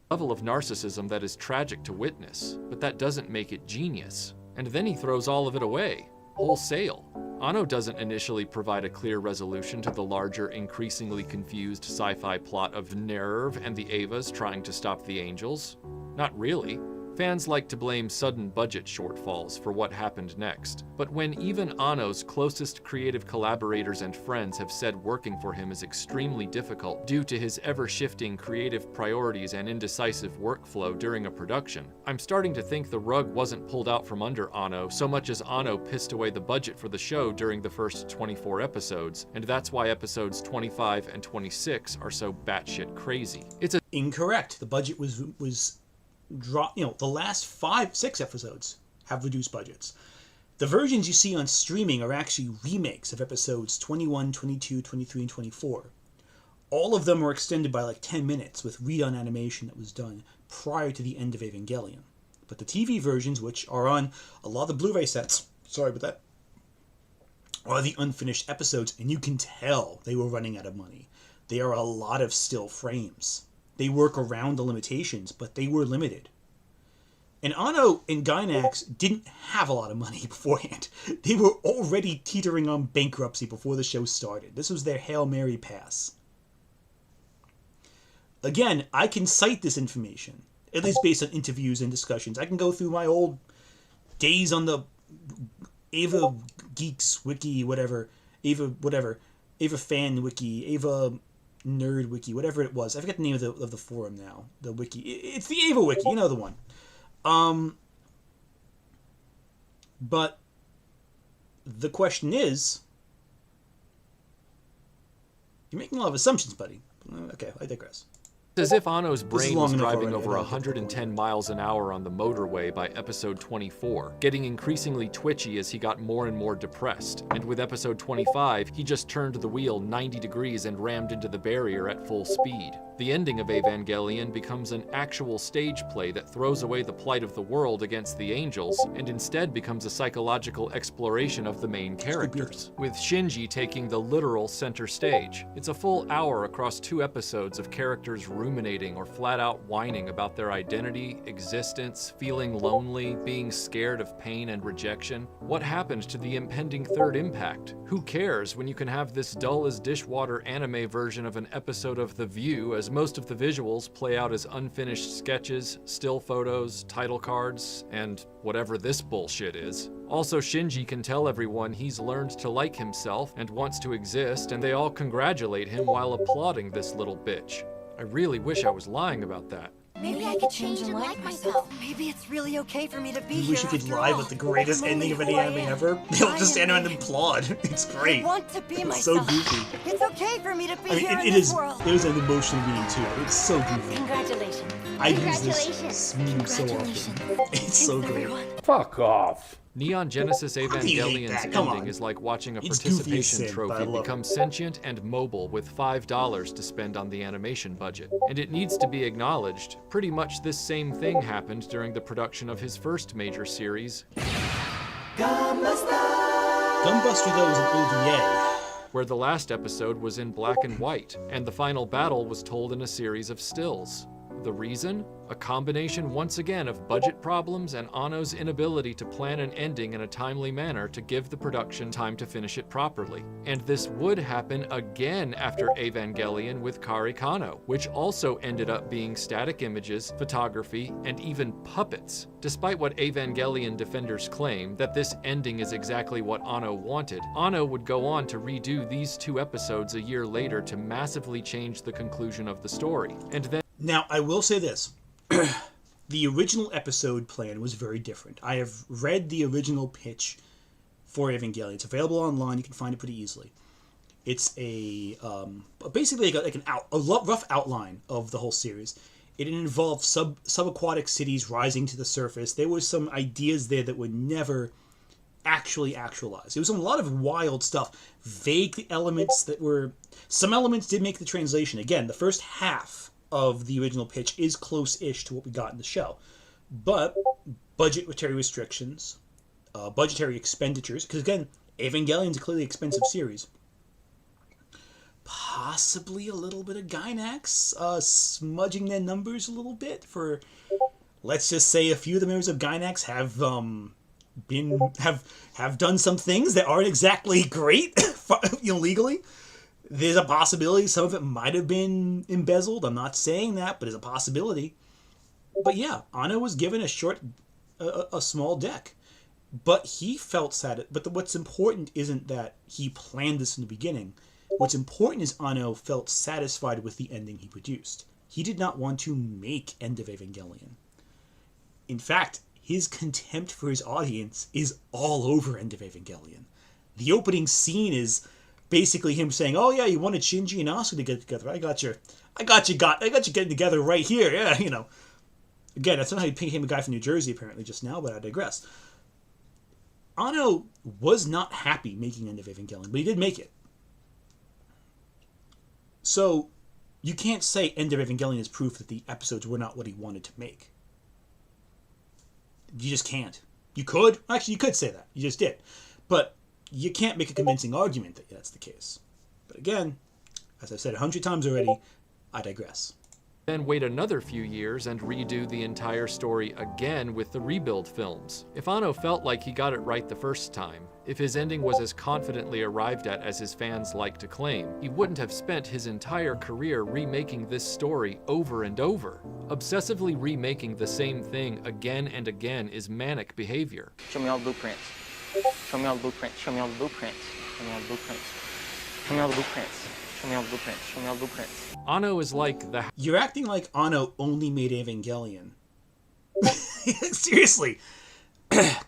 Level of narcissism that is tragic to witness, but that doesn't make it genius. And then he throws all of it away, wholesale. Anno doesn't initially provide a clear resolution to the larger, increasingly confused sci-fi plot of Nerve and the Avas trying to stop the Angels. Not really. Fans like to blame sudden budget shortfalls for what happened next, but when even Anno's closest creative collaborators and friends have said working for him is extremely difficult due to his ever-shifting creative priorities and indecisive workflow during a production, I'm starting to think the rug wasn't pulled out from under Anno so much as Anno pissed away the budget for the show during the first 24 episodes, and that's why episodes 25 and 26 are so batshit crazy. It's incorrect. The budget was the last 5-6 episodes have reduced budgets. The versions you see on streaming are actually remakes of episodes 21, 22, 23, and 24. All of them are extended by like 10 minutes with redone animation that was done prior to the end of Evangelion. But the TV versions, which are on a lot of the Blu-ray sets, sorry about that, are the unfinished episodes, and you can tell they were running out of money. They are a lot of still frames. They work around the limitations, but they were limited. And Anno and Gainax didn't have a lot of money beforehand. They were already teetering on bankruptcy before the show started. This was their Hail Mary pass. Again, I can cite this information, at least based on interviews and discussions. I can go through my old days on the Ava Geeks Wiki, Ava Fan Wiki, Ava Nerd Wiki, whatever it was. I forget the name of the forum now. The wiki. It's the Ava Wiki, you know the one. But the question is, you're making a lot of assumptions, buddy. Okay, I digress. As if Anno's This is brain long was enough driving already, over I don't get the 110 miles an hour on the motorway by episode 24, getting increasingly twitchy as he got more and more depressed. And with episode 25, he just turned the wheel 90 degrees and rammed into the barrier at full speed. The ending of Evangelion becomes an actual stage play that throws away the plight of the world against the angels and instead becomes a psychological exploration of the main characters, with Shinji taking the literal center stage. It's a full hour across 2 episodes of characters ruminating or flat out whining about their identity, existence, feeling lonely, being scared of pain and rejection. What happened to the impending third impact? Who cares when you can have this dull as dishwater anime version of an episode of The View, as most of the visuals play out as unfinished sketches, still photos, title cards, and whatever this bullshit is. Also, Shinji can tell everyone he's learned to like himself and wants to exist, and they all congratulate him while applauding this little bitch. I really wish I was lying about that. Maybe I could change and like myself. Maybe it's really okay for me to be You here. wish you could after lie all. about the greatest I'm ending of only any who I anime am. ever. They'll I just stand am around and applaud. It's great. I want to be It's so myself. goofy. It's okay for me to be I mean, here it in is. this world. It was an emotional meaning too. It's so goofy. Congratulations. I use this meme so often. It's so great. Fuck off. Neon Genesis How can you hate Evangelion's that? Come ending on. is like watching a It's goofy as participation sin, but I trophy love become it. sentient and mobile with $5 to spend on the animation budget. And it needs to be acknowledged, pretty much this same thing happened during the production of his first major series, Gunbuster though was an OVA. where the last episode was in black and white, and the final battle was told in a series of stills. The reason? A combination once again of budget problems and Anno's inability to plan an ending in a timely manner to give the production time to finish it properly. And this would happen again after Evangelion with Kari Kano, which also ended up being static images, photography, and even puppets. Despite what Evangelion defenders claim, that this ending is exactly what Anno wanted, Anno would go on to redo these 2 episodes a year later to massively change the conclusion of the story. And then Now, I will say this. The original episode plan was very different. I have read the original pitch for Evangelion. It's available online. You can find it pretty easily. It's a basically like a rough outline of the whole series. It involved subaquatic cities rising to the surface. There was some ideas there that were never actually actualized. It was a lot of wild stuff. Vague elements that were... Some elements did make the translation. Again, the first half of the original pitch is close-ish to what we got in the show. But budgetary restrictions, budgetary expenditures, because again, Evangelion's a clearly expensive series. Possibly a little bit of Gainax smudging their numbers a little bit for, let's just say, a few of the members of Gainax have done some things that aren't exactly great, legally. There's a possibility some of it might have been embezzled. I'm not saying that, but it's a possibility. But yeah, Anno was given a small deck, but he felt sad. But what's important isn't that he planned this in the beginning. What's important is Anno felt satisfied with the ending he produced. He did not want to make End of Evangelion. In fact, his contempt for his audience is all over End of Evangelion. The opening scene is basically him saying, "Oh yeah, you wanted Shinji and Asuka to get together. I got you getting together right here." Yeah, Again, that's not how you became a guy from New Jersey apparently just now, but I digress. Anno was not happy making End of Evangelion, but he did make it. So you can't say End of Evangelion is proof that the episodes were not what he wanted to make. You just can't. You could. Actually, you could say that. You just did. But you can't make a convincing argument that that's the case. But again, as I've said 100 times already, I digress. Then wait another few years and redo the entire story again with the Rebuild films. If Anno felt like he got it right the first time, if his ending was as confidently arrived at as his fans like to claim, he wouldn't have spent his entire career remaking this story over and over. Obsessively remaking the same thing again and again is manic behavior. Show me all the blueprints. Show me all the blueprints. Show me all the blueprints. Show me all the blueprints. Show me all the blueprints. Show me all the blueprints. Show me all the blueprints. Anno is like the... You're acting like Anno only made Evangelion. Seriously.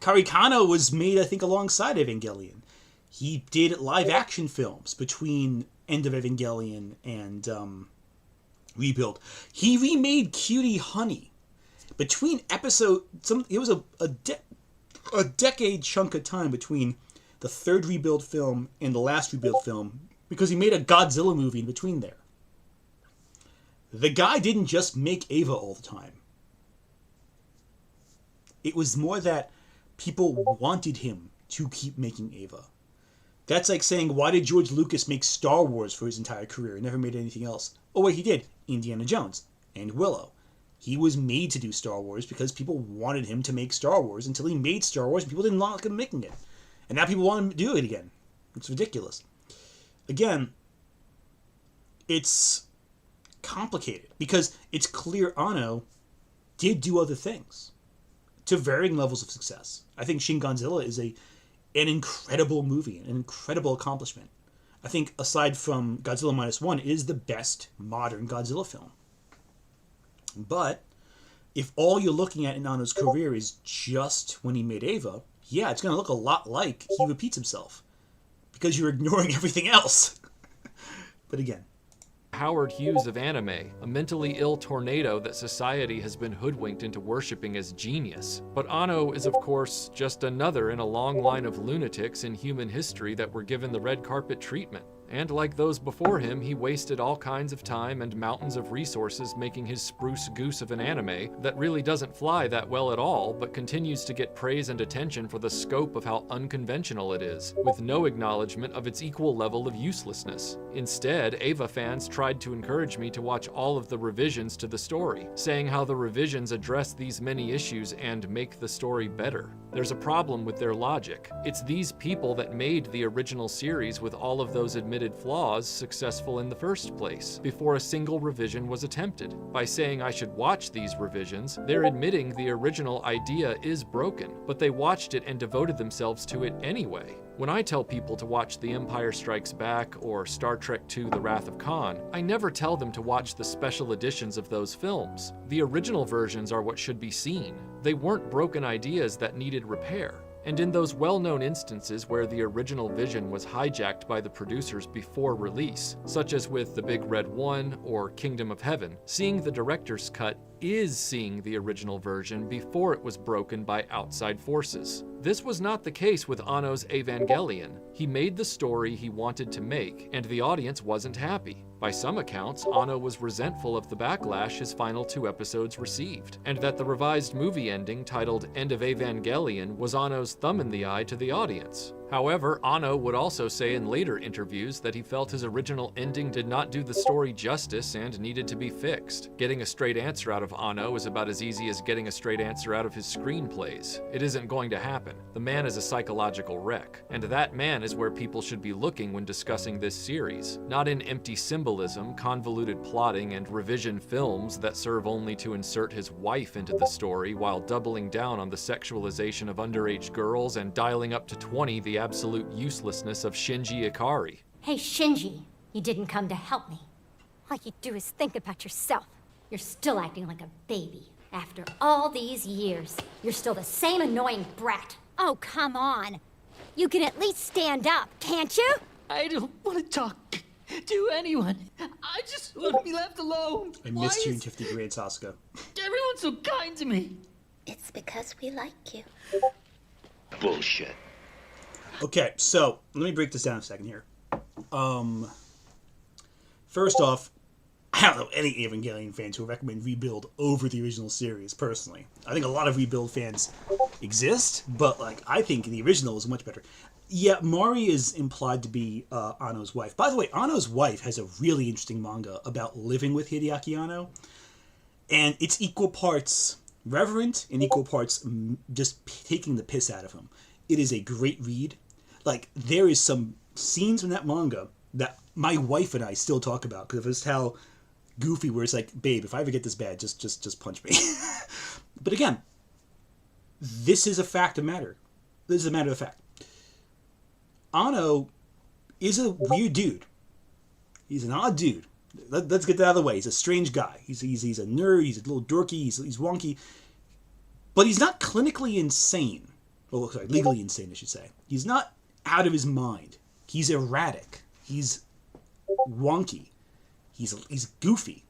Kari Kano was made, I think, alongside Evangelion. He did live-action films between End of Evangelion and Rebuild. He remade Cutie Honey. Between it was a decade chunk of time between the third Rebuild film and the last Rebuild film, because he made a Godzilla movie in between there. The guy didn't just make Ava all the time. It was more that people wanted him to keep making Ava. That's like saying, why did George Lucas make Star Wars for his entire career and never made anything else? Oh wait, he did. Indiana Jones and Willow. He was made to do Star Wars because people wanted him to make Star Wars until he made Star Wars and people didn't like him making it. And now people want him to do it again. It's ridiculous. Again, it's complicated because it's clear Anno did do other things to varying levels of success. I think Shin Godzilla is an incredible movie, an incredible accomplishment. I think aside from Godzilla Minus One, it is the best modern Godzilla film. But if all you're looking at in Anno's career is just when he made Ava, yeah, it's going to look a lot like he repeats himself because you're ignoring everything else. But again, Howard Hughes of anime, a mentally ill tornado that society has been hoodwinked into worshipping as genius. But Anno is of course just another in a long line of lunatics in human history that were given the red carpet treatment. And like those before him, he wasted all kinds of time and mountains of resources making his spruce goose of an anime that really doesn't fly that well at all, but continues to get praise and attention for the scope of how unconventional it is, with no acknowledgement of its equal level of uselessness. Instead, Ava fans tried to encourage me to watch all of the revisions to the story, saying how the revisions address these many issues and make the story better. There's a problem with their logic. It's these people that made the original series with all of those admitted flaws successful in the first place, before a single revision was attempted. By saying I should watch these revisions, they're admitting the original idea is broken, but they watched it and devoted themselves to it anyway. When I tell people to watch The Empire Strikes Back or Star Trek II: The Wrath of Khan, I never tell them to watch the special editions of those films. The original versions are what should be seen. They weren't broken ideas that needed repair. And in those well-known instances where the original vision was hijacked by the producers before release, such as with The Big Red One or Kingdom of Heaven, seeing the director's cut is seeing the original version before it was broken by outside forces. This was not the case with Anno's Evangelion. He made the story he wanted to make, and the audience wasn't happy. By some accounts, Anno was resentful of the backlash his final 2 episodes received, and that the revised movie ending titled End of Evangelion was Anno's thumb in the eye to the audience. However, Anno would also say in later interviews that he felt his original ending did not do the story justice and needed to be fixed. Getting a straight answer out of Anno is about as easy as getting a straight answer out of his screenplays. It isn't going to happen. The man is a psychological wreck, and that man is where people should be looking when discussing this series, not in empty symbolism, convoluted plotting, and revision films that serve only to insert his wife into the story while doubling down on the sexualization of underage girls and dialing up to 20 the absolute uselessness of Shinji Ikari. Hey, Shinji, you didn't come to help me. All you do is think about yourself. You're still acting like a baby. After all these years, you're still the same annoying brat. Oh, come on. You can at least stand up, can't you? I don't want to talk to anyone. I just want to be left alone. I missed you in 50 grade, Sasuke. Everyone's so kind to me. It's because we like you. Bullshit. Okay, so let me break this down a second here. First off, I don't know any Evangelion fans who recommend Rebuild over the original series, personally. I think a lot of Rebuild fans exist, but I think the original is much better. Yeah, Mari is implied to be Anno's wife. By the way, Anno's wife has a really interesting manga about living with Hideaki Anno, and it's equal parts reverent and equal parts just taking the piss out of him. It is a great read. There is some scenes in that manga that my wife and I still talk about because of just how goofy, where it's babe, if I ever get this bad, just punch me. But again, this is a fact of matter. This is a matter of fact. Anno is a weird dude. He's an odd dude. Let's get that out of the way. He's a strange guy. He's a nerd. He's a little dorky. He's wonky. But he's not clinically insane. Well, sorry, legally insane, I should say. He's not out of his mind. He's erratic. He's wonky. He's goofy.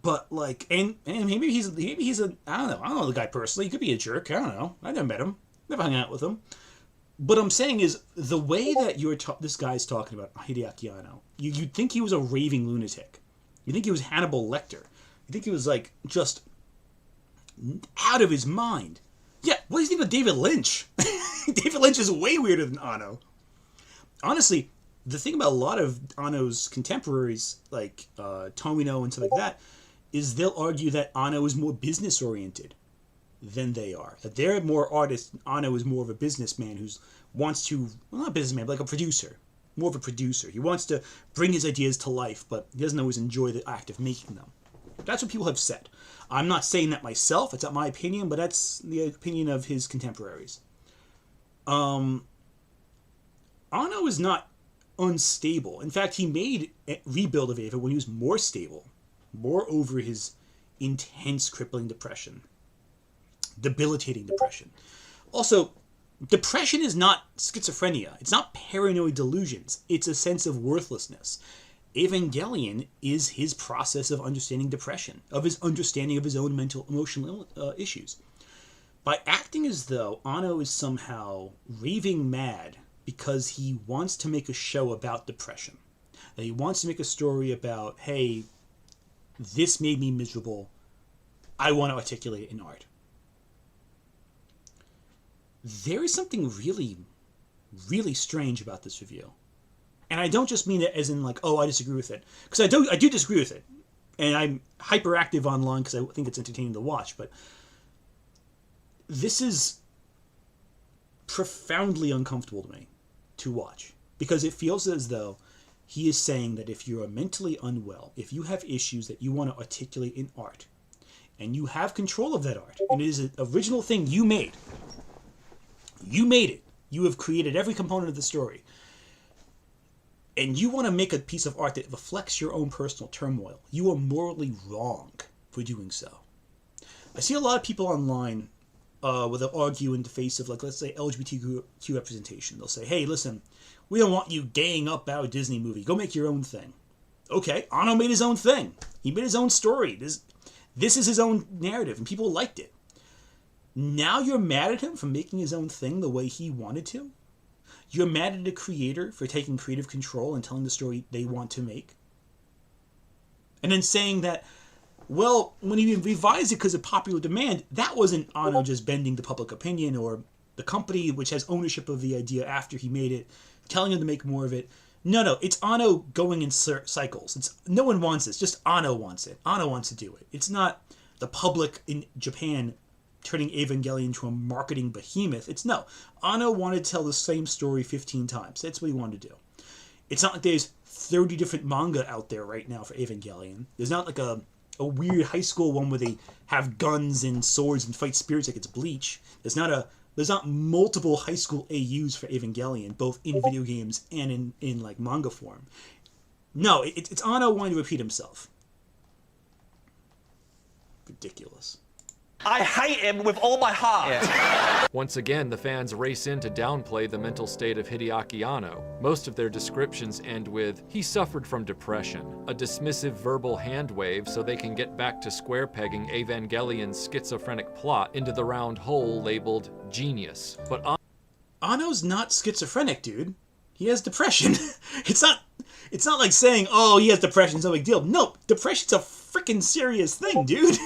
But like, and maybe he's a I don't know the guy personally. He could be a jerk. I don't know. I never met him. Never hung out with him. But I'm saying is the way that this guy's talking about Hideaki Anno. You'd think he was a raving lunatic. You think he was Hannibal Lecter. You think he was like just out of his mind. Yeah, what do you think of David Lynch? David Lynch is way weirder than Anno. Honestly, the thing about a lot of Anno's contemporaries, like Tomino and stuff like that, is they'll argue that Anno is more business-oriented than they are. That they're more artists, and Anno is more of a businessman who wants to, well, not a businessman, but like a producer. More of a producer. He wants to bring his ideas to life, but he doesn't always enjoy the act of making them. That's what people have said. I'm not saying that myself, it's not my opinion, but that's the opinion of his contemporaries. Anno is not unstable. In fact, he made a rebuild of Eva when he was more stable, more over his intense crippling depression, debilitating depression. Also, depression is not schizophrenia. It's not paranoid delusions. It's a sense of worthlessness. Evangelion is his process of understanding depression, of his understanding of his own mental, emotional issues. By acting as though Anno is somehow raving mad because he wants to make a show about depression, that he wants to make a story about, hey, this made me miserable, I want to articulate it in art. There is something really, really strange about this review. And I don't just mean it as in like, oh, I disagree with it. Because I do disagree with it. And I'm hyperactive online because I think it's entertaining to watch. But this is profoundly uncomfortable to me to watch. Because it feels as though he is saying that if you're mentally unwell, if you have issues that you want to articulate in art, and you have control of that art, and it is an original thing you made it, you have created every component of the story, and you want to make a piece of art that reflects your own personal turmoil, you are morally wrong for doing so. I see a lot of people online where they'll argue in the face of, like, let's say LGBTQ representation. They'll say, hey, listen, we don't want you gaying up our Disney movie. Go make your own thing. Okay, Anno made his own thing. He made his own story. This is his own narrative, and people liked it. Now you're mad at him for making his own thing the way he wanted to? You're mad at the creator for taking creative control and telling the story they want to make? And then saying that, well, when he revised it because of popular demand, that wasn't Anno just bending the public opinion or the company which has ownership of the idea after he made it, telling him to make more of it. No, it's Anno going in cycles. No one wants this, just Anno wants it. Anno wants to do it. It's not the public in Japan turning Evangelion into a marketing behemoth. It's no. Anno wanted to tell the same story 15 times. That's what he wanted to do. It's not like there's 30 different manga out there right now for Evangelion. There's not like a weird high school one where they have guns and swords and fight spirits like it's Bleach. There's not multiple high school AUs for Evangelion, both in video games and in like manga form. No, it's Anno wanting to repeat himself. Ridiculous. I hate him with all my heart. Yeah. Once again, the fans race in to downplay the mental state of Hideaki Anno. Most of their descriptions end with, he suffered from depression, a dismissive verbal hand wave so they can get back to square pegging Evangelion's schizophrenic plot into the round hole labeled genius. But Anno's not schizophrenic, dude. He has depression. It's not like saying, oh, he has depression, it's no big deal. No, depression's a freaking serious thing, dude.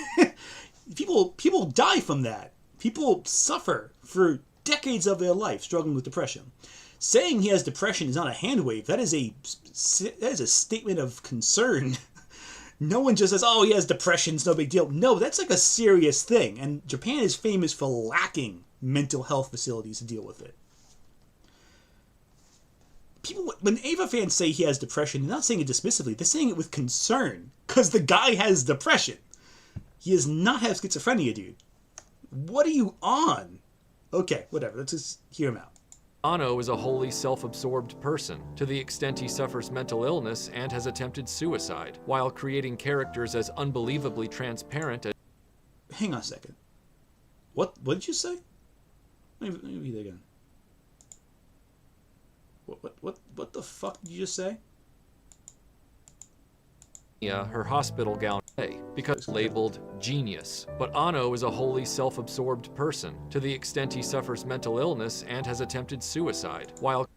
People die from that. People suffer for decades of their life struggling with depression. Saying he has depression is not a hand wave. That is a statement of concern. No one just says, oh, he has depression, it's no big deal. No, that's like a serious thing. And Japan is famous for lacking mental health facilities to deal with it. People, when Eva fans say he has depression, they're not saying it dismissively. They're saying it with concern. Because the guy has depression. He does not have schizophrenia, dude. What are you on? Okay, whatever. Let's just hear him out. Anno is a wholly self-absorbed person, to the extent he suffers mental illness and has attempted suicide, while creating characters as unbelievably transparent as... Hang on a second. What did you say? Let me read that again. What the fuck did you just say? Her hospital gown. because labeled genius. But Anno is a wholly self-absorbed person, to the extent he suffers mental illness and has attempted suicide, while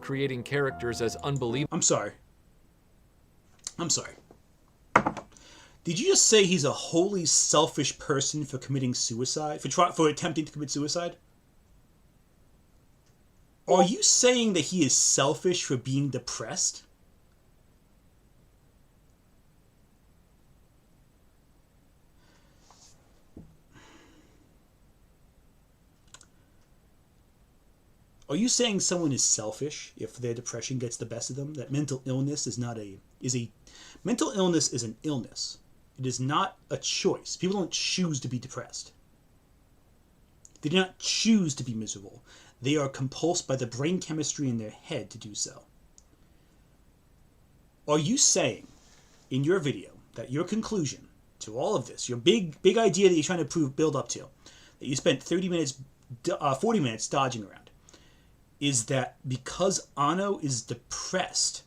creating characters as unbelievable. I'm sorry. Did you just say he's a wholly selfish person for committing suicide? For attempting to commit suicide? Are you saying that he is selfish for being depressed? Are you saying someone is selfish if their depression gets the best of them? That mental illness is mental illness is an illness. It is not a choice. People don't choose to be depressed. They do not choose to be miserable. They are compulsed by the brain chemistry in their head to do so. Are you saying in your video that your conclusion to all of this, your big idea that you're trying to build up to, that you spent 40 minutes dodging around, is that because Anno is depressed,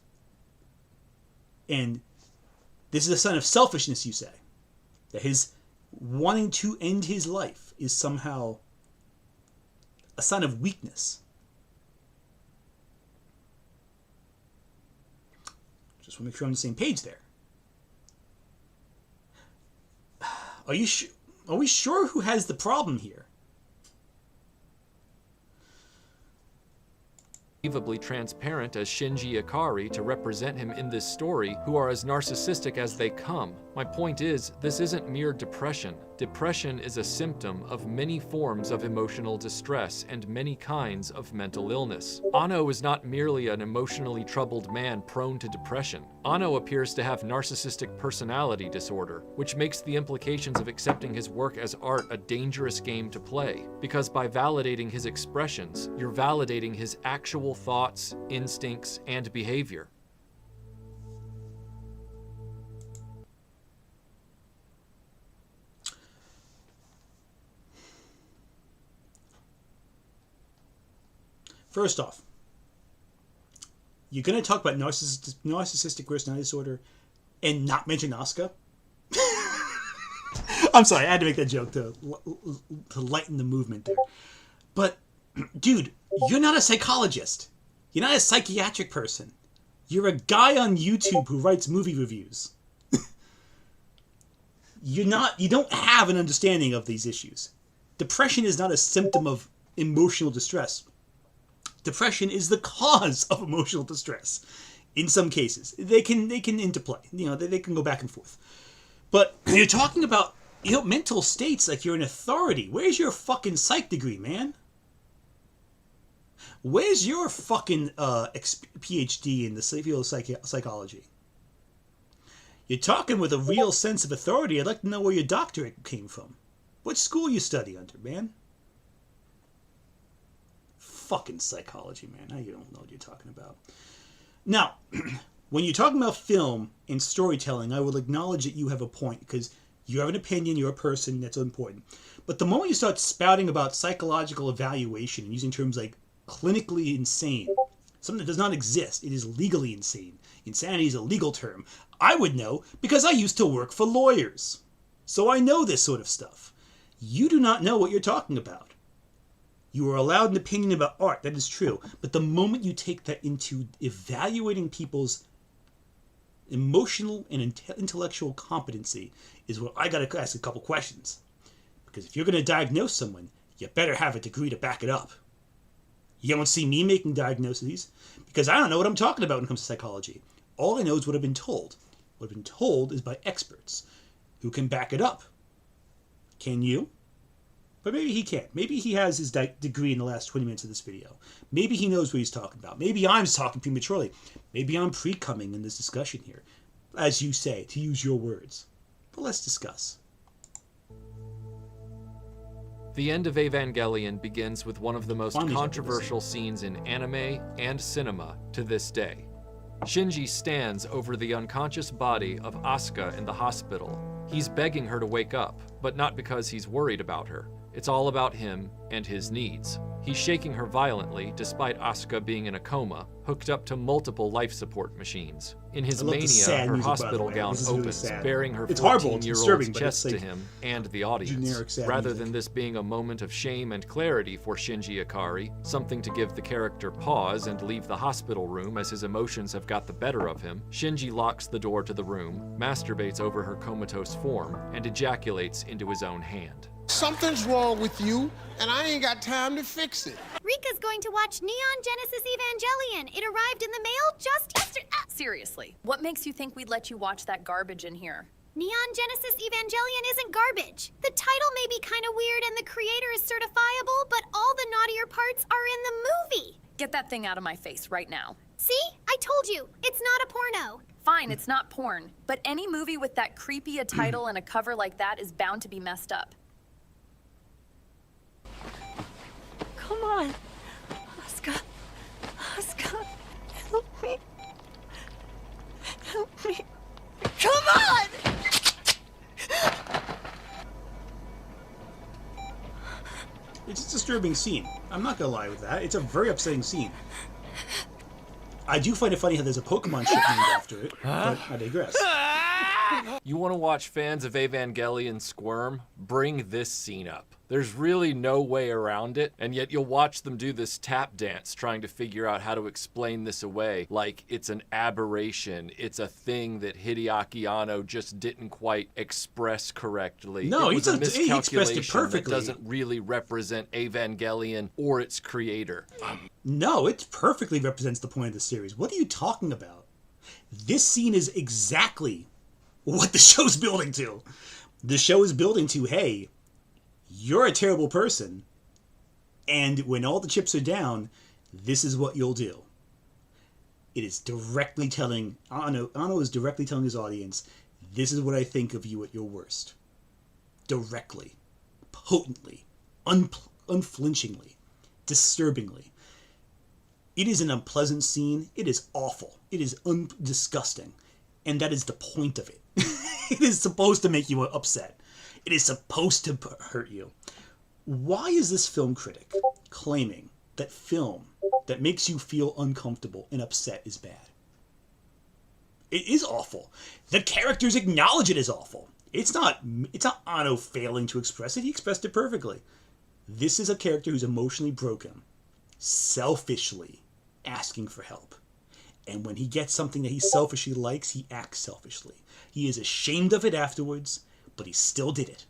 and this is a sign of selfishness, you say, that his wanting to end his life is somehow a sign of weakness? Just want to make sure I'm on the same page there. Are we sure who has the problem here? Unbelievably transparent as Shinji Ikari to represent him in this story, who are as narcissistic as they come. My point is, this isn't mere depression. Depression is a symptom of many forms of emotional distress and many kinds of mental illness. Anno is not merely an emotionally troubled man prone to depression. Anno appears to have narcissistic personality disorder, which makes the implications of accepting his work as art a dangerous game to play, because by validating his expressions, you're validating his actual thoughts, instincts, and behavior. First off, you're going to talk about narcissistic personality disorder and not mention Asuka? I'm sorry, I had to make that joke to lighten the movement there. But, dude, you're not a psychologist. You're not a psychiatric person. You're a guy on YouTube who writes movie reviews. You don't have an understanding of these issues. Depression is not a symptom of emotional distress. Depression is the cause of emotional distress. In some cases, they can interplay. They can go back and forth. But you're talking about mental states like you're an authority. Where's your fucking psych degree, man? Where's your fucking PhD in the field of psychology? You're talking with a real sense of authority. I'd like to know where your doctorate came from. What school you study under, man? Fucking psychology, man. You don't know what you're talking about. Now, when you're talking about film and storytelling, I will acknowledge that you have a point, because you have an opinion, you're a person, that's important. But the moment you start spouting about psychological evaluation and using terms like clinically insane, something that does not exist, it is legally insane. Insanity is a legal term. I would know because I used to work for lawyers. So I know this sort of stuff. You do not know what you're talking about. You are allowed an opinion about art, that is true. But the moment you take that into evaluating people's emotional and intellectual competency is where I gotta ask a couple questions. Because if you're gonna diagnose someone, you better have a degree to back it up. You don't see me making diagnoses, because I don't know what I'm talking about when it comes to psychology. All I know is what I've been told. What I've been told is by experts who can back it up. Can you? But maybe he can't. Maybe he has his degree in the last 20 minutes of this video. Maybe he knows what he's talking about. Maybe I'm talking prematurely. Maybe I'm pre-coming in this discussion here. As you say, to use your words. But let's discuss. The end of Evangelion begins with one of the most controversial scenes in anime and cinema to this day. Shinji stands over the unconscious body of Asuka in the hospital. He's begging her to wake up, but not because he's worried about her. It's all about him and his needs. He's shaking her violently, despite Asuka being in a coma, hooked up to multiple life support machines. In his I love the mania, sad her music, by the hospital way. gown This is really opens, sad. baring her It's horrible, it's 14-year-old's disturbing, but chest it's to like him and the audience. generic sad Rather music. than this being a moment of shame and clarity for Shinji Ikari, something to give the character pause and leave the hospital room as his emotions have got the better of him, Shinji locks the door to the room, masturbates over her comatose form, and ejaculates into his own hand. Something's wrong with you, and I ain't got time to fix it. Rika's going to watch Neon Genesis Evangelion. It arrived in the mail just yesterday. Seriously, what makes you think we'd let you watch that garbage in here? Neon Genesis Evangelion isn't garbage. The title may be kind of weird and the creator is certifiable, but all the naughtier parts are in the movie. Get that thing out of my face right now. See? I told you, it's not a porno. Fine, it's not porn, but any movie with that creepy a title and a cover like that is bound to be messed up. Come on. Asuka. Asuka. Help me. Help me. Come on! It's a disturbing scene. I'm not gonna lie with that. It's a very upsetting scene. I do find it funny how there's a Pokemon ship named after it, but I digress. You want to watch fans of Evangelion squirm? Bring this scene up. There's really no way around it, and yet you'll watch them do this tap dance trying to figure out how to explain this away like it's an aberration, it's a thing that Hideaki Anno just didn't quite express correctly. No, it was a he expressed it miscalculation perfectly. that doesn't really represent Evangelion or its creator. No, it perfectly represents the point of the series. What are you talking about? This scene is exactly what the show's building to. The show is building to, hey, you're a terrible person, and when all the chips are down, this is what you'll do. It is directly telling, Anno is directly telling his audience, this is what I think of you at your worst. Directly, potently, unflinchingly, disturbingly. It is an unpleasant scene. It is awful. It is disgusting. And that is the point of it. It is supposed to make you upset. It is supposed to hurt you. Why is this film critic claiming that film that makes you feel uncomfortable and upset is bad? It is awful. The characters acknowledge it as awful. It's not Anno failing to express it. He expressed it perfectly. This is a character who's emotionally broken, selfishly asking for help. And when he gets something that he selfishly likes, he acts selfishly. He is ashamed of it afterwards, but he still did it.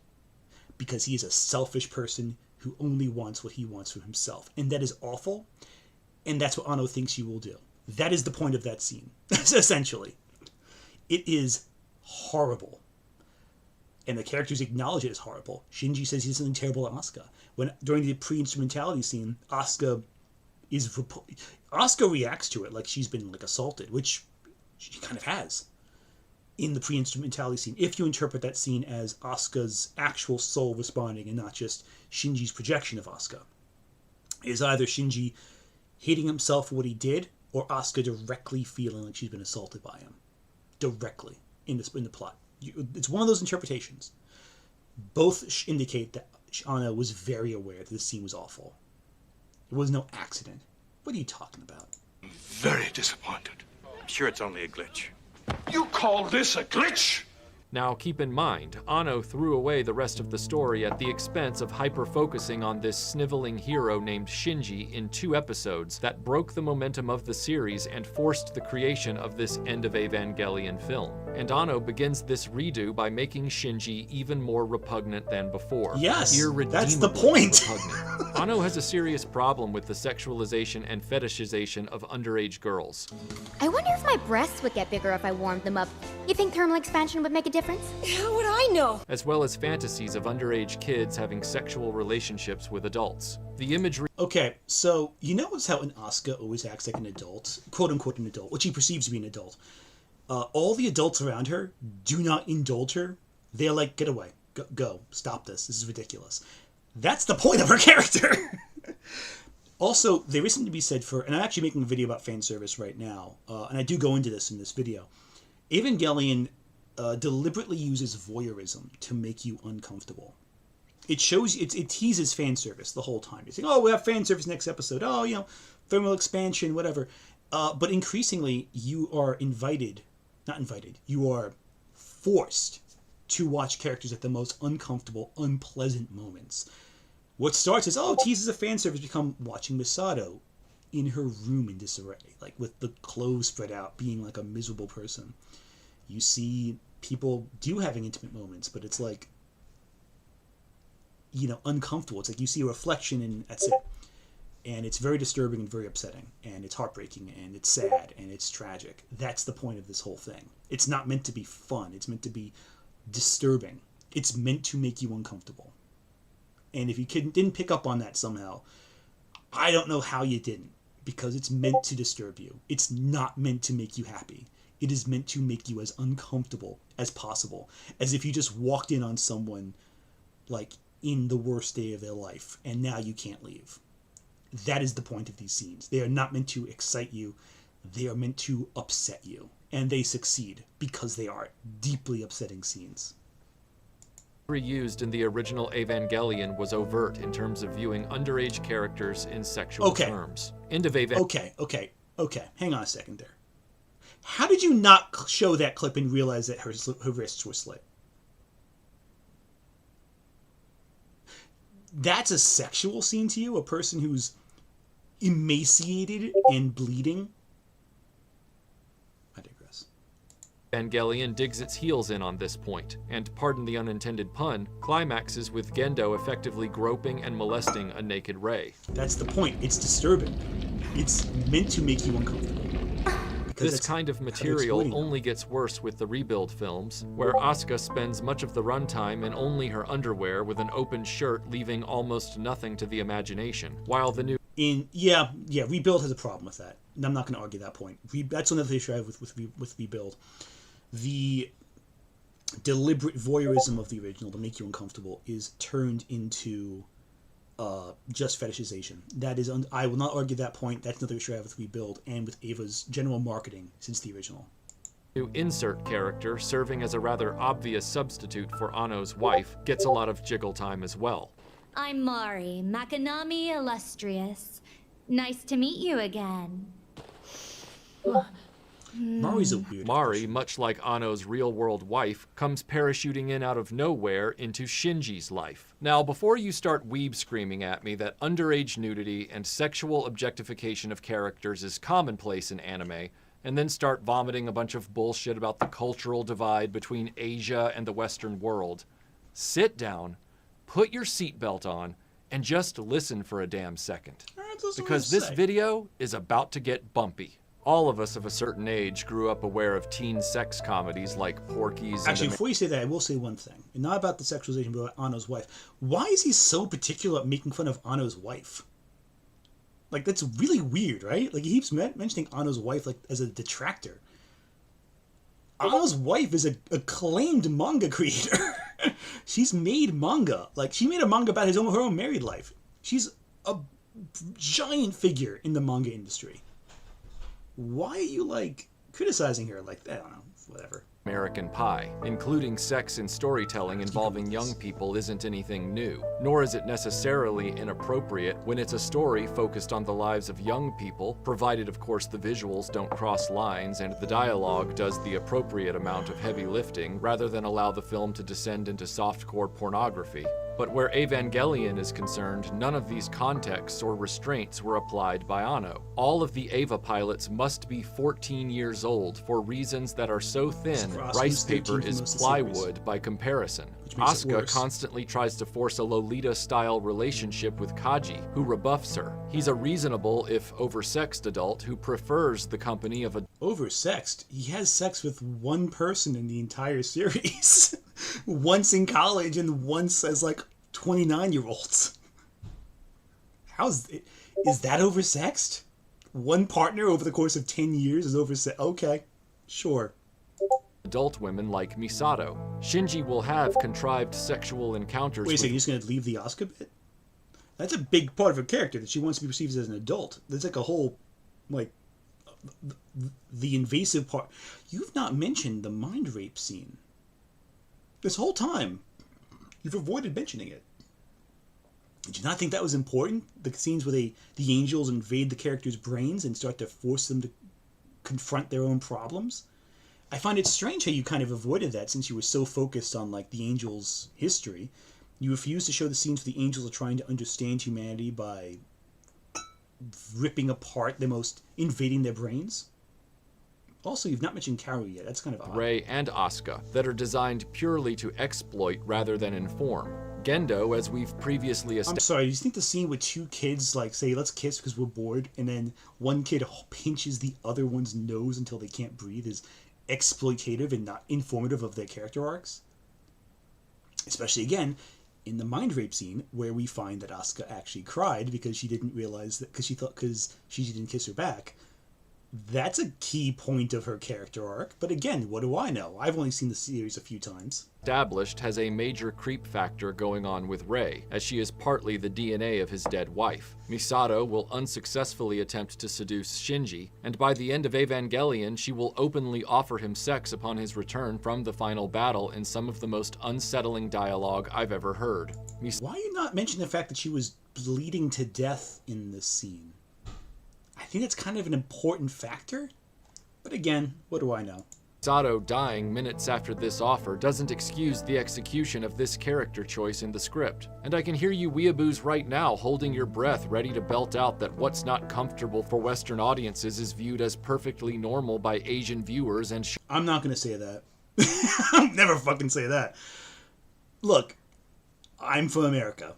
Because he is a selfish person who only wants what he wants for himself. And that is awful, and that's what Anno thinks you will do. That is the point of that scene, essentially. It is horrible. And the characters acknowledge it as horrible. Shinji says he did something terrible to Asuka. During the pre-instrumentality scene, Asuka reacts to it like she's been assaulted, which she kind of has in the pre-instrumentality scene, if you interpret that scene as Asuka's actual soul responding and not just Shinji's projection of Asuka. It is either Shinji hating himself for what he did, or Asuka directly feeling like she's been assaulted by him. Directly in the plot. It's one of those interpretations. Both indicate that Anno was very aware that this scene was awful. It was no accident. What are you talking about? Very disappointed. I'm sure it's only a glitch. You call this a glitch? Now, keep in mind, Anno threw away the rest of the story at the expense of hyper-focusing on this sniveling hero named Shinji in 2 episodes that broke the momentum of the series and forced the creation of this End of Evangelion film. And Anno begins this redo by making Shinji even more repugnant than before. Yes, that's the point. Anno has a serious problem with the sexualization and fetishization of underage girls. I wonder if my breasts would get bigger if I warmed them up. You think thermal expansion would make a difference? How would I know? As well as fantasies of underage kids having sexual relationships with adults. The imagery... Okay, so you notice how Asuka always acts like an adult, quote-unquote an adult, which he perceives to be an adult. All the adults around her do not indulge her. They're like, get away. Go. Stop this. This is ridiculous. That's the point of her character. Also, there is something to be said for, and I'm actually making a video about fan service right now, and I do go into this in this video. Evangelion deliberately uses voyeurism to make you uncomfortable. It shows, it teases fan service the whole time. You're saying, oh, we'll have fan service next episode. Oh, thermal expansion, whatever. But increasingly, you are you are forced to watch characters at the most uncomfortable, unpleasant moments. What starts as, teases a fan service, become watching Misato in her room in disarray, like with the clothes spread out, being like a miserable person. You see people having intimate moments, but it's like, uncomfortable. It's like you see a reflection and that's it. And it's very disturbing and very upsetting, and it's heartbreaking, and it's sad, and it's tragic. That's the point of this whole thing. It's not meant to be fun. It's meant to be disturbing. It's meant to make you uncomfortable. And if you didn't pick up on that somehow, I don't know how you didn't, because it's meant to disturb you. It's not meant to make you happy. It is meant to make you as uncomfortable as possible, as if you just walked in on someone like in the worst day of their life, and now you can't leave. That is the point of these scenes. They are not meant to excite you. They are meant to upset you. And they succeed because they are deeply upsetting scenes. Used in the original Evangelion was overt in terms of viewing underage characters in sexual terms. End of Okay. Hang on a second there. How did you not show that clip and realize that her wrists were slit? That's a sexual scene to you? A person who's emaciated and bleeding? I digress. Evangelion digs its heels in on this point, and pardon the unintended pun, climaxes with Gendo effectively groping and molesting a naked Rei. That's the point. It's disturbing. It's meant to make you uncomfortable. This kind of material only gets worse with the Rebuild films, where Asuka spends much of the runtime in only her underwear with an open shirt, leaving almost nothing to the imagination, while the new... Rebuild has a problem with that. And I'm not going to argue that point. That's another issue I have with Rebuild. The deliberate voyeurism of the original to make you uncomfortable is turned into just fetishization. That is, I will not argue that point. That's another issue I have with Rebuild and with Ava's general marketing since the original. New insert character, serving as a rather obvious substitute for Anno's wife, gets a lot of jiggle time as well. I'm Mari, Makanami Illustrious. Nice to meet you again. Mari's a weird Mari, much like Anno's real-world wife, comes parachuting in out of nowhere into Shinji's life. Now, before you start weeb screaming at me that underage nudity and sexual objectification of characters is commonplace in anime, and then start vomiting a bunch of bullshit about the cultural divide between Asia and the Western world, sit down, put your seatbelt on, and just listen for a damn second. Because this video is about to get bumpy. All of us of a certain age grew up aware of teen sex comedies like Porky's. Actually, before you say that, I will say one thing. And not about the sexualization, but about Anno's wife. Why is he so particular about making fun of Anno's wife? Like, that's really weird, right? Like, he keeps mentioning Anno's wife like as a detractor. Anno's wife is an acclaimed manga creator. She's made manga. Like, she made a manga about her own married life. She's a giant figure in the manga industry. Why are you, criticizing her like that? I don't know, whatever. American Pie. Including sex in storytelling involving young people isn't anything new, nor is it necessarily inappropriate when it's a story focused on the lives of young people, provided of course the visuals don't cross lines and the dialogue does the appropriate amount of heavy lifting rather than allow the film to descend into softcore pornography. But where Evangelion is concerned, none of these contexts or restraints were applied by Anno. All of the Eva pilots must be 14 years old for reasons that are so thin, rice paper is plywood by comparison. Asuka constantly tries to force a Lolita-style relationship with Kaji, who rebuffs her. He's a reasonable, if oversexed adult who prefers the company of a... Oversexed? He has sex with one person in the entire series. Once in college and once as 29-year-olds. Is that oversexed? One partner over the course of 10 years is oversexed? Okay, sure. Adult women like Misato. Shinji will have contrived sexual encounters. Wait a second, you're just going to leave the Asuka bit? That's a big part of her character, that she wants to be perceived as an adult. That's like a whole, the invasive part. You've not mentioned the mind rape scene. This whole time, you've avoided mentioning it. Did you not think that was important? The scenes where the angels invade the characters' brains and start to force them to confront their own problems? I find it strange how you kind of avoided that since you were so focused on like the angels' history. You refuse to show the scenes where the angels are trying to understand humanity by ripping apart invading their brains. Also, you've not mentioned Karu yet. That's kind of odd. Rei and Asuka that are designed purely to exploit rather than inform. Gendo, as we've previously established. I'm sorry, do you think the scene with two kids like say, let's kiss because we're bored, and then one kid pinches the other one's nose until they can't breathe is exploitative and not informative of their character arcs? Especially, again, in the mind rape scene where we find that Asuka actually cried because she didn't realize that, because she didn't kiss her back. That's a key point of her character arc, but again, what do I know? I've only seen the series a few times. Established has a major creep factor going on with Rei, as she is partly the DNA of his dead wife. Misato will unsuccessfully attempt to seduce Shinji, and by the end of Evangelion, she will openly offer him sex upon his return from the final battle in some of the most unsettling dialogue I've ever heard. Why are you not mentioning the fact that she was bleeding to death in this scene? I think that's kind of an important factor, but again, what do I know? Misato dying minutes after this offer doesn't excuse the execution of this character choice in the script. And I can hear you weeaboos right now holding your breath ready to belt out that what's not comfortable for Western audiences is viewed as perfectly normal by Asian viewers and I'm not going to say that. I'll never fucking say that. Look, I'm from America.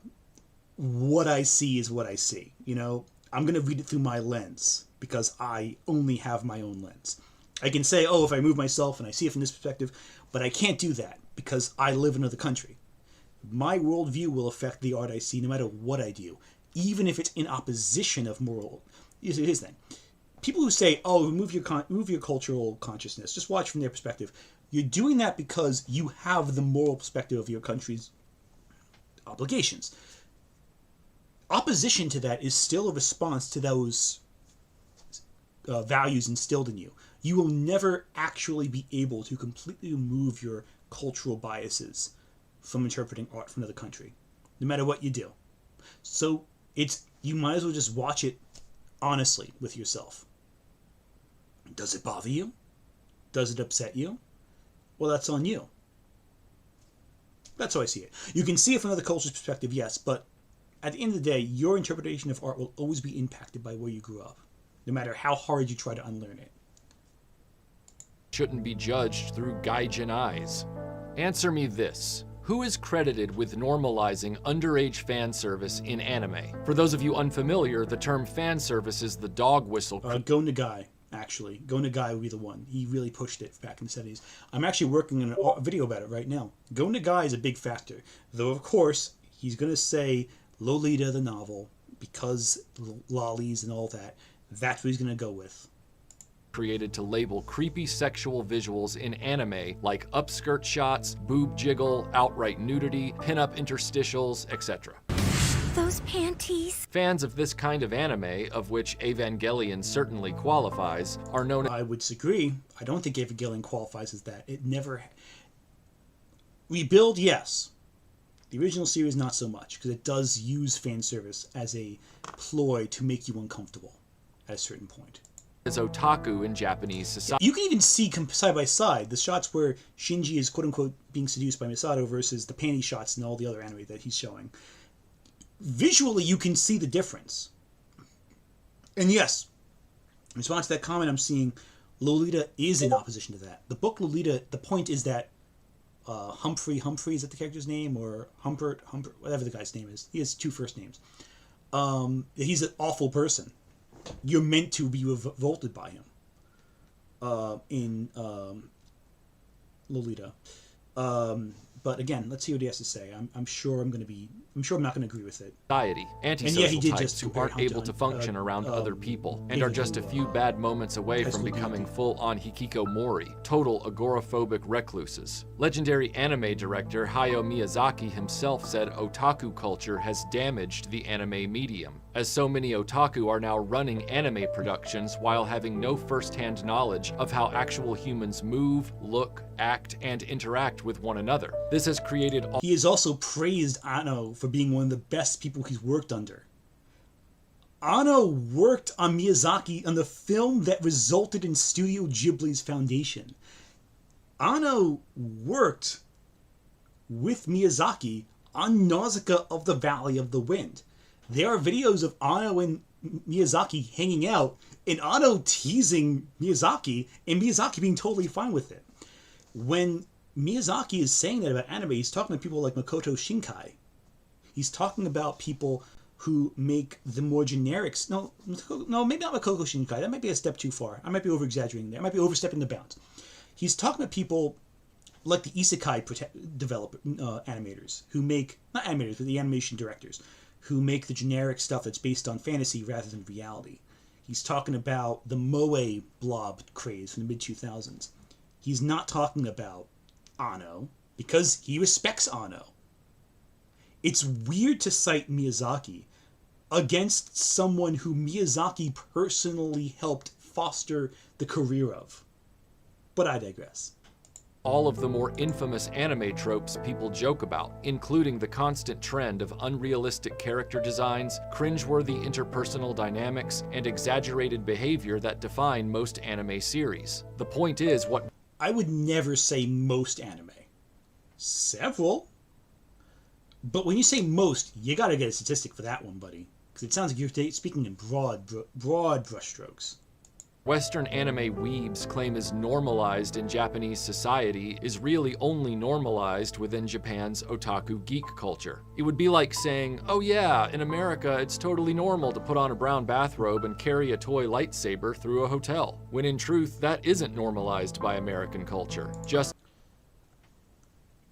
What I see is what I see, you know? I'm going to read it through my lens because I only have my own lens. I can say, oh, if I move myself and I see it from this perspective, but I can't do that because I live in another country. My worldview will affect the art I see no matter what I do, even if it's in opposition of moral. Here's the thing. People who say, oh, move your cultural consciousness, just watch from their perspective. You're doing that because you have the moral perspective of your country's obligations. Opposition to that is still a response to those values instilled in you. You will never actually be able to completely remove your cultural biases from interpreting art from another country, no matter what you do. So you might as well just watch it honestly with yourself. Does it bother you? Does it upset you? Well, that's on you. That's how I see it. You can see it from another culture's perspective, yes, but at the end of the day, your interpretation of art will always be impacted by where you grew up, no matter how hard you try to unlearn it. Shouldn't be judged through gaijin eyes. Answer me this. Who is credited with normalizing underage fan service in anime? For those of you unfamiliar, the term fan service is the dog whistle. Go Nagai, actually. Go Nagai would be the one. He really pushed it back in the 70s. I'm actually working on a video about it right now. Go Nagai is a big factor. Though, of course, he's going to say Lolita the novel, because lollies and all that, that's what he's going to go with. Created to label creepy sexual visuals in anime like upskirt shots, boob jiggle, outright nudity, pin-up interstitials, etc. Those panties. Fans of this kind of anime, of which Evangelion certainly qualifies, are known as... I would disagree. I don't think Evangelion qualifies as that. It never... Rebuild, yes. The original series, not so much, because it does use fan service as a ploy to make you uncomfortable at a certain point. As otaku in Japanese society. You can even see side by side the shots where Shinji is quote-unquote being seduced by Misato versus the panty shots and all the other anime that he's showing. Visually, you can see the difference. And yes, in response to that comment, I'm seeing Lolita is in opposition to that. The book Lolita, the point is that Humphrey, is that the character's name? Or Humpert, whatever the guy's name is. He has two first names. He's an awful person. You're meant to be revolted by him in Lolita. But again, let's see what he has to say. I'm sure I'm not going to agree with it. Society, antisocial types who aren't able to function around other people, and are just a few bad moments away from becoming full-on hikikomori, total agoraphobic recluses. Legendary anime director Hayao Miyazaki himself said otaku culture has damaged the anime medium. as so many otaku are now running anime productions while having no first-hand knowledge of how actual humans move, look, act, and interact with one another. This has created... He has also praised Anno for being one of the best people he's worked under. Anno worked on Miyazaki on the film that resulted in Studio Ghibli's foundation. Anno worked with Miyazaki on Nausicaa of the Valley of the Wind. There are videos of Anno and Miyazaki hanging out, and Anno teasing Miyazaki, and Miyazaki being totally fine with it. When Miyazaki is saying that about anime, he's talking to people like Makoto Shinkai. He's talking about people who make the more generics. No, maybe not Makoto Shinkai. That might be a step too far. I might be over-exaggerating there. I might be overstepping the bounds. He's talking about people like the isekai animators who make, not animators, but the animation directors, who make the generic stuff that's based on fantasy rather than reality. He's talking about the moe blob craze from the mid-2000s. He's not talking about Anno because he respects Anno. It's weird to cite Miyazaki against someone who Miyazaki personally helped foster the career of. But I digress. All of the more infamous anime tropes people joke about, including the constant trend of unrealistic character designs, cringeworthy interpersonal dynamics, and exaggerated behavior that define most anime series. The point is, what... I would never say most anime. Several. But when you say most, you gotta get a statistic for that one, buddy. Because it sounds like you're speaking in broad brushstrokes. Western anime weebs claim is normalized in Japanese society is really only normalized within Japan's otaku geek culture. It would be like saying, oh yeah, in America it's totally normal to put on a brown bathrobe and carry a toy lightsaber through a hotel, when in truth that isn't normalized by American culture. Just...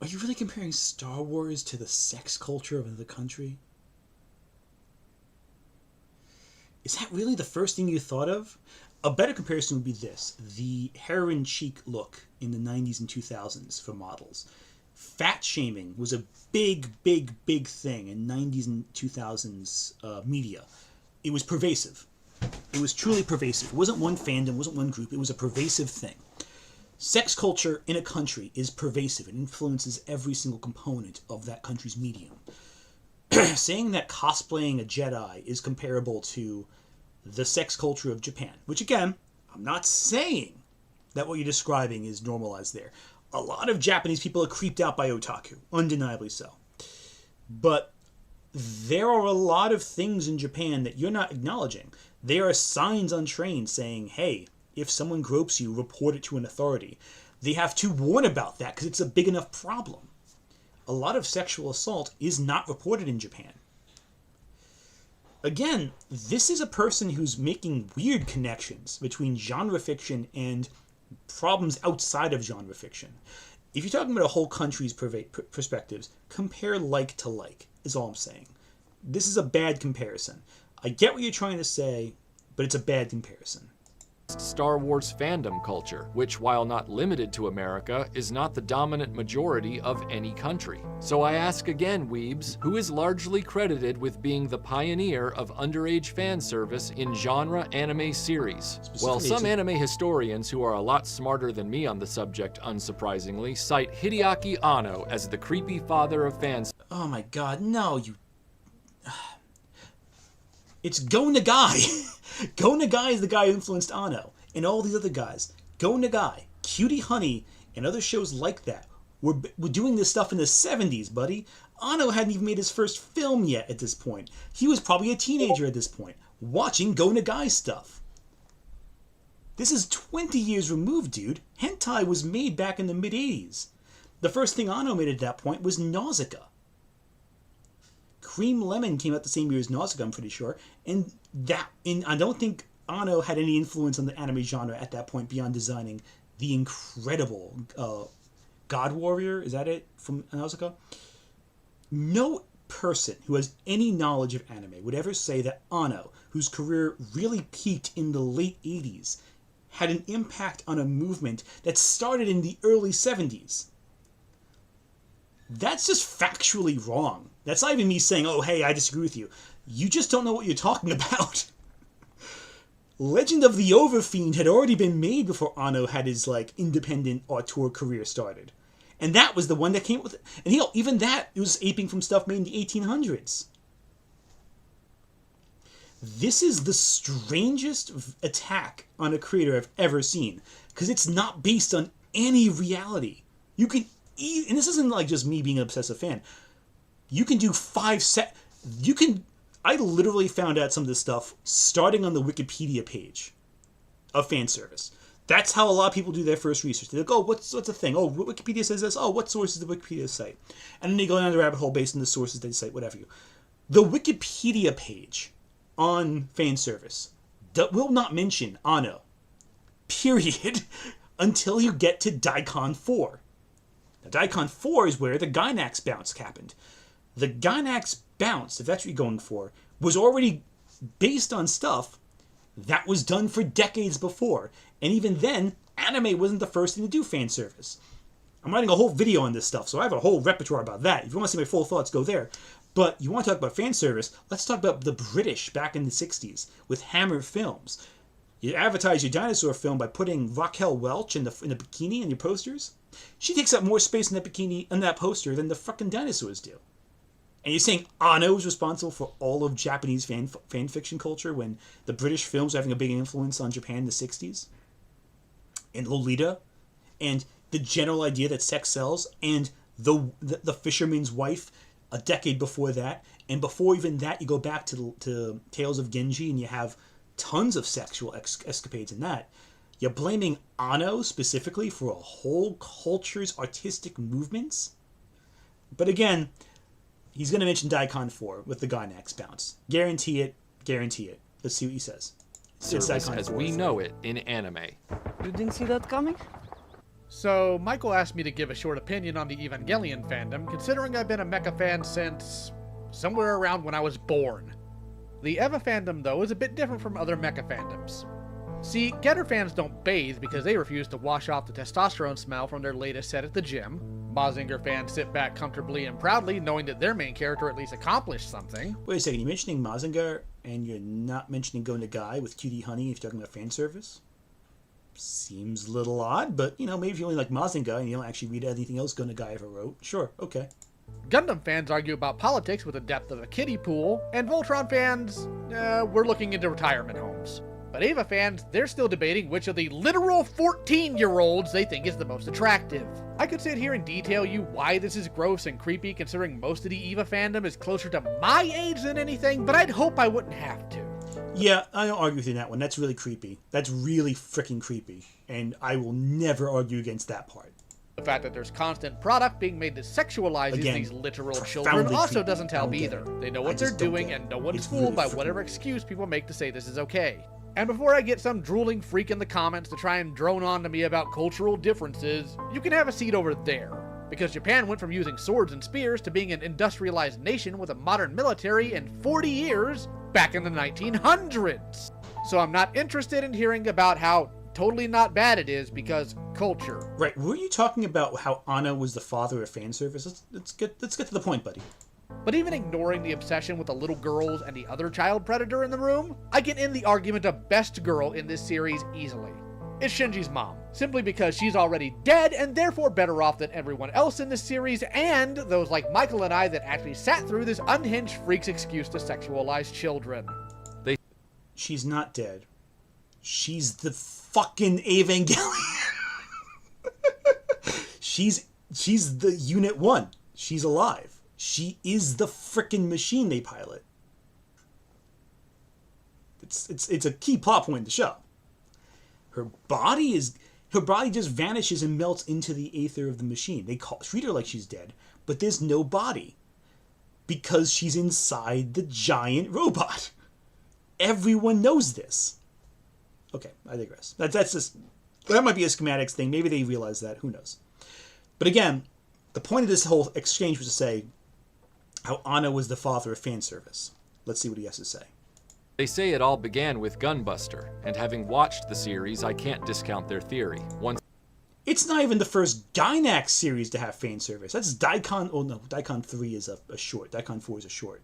Are you really comparing Star Wars to the sex culture of the country? Is that really the first thing you thought of? A better comparison would be this. The heroin chic look in the 90s and 2000s for models. Fat shaming was a big thing in 90s and 2000s media. It was pervasive. It was truly pervasive. It wasn't one fandom, it wasn't one group. It was a pervasive thing. Sex culture in a country is pervasive. It influences every single component of that country's medium. Saying that cosplaying a Jedi is comparable to the sex culture of Japan, which again, I'm not saying that what you're describing is normalized there. A lot of Japanese people are creeped out by otaku, undeniably so. But there are a lot of things in Japan that you're not acknowledging. There are signs on trains saying, hey, if someone gropes you, report it to an authority. They have to warn about that because it's a big enough problem. A lot of sexual assault is not reported in Japan. Again, this is a person who's making weird connections between genre fiction and problems outside of genre fiction. If you're talking about a whole country's perspectives, compare like to like, is all I'm saying. This is a bad comparison. I get what you're trying to say, but it's a bad comparison. Star Wars fandom culture, which, while not limited to America, is not the dominant majority of any country. So I ask again, weebs, who is largely credited with being the pioneer of underage fan service in genre anime series? Well, some anime historians who are a lot smarter than me on the subject, unsurprisingly, cite Hideaki Anno as the creepy father of fans. Oh my god, no, you... It's Go Nagai! Go Nagai is the guy who influenced Anno, and all these other guys. Go Nagai, Cutie Honey, and other shows like that were doing this stuff in the 70s, buddy. Anno hadn't even made his first film yet at this point. He was probably a teenager at this point, watching Go Nagai stuff. This is 20 years removed, dude. Hentai was made back in the mid-80s. The first thing Anno made at that point was Nausicaa. Cream Lemon came out the same year as Nausicaa, I'm pretty sure, and I don't think Anno had any influence on the anime genre at that point beyond designing the incredible God Warrior, is that it, from Nausicaa? No person who has any knowledge of anime would ever say that Anno, whose career really peaked in the late 80s, had an impact on a movement that started in the early 70s. That's just factually wrong. That's not even me saying, oh, hey, I disagree with you. You just don't know what you're talking about. Legend of the Overfiend had already been made before Anno had his, like, independent auteur career started. And that was the one that came with it. And, you know, even that, it was aping from stuff made in the 1800s. This is the strangest attack on a creator I've ever seen. Because it's not based on any reality. You can... And this isn't like just me being an obsessive fan. You can do 5 set. You can. I literally found out some of this stuff starting on the Wikipedia page of fan service. That's how a lot of people do their first research. They go, oh, what's a thing? Oh, Wikipedia says this. Oh, what source is the Wikipedia site? And then they go down the rabbit hole based on the sources they cite, whatever you. The Wikipedia page on fan service will not mention Anno, period, until you get to Daikon 4. Daikon 4 is where the Gynax bounce happened. The Gynax bounce, if that's what you're going for, was already based on stuff that was done for decades before. And even then, anime wasn't the first thing to do fan service. I'm writing a whole video on this stuff, so I have a whole repertoire about that. If you want to see my full thoughts, go there. But you want to talk about fan service, let's talk about the British back in the 60s with Hammer Films. You advertise your dinosaur film by putting Raquel Welch in the bikini in your posters. She takes up more space in that bikini and that poster than the fucking dinosaurs do. And you're saying Anno is responsible for all of Japanese fan fiction culture when the British films were having a big influence on Japan in the 60s? And Lolita? And the general idea that sex sells? And the fisherman's wife a decade before that? And before even that, you go back to Tales of Genji and you have tons of sexual escapades in that. You're blaming Anno specifically for a whole culture's artistic movements? But again, he's going to mention Daikon 4 with the Gynax bounce. Guarantee it. Guarantee it. Let's see what he says. Service as we know it in anime. You didn't see that coming? So, Michael asked me to give a short opinion on the Evangelion fandom, considering I've been a mecha fan since somewhere around when I was born. The Eva fandom, though, is a bit different from other mecha fandoms. See, Getter fans don't bathe because they refuse to wash off the testosterone smell from their latest set at the gym. Mazinger fans sit back comfortably and proudly, knowing that their main character at least accomplished something. Wait a second, you're mentioning Mazinger and you're not mentioning Go Nagai with Cutie Honey if you're talking about fan service? Seems a little odd, but, you know, maybe if you only like Mazinger and you don't actually read anything else Go Nagai ever wrote. Sure, okay. Gundam fans argue about politics with the depth of a kiddie pool, and Voltron fans, we're looking into retirement homes. But Eva fans, they're still debating which of the literal 14-year-olds they think is the most attractive. I could sit here and detail you why this is gross and creepy considering most of the Eva fandom is closer to my age than anything, but I'd hope I wouldn't have to. Yeah, I don't argue with you on that one. That's really creepy. That's really freaking creepy. And I will never argue against that part. The fact that there's constant product being made that sexualizes these literal children also doesn't help either. They know what they're doing and no one's fooled by whatever excuse people make to say this is okay. And before I get some drooling freak in the comments to try and drone on to me about cultural differences, you can have a seat over there. Because Japan went from using swords and spears to being an industrialized nation with a modern military in 40 years back in the 1900s. So I'm not interested in hearing about how totally not bad it is because culture. Right, were you talking about how Anno was the father of fan service? Let's get to the point, buddy. But even ignoring the obsession with the little girls and the other child predator in the room, I can end the argument of best girl in this series easily. It's Shinji's mom, simply because she's already dead and therefore better off than everyone else in this series and those like Michael and I that actually sat through this unhinged freak's excuse to sexualize children. She's not dead. She's the fucking Evangelion. She's the Unit 1. She's alive. She is the frickin' machine they pilot. It's a key plot point in the show. Her body just vanishes and melts into the aether of the machine. They treat her like she's dead, but there's no body because she's inside the giant robot. Everyone knows this. Okay, I digress. That might be a schematics thing. Maybe they realize that. Who knows? But again, the point of this whole exchange was to say how Anno was the father of fan service. Let's see what he has to say. They say it all began with Gunbuster, and having watched the series, I can't discount their theory. It's not even the first Gainax series to have fan service. That's Daikon. Oh no, Daikon 3 is a short. Daikon 4 is a short.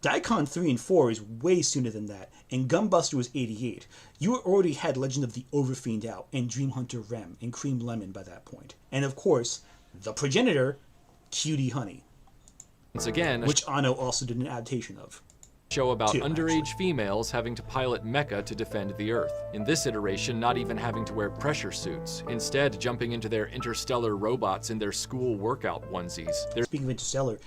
Daikon 3 and 4 is way sooner than that, and Gunbuster was 88. You already had Legend of the Overfiend out, and Dream Hunter Rem, and Cream Lemon by that point. And of course, the progenitor, Cutie Honey. Once again, which Anno also did an adaptation of. Show about underage females having to pilot mecha to defend the Earth. In this iteration, not even having to wear pressure suits. Instead, jumping into their interstellar robots in their school workout onesies. Speaking of Interstellar,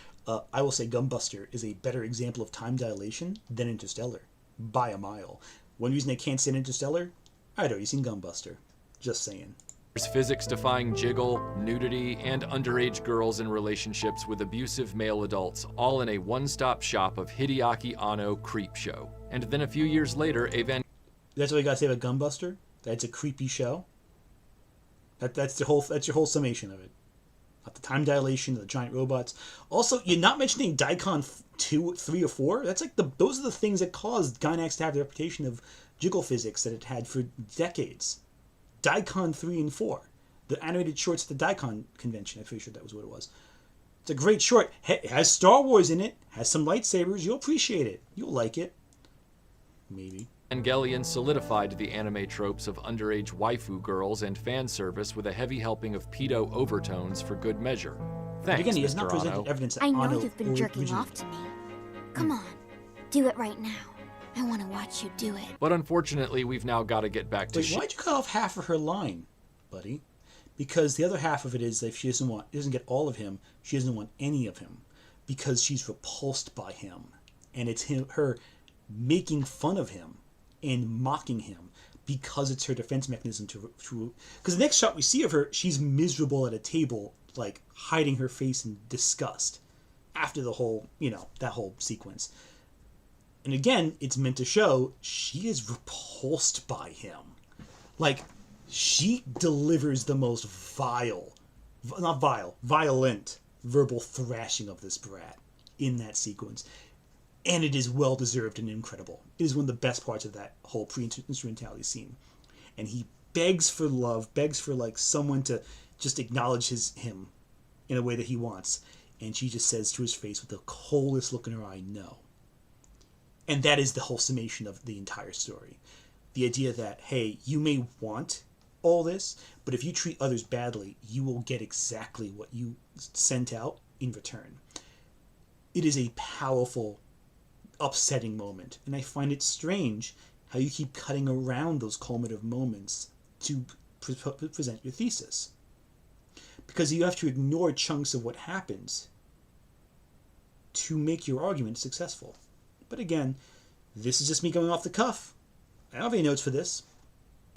I will say Gunbuster is a better example of time dilation than Interstellar, by a mile. One reason I can't stand Interstellar, I'd already seen Gunbuster. Just saying. There's physics-defying jiggle, nudity, and underage girls in relationships with abusive male adults, all in a one-stop shop of Hideaki Anno creep show. And then a few years later, That's what you gotta say about Gunbuster? That it's a creepy show? That's your whole summation of it. The time dilation, the giant robots. Also, you're not mentioning Daikon 2, 3, or 4. That's like those are the things that caused Gainax to have the reputation of jiggle physics that it had for decades. Daikon 3 and 4. The animated shorts at the Daikon convention. I'm pretty sure that was what it was. It's a great short. It has Star Wars in it. Has some lightsabers. You'll appreciate it. You'll like it. Maybe. Evangelion solidified the anime tropes of underage waifu girls and fan service with a heavy helping of pedo overtones for good measure. Thanks, again, he has Mr. not presented Anno. evidence that I know Anno you've been jerking off to me. Come on, do it right now. I want to watch you do it. But unfortunately, we've now got to get back to Wait, why'd you cut off half of her line, buddy? Because the other half of it is that if she doesn't get all of him, she doesn't want any of him. Because she's repulsed by him. And it's her making fun of him and mocking him because it's her defense mechanism to because the next shot we see of her, she's miserable at a table, like hiding her face in disgust after the whole, that whole sequence. And again, it's meant to show she is repulsed by him. Like, she delivers the most violent verbal thrashing of this brat in that sequence. And it is well deserved and incredible. It is one of the best parts of that whole pre-instrumentality scene. And he begs for love, begs for like someone to just acknowledge him in a way that he wants. And she just says to his face with the coldest look in her eye, no. And that is the whole summation of the entire story. The idea that, hey, you may want all this, but if you treat others badly, you will get exactly what you sent out in return. It is a powerful, upsetting moment, and I find it strange how you keep cutting around those culminative moments to present your thesis. Because you have to ignore chunks of what happens to make your argument successful. But again, this is just me going off the cuff. I don't have any notes for this.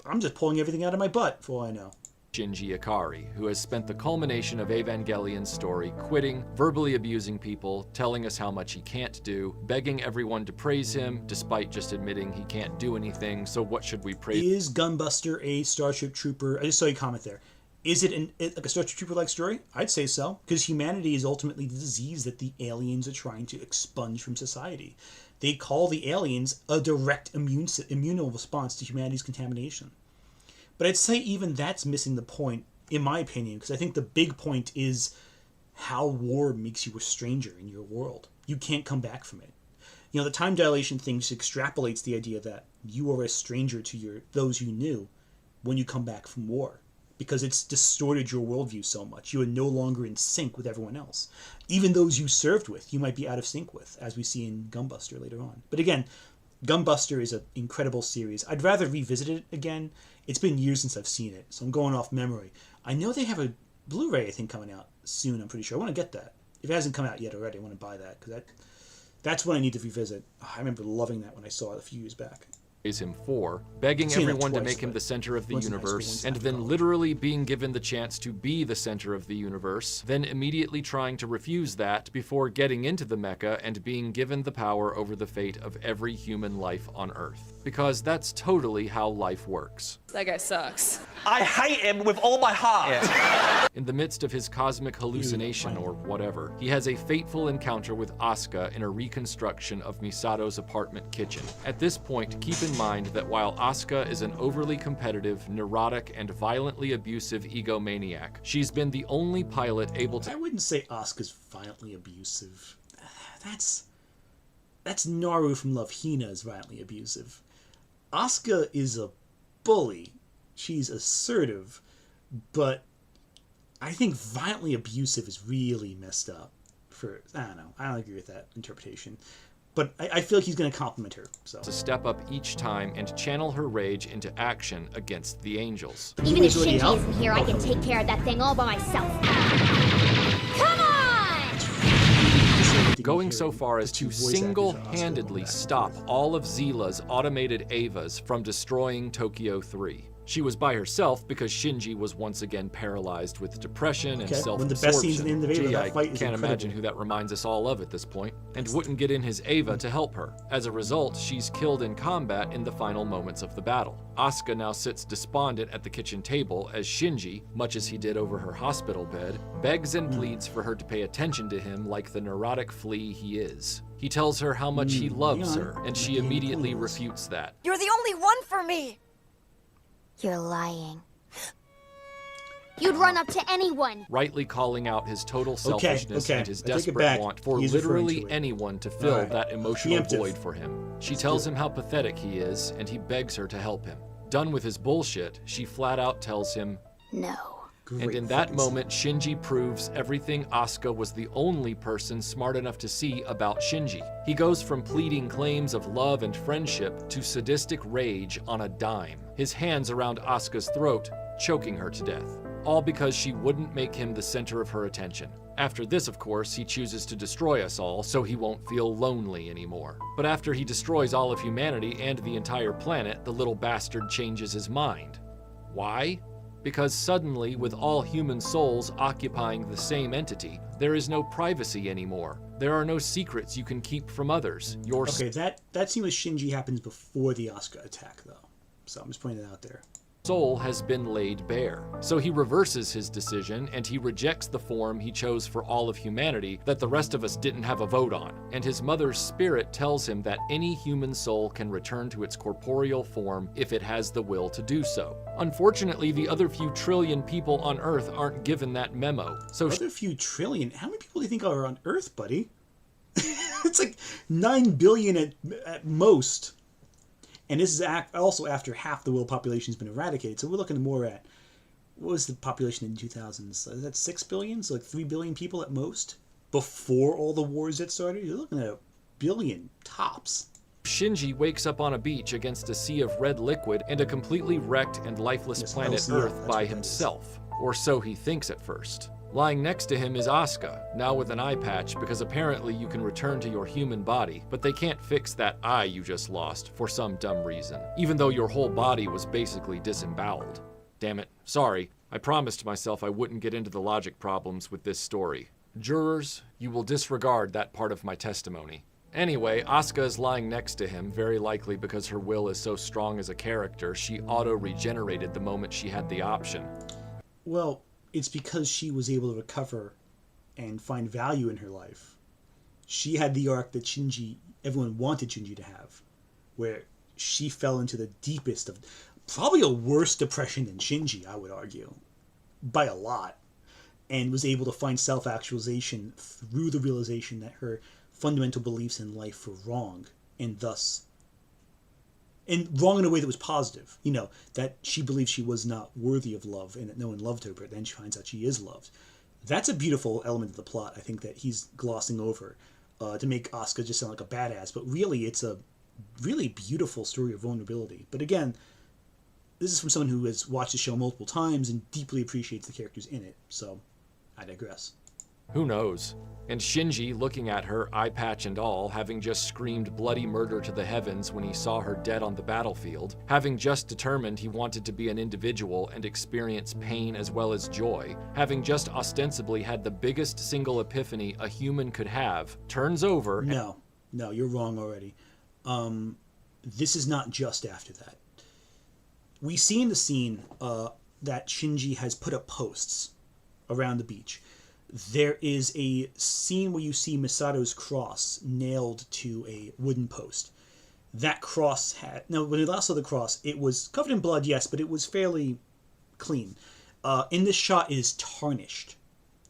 I'm just pulling everything out of my butt, for all I know. Shinji Ikari, who has spent the culmination of Evangelion's story quitting, verbally abusing people, telling us how much he can't do, begging everyone to praise him, despite just admitting he can't do anything, so what should we praise? Is Gunbuster a Starship Trooper? I just saw you comment there. Is it like a Starship Trooper-like story? I'd say so, because humanity is ultimately the disease that the aliens are trying to expunge from society. They call the aliens a direct immune response to humanity's contamination. But I'd say even that's missing the point, in my opinion, because I think the big point is how war makes you a stranger in your world. You can't come back from it. The time dilation thing just extrapolates the idea that you are a stranger to those you knew when you come back from war. Because it's distorted your worldview so much. You are no longer in sync with everyone else. Even those you served with, you might be out of sync with, as we see in Gunbuster later on. But again, Gunbuster is an incredible series. I'd rather revisit it again. It's been years since I've seen it, so I'm going off memory. I know they have a Blu-ray, I think, coming out soon, I'm pretty sure. I want to get that. If it hasn't come out yet already, I want to buy that, because that's what I need to revisit. I remember loving that when I saw it a few years back. Praise him for, begging everyone to make him the center of the universe, and then literally being given the chance to be the center of the universe, then immediately trying to refuse that before getting into the mecha and being given the power over the fate of every human life on Earth. Because that's totally how life works. That guy sucks. I hate him with all my heart. In the midst of his cosmic hallucination or whatever, he has a fateful encounter with Asuka in a reconstruction of Misato's apartment kitchen. At this point, keep in mind that while Asuka is an overly competitive, neurotic, and violently abusive egomaniac, she's been the only pilot able to... I wouldn't say Asuka's violently abusive. That's Naru from Love Hina is violently abusive. Asuka is a bully. She's assertive, but I think violently abusive is really messed up. I don't know. I don't agree with that interpretation. But I feel like he's going to compliment her. So to step up each time and channel her rage into action against the angels. Even if Shinji isn't here, I can take care of that thing all by myself. Come on! Going so far as to single-handedly stop all of Zila's automated Evas from destroying Tokyo 3. She was by herself because Shinji was once again paralyzed with depression and self-absorption. One of the best scenes in the end of Eva. Gee, that I fight is can't incredible. imagine who that reminds us all of at this point, and wouldn't get in his Eva to help her. As a result, she's killed in combat in the final moments of the battle. Asuka now sits despondent at the kitchen table as Shinji, much as he did over her hospital bed, begs and pleads for her to pay attention to him like the neurotic flea he is. He tells her how much he loves her, and she immediately refutes that. You're the only one for me! You're lying. You'd run up to anyone. Rightly calling out his total selfishness and his I take it desperate back. want for He's literally referring to it. anyone to fill Alright. that emotional Preemptive. void for him. She tells him how pathetic he is, and he begs her to help him. Done with his bullshit, she flat out tells him no. And in that moment, Shinji proves everything Asuka was the only person smart enough to see about Shinji. He goes from pleading claims of love and friendship to sadistic rage on a dime. His hands around Asuka's throat, choking her to death. All because she wouldn't make him the center of her attention. After this, of course, he chooses to destroy us all so he won't feel lonely anymore. But after he destroys all of humanity and the entire planet, the little bastard changes his mind. Why? Because suddenly, with all human souls occupying the same entity, there is no privacy anymore. There are no secrets you can keep from others. Okay, that scene with Shinji happens before the Asuka attack, though. So I'm just pointing it out there. Soul has been laid bare. So he reverses his decision and he rejects the form he chose for all of humanity that the rest of us didn't have a vote on. And his mother's spirit tells him that any human soul can return to its corporeal form if it has the will to do so. Unfortunately, the other few trillion people on Earth aren't given that memo. So other few trillion? How many people do you think are on Earth, buddy? It's like 9 billion at most. And this is also after half the world population has been eradicated. So we're looking more at, what was the population in 2000s? Is that 6 billion? So like 3 billion people at most? Before all the wars that started? You're looking at a billion tops. Shinji wakes up on a beach against a sea of red liquid and a completely wrecked and lifeless planet LCL, Earth by himself. Or so he thinks at first. Lying next to him is Asuka, now with an eye patch because apparently you can return to your human body, but they can't fix that eye you just lost for some dumb reason, even though your whole body was basically disemboweled. Damn it, sorry. I promised myself I wouldn't get into the logic problems with this story. Jurors, you will disregard that part of my testimony. Anyway, Asuka is lying next to him, very likely because her will is so strong as a character, she auto-regenerated the moment she had the option. Well, it's because she was able to recover and find value in her life. She had the arc that everyone wanted Shinji to have, where she fell into the deepest of, probably a worse depression than Shinji, I would argue, by a lot, and was able to find self-actualization through the realization that her fundamental beliefs in life were wrong, and wrong in a way that was positive. You know, that she believed she was not worthy of love and that no one loved her, but then she finds out she is loved. That's a beautiful element of the plot, I think, that he's glossing over to make Asuka just sound like a badass. But really, it's a really beautiful story of vulnerability. But again, this is from someone who has watched the show multiple times and deeply appreciates the characters in it. So, I digress. Who knows? And Shinji, looking at her, eye patch and all, having just screamed bloody murder to the heavens when he saw her dead on the battlefield, having just determined he wanted to be an individual and experience pain as well as joy, having just ostensibly had the biggest single epiphany a human could have, turns over... No, you're wrong already. this is not just after that. We see in the scene that Shinji has put up posts around the beach. There is a scene where you see Misato's cross nailed to a wooden post. That cross had... Now, when we last saw the cross, it was covered in blood, yes, but it was fairly clean. In this shot, it is tarnished.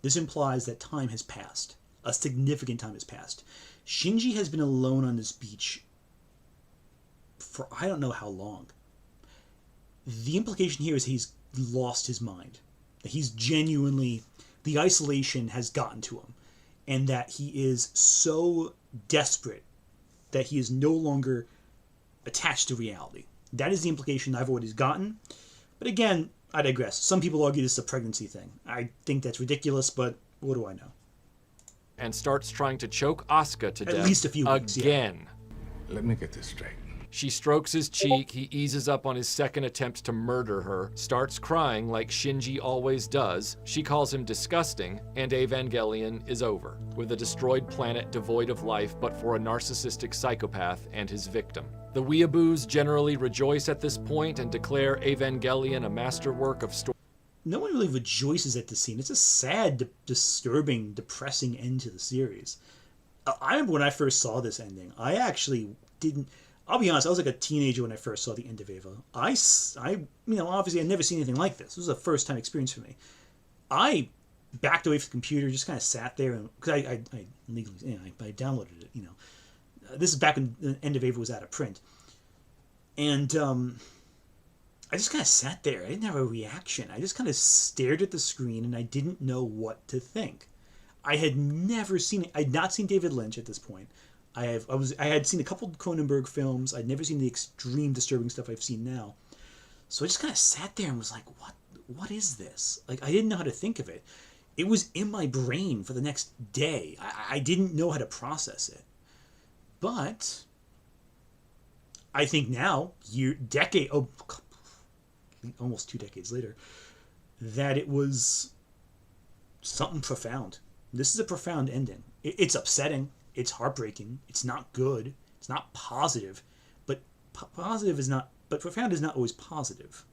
This implies that time has passed. A significant time has passed. Shinji has been alone on this beach for I don't know how long. The implication here is he's lost his mind. That he's genuinely... The isolation has gotten to him. And that he is so desperate that he is no longer attached to reality. That is the implication I've always gotten. But again, I digress. Some people argue this is a pregnancy thing. I think that's ridiculous, but what do I know? And starts trying to choke Asuka to death. At least a few weeks, again. Yeah. Let me get this straight. She strokes his cheek, he eases up on his second attempt to murder her, starts crying like Shinji always does, she calls him disgusting, and Evangelion is over, with a destroyed planet devoid of life but for a narcissistic psychopath and his victim. The weeaboos generally rejoice at this point and declare Evangelion a masterwork of story. No one really rejoices at this scene. It's a sad, disturbing, depressing end to the series. I remember when I first saw this ending, I actually didn't... I'll be honest, I was like a teenager when I first saw the end of Eva. Obviously I'd never seen anything like this. This was a first-time experience for me. I backed away from the computer, just kind of sat there, and because I legally, I downloaded it, This is back when the end of Eva was out of print. And I just kind of sat there. I didn't have a reaction. I just kind of stared at the screen, and I didn't know what to think. I had never seen it. I'd not seen David Lynch at this point. I had seen a couple of Cronenberg films. I'd never seen the extreme disturbing stuff I've seen now. So I just kind of sat there and was like, what is this? Like, I didn't know how to think of it. It was in my brain for the next day. I didn't know how to process it. But I think now, almost 2 decades later, that it was something profound. This is a profound ending. It's upsetting. It's heartbreaking. It's not good. It's not positive. But profound is not always positive.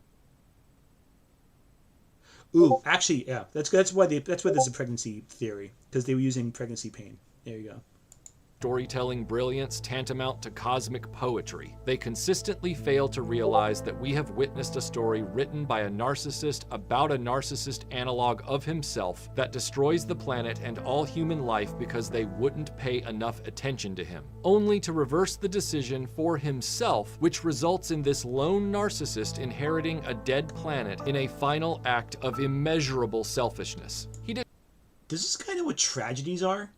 Ooh, actually, yeah. That's why there's a pregnancy theory, because they were using pregnancy pain. There you go. Storytelling brilliance tantamount to cosmic poetry. They consistently fail to realize that we have witnessed a story written by a narcissist about a narcissist analog of himself that destroys the planet and all human life because they wouldn't pay enough attention to him, only to reverse the decision for himself, which results in this lone narcissist inheriting a dead planet in a final act of immeasurable selfishness. Does this guy know what tragedies are?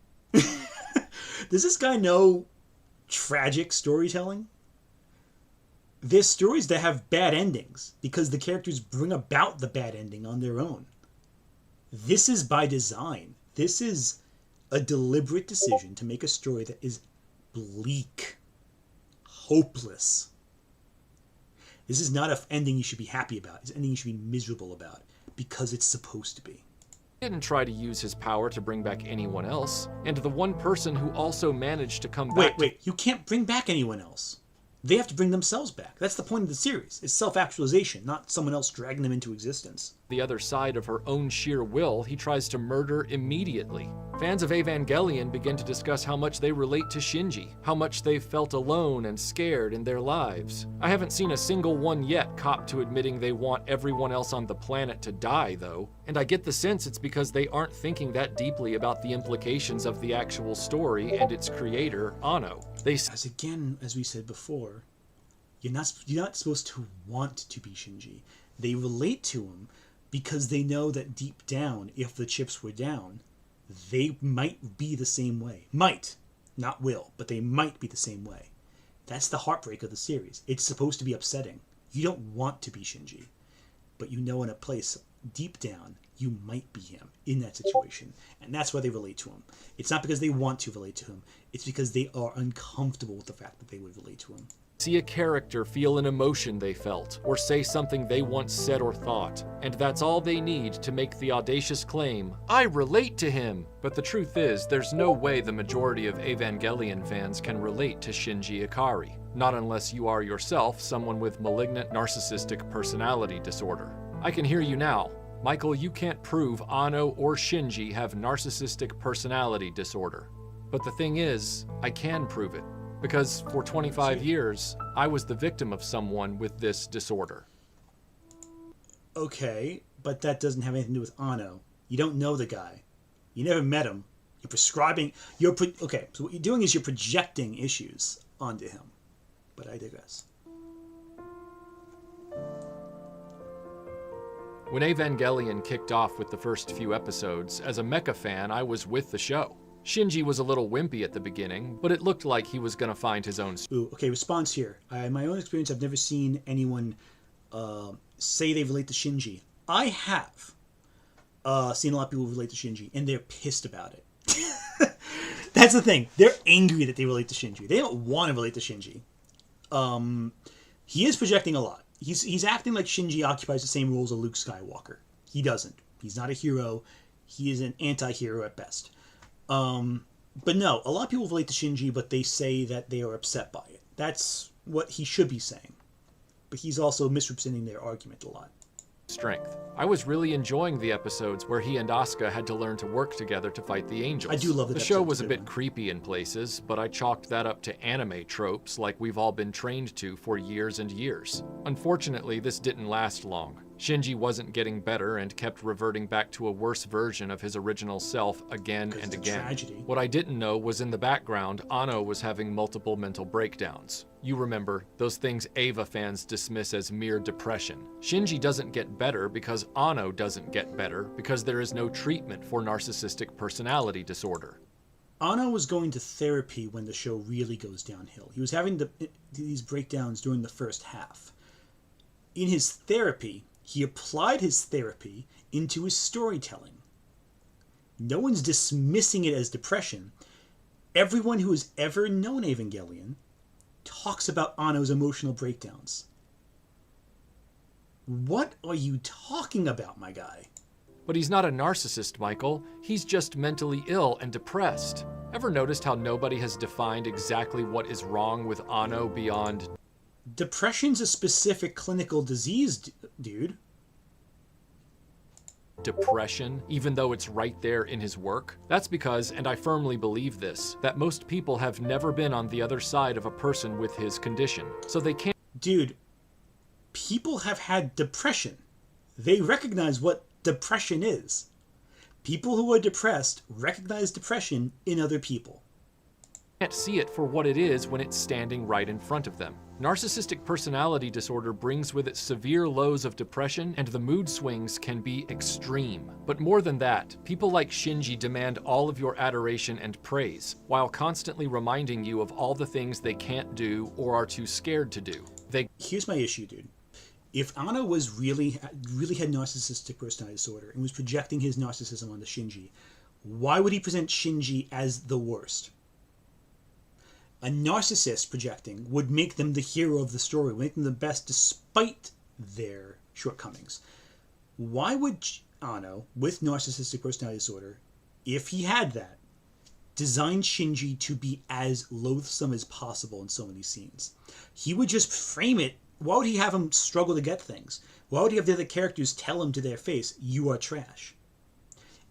Does this guy know tragic storytelling? There's stories that have bad endings because the characters bring about the bad ending on their own. This is by design. This is a deliberate decision to make a story that is bleak, hopeless. This is not an ending you should be happy about. It's an ending you should be miserable about because it's supposed to be. Didn't try to use his power to bring back anyone else, and the one person who also managed to come back... Wait, you can't bring back anyone else. They have to bring themselves back. That's the point of the series. It's self-actualization, not someone else dragging them into existence. The other side of her own sheer will, he tries to murder immediately. Fans of Evangelion begin to discuss how much they relate to Shinji, how much they've felt alone and scared in their lives. I haven't seen a single one yet cop to admitting they want everyone else on the planet to die, though. And I get the sense it's because they aren't thinking that deeply about the implications of the actual story and its creator, Anno. As we said before, you're not supposed to want to be Shinji. They relate to him because they know that deep down, if the chips were down, they might be the same way. Might. Not will, but they might be the same way. That's the heartbreak of the series. It's supposed to be upsetting. You don't want to be Shinji, but you know in a place deep down, you might be him in that situation. And that's why they relate to him. It's not because they want to relate to him. It's because they are uncomfortable with the fact that they would relate to him. see a character feel an emotion they felt, or say something they once said or thought, and that's all they need to make the audacious claim, "I relate to him!" But the truth is, there's no way the majority of Evangelion fans can relate to Shinji Ikari, not unless you are yourself someone with malignant narcissistic personality disorder. I can hear you now. Michael, you can't prove Ano or Shinji have narcissistic personality disorder. But the thing is, I can prove it. Because for 25 years, I was the victim of someone with this disorder. Okay, but that doesn't have anything to do with Ano. You don't know the guy. You never met him. You're prescribing... Okay, so what you're doing is you're projecting issues onto him. But I digress. When Evangelion kicked off with the first few episodes, as a mecha fan, I was with the show. Shinji was a little wimpy at the beginning, but it looked like he was going to find his own... Ooh, okay, response here. In my own experience, I've never seen anyone say they relate to Shinji. I have seen a lot of people relate to Shinji, and they're pissed about it. That's the thing. They're angry that they relate to Shinji. They don't want to relate to Shinji. He is projecting a lot. He's acting like Shinji occupies the same role as a Luke Skywalker. He doesn't. He's not a hero. He is an anti-hero at best. But no, a lot of people relate to Shinji, but they say that they are upset by it. That's what he should be saying. But he's also misrepresenting their argument a lot. Strength. I was really enjoying the episodes where he and Asuka had to learn to work together to fight the angels. I do love the show was a bit creepy in places, but I chalked that up to anime tropes like we've all been trained to for years and years. Unfortunately, this didn't last long. Shinji wasn't getting better and kept reverting back to a worse version of his original self again and again. Tragedy. What I didn't know was in the background, Ano was having multiple mental breakdowns. You remember, those things Eva fans dismiss as mere depression. Shinji doesn't get better because Ano doesn't get better because there is no treatment for narcissistic personality disorder. Ano was going to therapy when the show really goes downhill. He was having these breakdowns during the first half. In his therapy, he applied his therapy into his storytelling. No one's dismissing it as depression. Everyone who has ever known Evangelion talks about Ano's emotional breakdowns. What are you talking about, my guy? But he's not a narcissist, Michael. He's just mentally ill and depressed. Ever noticed how nobody has defined exactly what is wrong with Ano beyond... Depression's a specific clinical disease, dude. Depression, even though it's right there in his work? That's because, and I firmly believe this, that most people have never been on the other side of a person with his condition, so they can't... Dude, people have had depression. They recognize what depression is. People who are depressed recognize depression in other people. Can't see it for what it is when it's standing right in front of them. Narcissistic personality disorder brings with it severe lows of depression, and the mood swings can be extreme. But more than that, people like Shinji demand all of your adoration and praise, while constantly reminding you of all the things they can't do or are too scared to do. Here's my issue, dude. If Ano was really had narcissistic personality disorder and was projecting his narcissism onto Shinji, why would he present Shinji as the worst? A narcissist projecting would make them the hero of the story, make them the best despite their shortcomings. Why would Ano, with narcissistic personality disorder, if he had that, design Shinji to be as loathsome as possible in so many scenes? He would just frame it. Why would he have him struggle to get things? Why would he have the other characters tell him to their face, "You are trash"?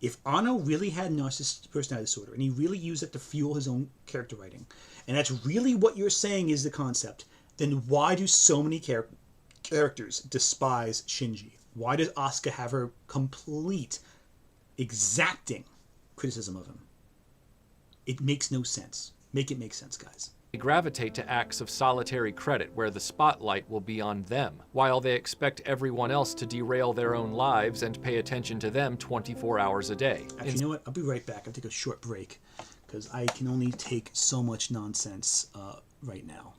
If Ano really had narcissistic personality disorder, and he really used it to fuel his own character writing, and that's really what you're saying is the concept, then why do so many characters despise Shinji? Why does Asuka have her complete, exacting criticism of him? It makes no sense. Make it make sense, guys. They gravitate to acts of solitary credit where the spotlight will be on them, while they expect everyone else to derail their own lives and pay attention to them 24 hours a day. Actually, you know what? I'll be right back. I'll take a short break, because I can only take so much nonsense right now.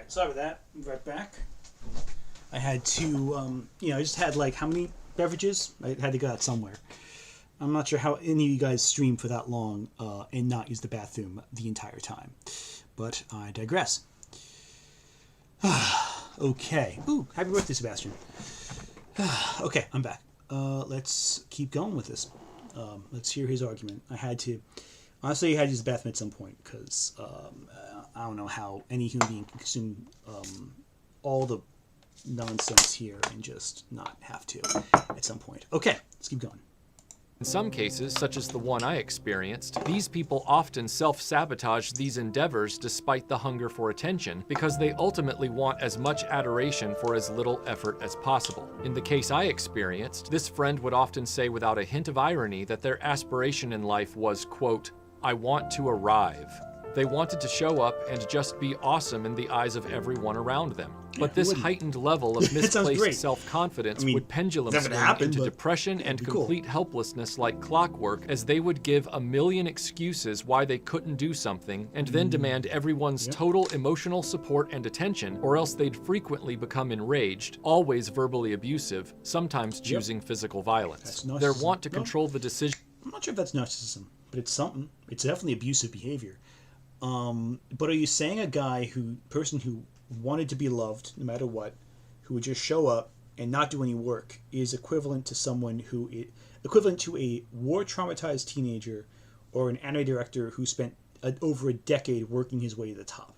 Alright, sorry about that. I'm right back. I had to, I just had like how many beverages? I had to go out somewhere. I'm not sure how any of you guys stream for that long and not use the bathroom the entire time. But I digress. Okay. Ooh, happy birthday, Sebastian. Okay, I'm back. Let's keep going with this. Let's hear his argument. Honestly, I had to use the bathroom at some point because I don't know how any human being can consume all the nonsense here and just not have to at some point. Okay, let's keep going. In some cases, such as the one I experienced, these people often self-sabotage these endeavors despite the hunger for attention because they ultimately want as much adoration for as little effort as possible. In the case I experienced, this friend would often say without a hint of irony that their aspiration in life was, quote, "I want to arrive." They wanted to show up and just be awesome in the eyes of everyone around them. But this heightened level of misplaced self-confidence would pendulum swing into depression and complete helplessness like clockwork, as they would give a million excuses why they couldn't do something and then demand everyone's total emotional support and attention, or else they'd frequently become enraged, always verbally abusive, sometimes choosing physical violence. Their want to control the decision... I'm not sure if that's narcissism, but it's something. It's definitely abusive behavior. But are you saying a person who wanted to be loved no matter what, who would just show up and not do any work, is equivalent to equivalent to a war-traumatized teenager or an anime director who spent over a decade working his way to the top,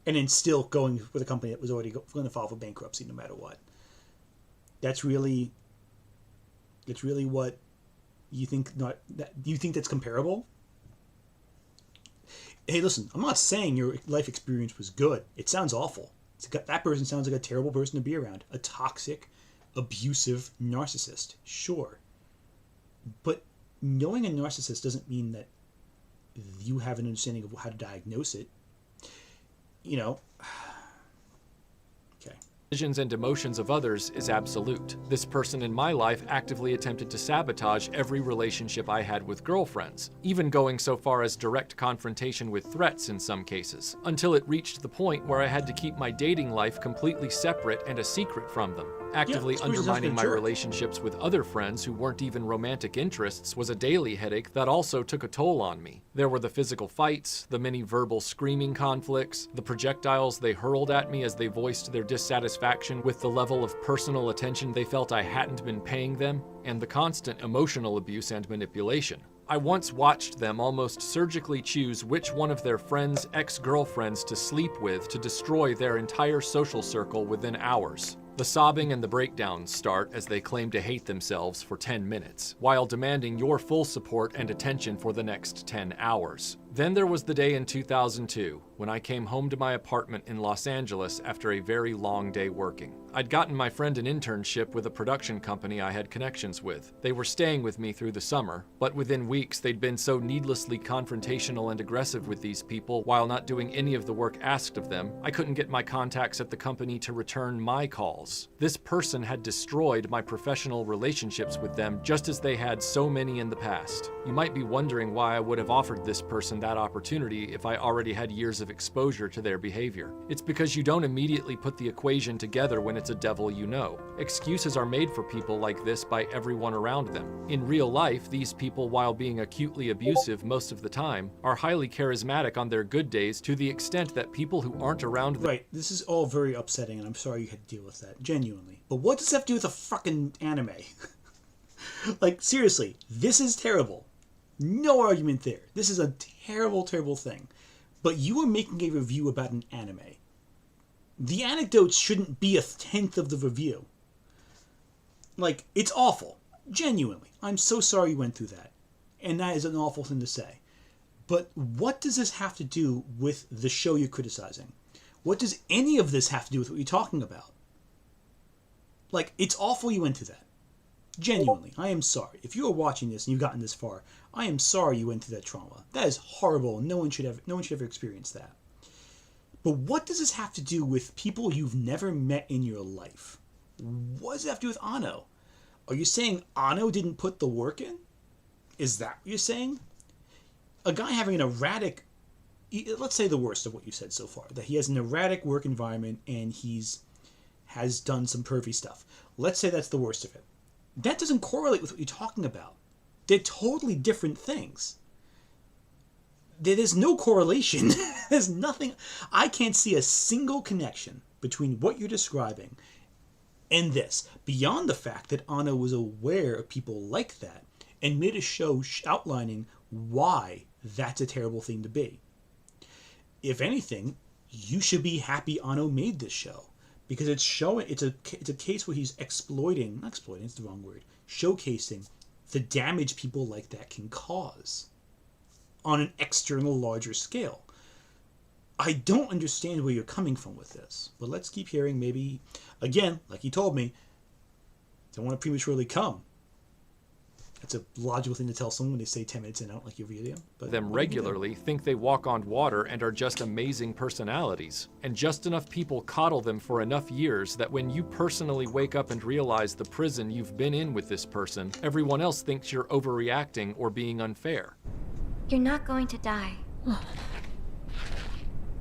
and then still going with a company that was already going to file for bankruptcy no matter what? That's really what you think? Do you think that's comparable? Hey, listen, I'm not saying your life experience was good. It sounds awful. That person sounds like a terrible person to be around. A toxic, abusive narcissist. Sure. But knowing a narcissist doesn't mean that you have an understanding of how to diagnose it. Okay. Decisions and emotions of others is absolute. This person in my life actively attempted to sabotage every relationship I had with girlfriends, even going so far as direct confrontation with threats in some cases, until it reached the point where I had to keep my dating life completely separate and a secret from them. Actively undermining my relationships with other friends who weren't even romantic interests was a daily headache that also took a toll on me. There were the physical fights, the many verbal screaming conflicts, the projectiles they hurled at me as they voiced their dissatisfaction with the level of personal attention they felt I hadn't been paying them, and the constant emotional abuse and manipulation. I once watched them almost surgically choose which one of their friends' ex-girlfriends to sleep with to destroy their entire social circle within hours. The sobbing and the breakdowns start as they claim to hate themselves for 10 minutes, while demanding your full support and attention for the next 10 hours. Then there was the day in 2002, when I came home to my apartment in Los Angeles after a very long day working. I'd gotten my friend an internship with a production company I had connections with. They were staying with me through the summer, but within weeks they'd been so needlessly confrontational and aggressive with these people while not doing any of the work asked of them, I couldn't get my contacts at the company to return my calls. This person had destroyed my professional relationships with them just as they had so many in the past. You might be wondering why I would have offered this person that opportunity if I already had years of exposure to their behavior. It's because you don't immediately put the equation together when it's a devil you know. Excuses are made for people like this by everyone around them. In real life, these people, while being acutely abusive most of the time, are highly charismatic on their good days to the extent that people who aren't around them... Right, this is all very upsetting, and I'm sorry you had to deal with that, genuinely. But what does that have to do with a fucking anime? Like, seriously, this is terrible. No argument there. This is a terrible, terrible thing. But you are making a review about an anime. The anecdotes shouldn't be 1/10 of the review. Like, it's awful. Genuinely. I'm so sorry you went through that. And that is an awful thing to say. But what does this have to do with the show you're criticizing? What does any of this have to do with what you're talking about? Like, it's awful you went through that. Genuinely, I am sorry. If you are watching this and you've gotten this far, I am sorry you went through that trauma. That is horrible. No one should ever experience that. But what does this have to do with people you've never met in your life? What does it have to do with Anno? Are you saying Anno didn't put the work in? Is that what you're saying? A guy having an erratic let's say the worst of what you said so far, that he has an erratic work environment and has done some pervy stuff. Let's say that's the worst of it. That doesn't correlate with what you're talking about. They're totally different things. There's no correlation. There's nothing. I can't see a single connection between what you're describing and this, beyond the fact that Anno was aware of people like that and made a show outlining why that's a terrible thing to be. If anything, you should be happy Anno made this show, because it's showing, it's a case where he's exploiting, not exploiting, it's the wrong word, showcasing the damage people like that can cause on an external, larger scale. I don't understand where you're coming from with this, but let's keep hearing. Maybe, again, like he told me, don't want to prematurely come. That's a logical thing to tell someone when they say 10 minutes in, I don't like your video. But them regularly think they walk on water and are just amazing personalities. And just enough people coddle them for enough years that when you personally wake up and realize the prison you've been in with this person, everyone else thinks you're overreacting or being unfair. You're not going to die.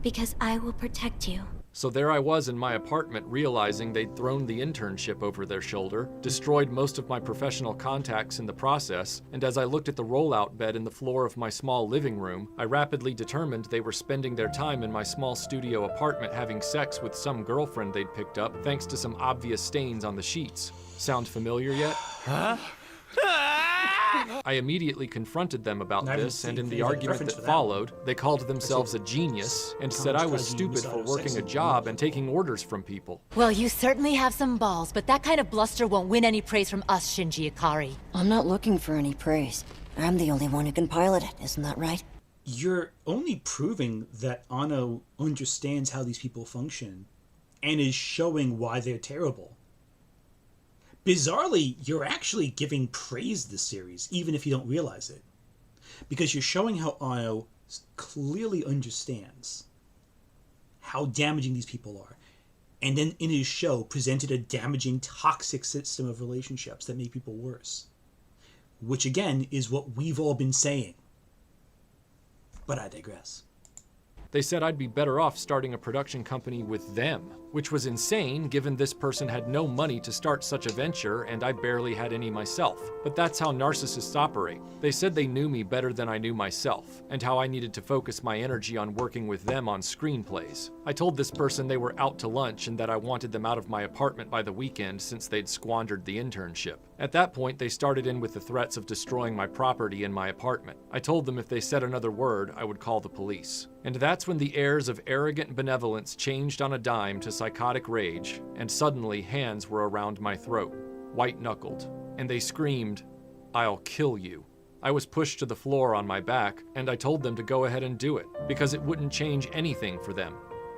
Because I will protect you. So there I was in my apartment realizing they'd thrown the internship over their shoulder, destroyed most of my professional contacts in the process, and as I looked at the rollout bed in the floor of my small living room, I rapidly determined they were spending their time in my small studio apartment having sex with some girlfriend they'd picked up thanks to some obvious stains on the sheets. Sound familiar yet? Huh? I immediately confronted them about this, and in the argument that followed, they called themselves a genius and said I was stupid for working a job and taking orders from people. Well, you certainly have some balls, but that kind of bluster won't win any praise from us, Shinji Ikari. I'm not looking for any praise. I'm the only one who can pilot it, isn't that right? You're only proving that Anno understands how these people function and is showing why they're terrible. Bizarrely, you're actually giving praise to this series, even if you don't realize it. Because you're showing how Anno clearly understands how damaging these people are. And then in his show, presented a damaging, toxic system of relationships that make people worse. Which, again, is what we've all been saying. But I digress. They said I'd be better off starting a production company with them, which was insane given this person had no money to start such a venture and I barely had any myself. But that's how narcissists operate. They said they knew me better than I knew myself, and how I needed to focus my energy on working with them on screenplays. I told this person they were out to lunch and that I wanted them out of my apartment by the weekend since they'd squandered the internship. At that point, they started in with the threats of destroying my property and my apartment. I told them if they said another word, I would call the police. And that's when the airs of arrogant benevolence changed on a dime to psychotic rage, and suddenly hands were around my throat, white-knuckled, and they screamed, "I'll kill you." I was pushed to the floor on my back, and I told them to go ahead and do it, because it wouldn't change anything for them.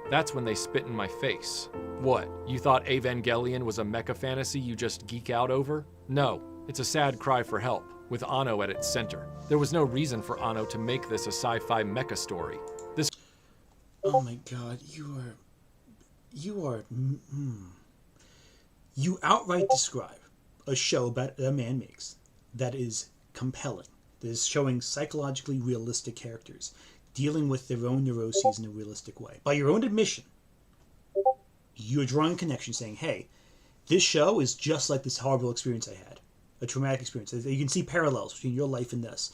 That's when they spit in my face. What, you thought Evangelion was a mecha fantasy you just geek out over? No, it's a sad cry for help, with Anno at its center. There was no reason for Anno to make this a sci-fi mecha story. This... Oh my god, you outright describe a show that a man makes that is compelling, that is showing psychologically realistic characters, dealing with their own neuroses in a realistic way. By your own admission, you're drawing a connection saying, hey, this show is just like this horrible experience I had, a traumatic experience. You can see parallels between your life and this.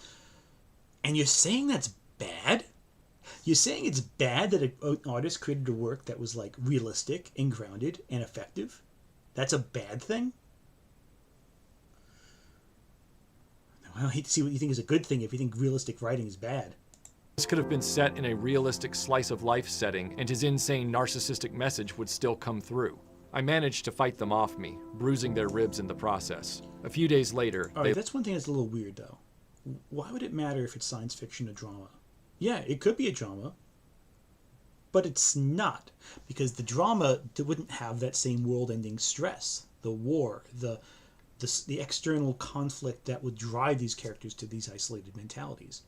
And you're saying that's bad? You're saying it's bad that an artist created a work that was like realistic and grounded and effective? That's a bad thing? I hate to see what you think is a good thing if you think realistic writing is bad. This could have been set in a realistic slice of life setting, and his insane narcissistic message would still come through. I managed to fight them off me, bruising their ribs in the process. A few days later, that's one thing that's a little weird, though. Why would it matter if it's science fiction or drama? Yeah, it could be a drama, but it's not, because the drama wouldn't have that same world-ending stress, the war, the external conflict that would drive these characters to these isolated mentalities.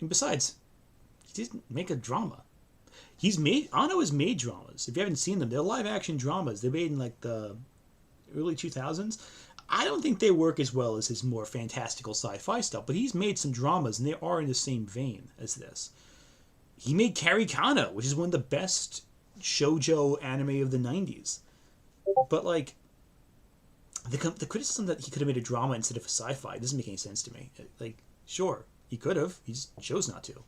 And besides, he didn't make a drama. Anno has made dramas. If you haven't seen them, they're live-action dramas. They're made in like the early 2000s. I don't think they work as well as his more fantastical sci-fi stuff, but he's made some dramas, and they are in the same vein as this. He made Kari Kano, which is one of the best shoujo anime of the 90s. But, like, the criticism that he could have made a drama instead of a sci-fi doesn't make any sense to me. Like, sure, he could have. He just chose not to.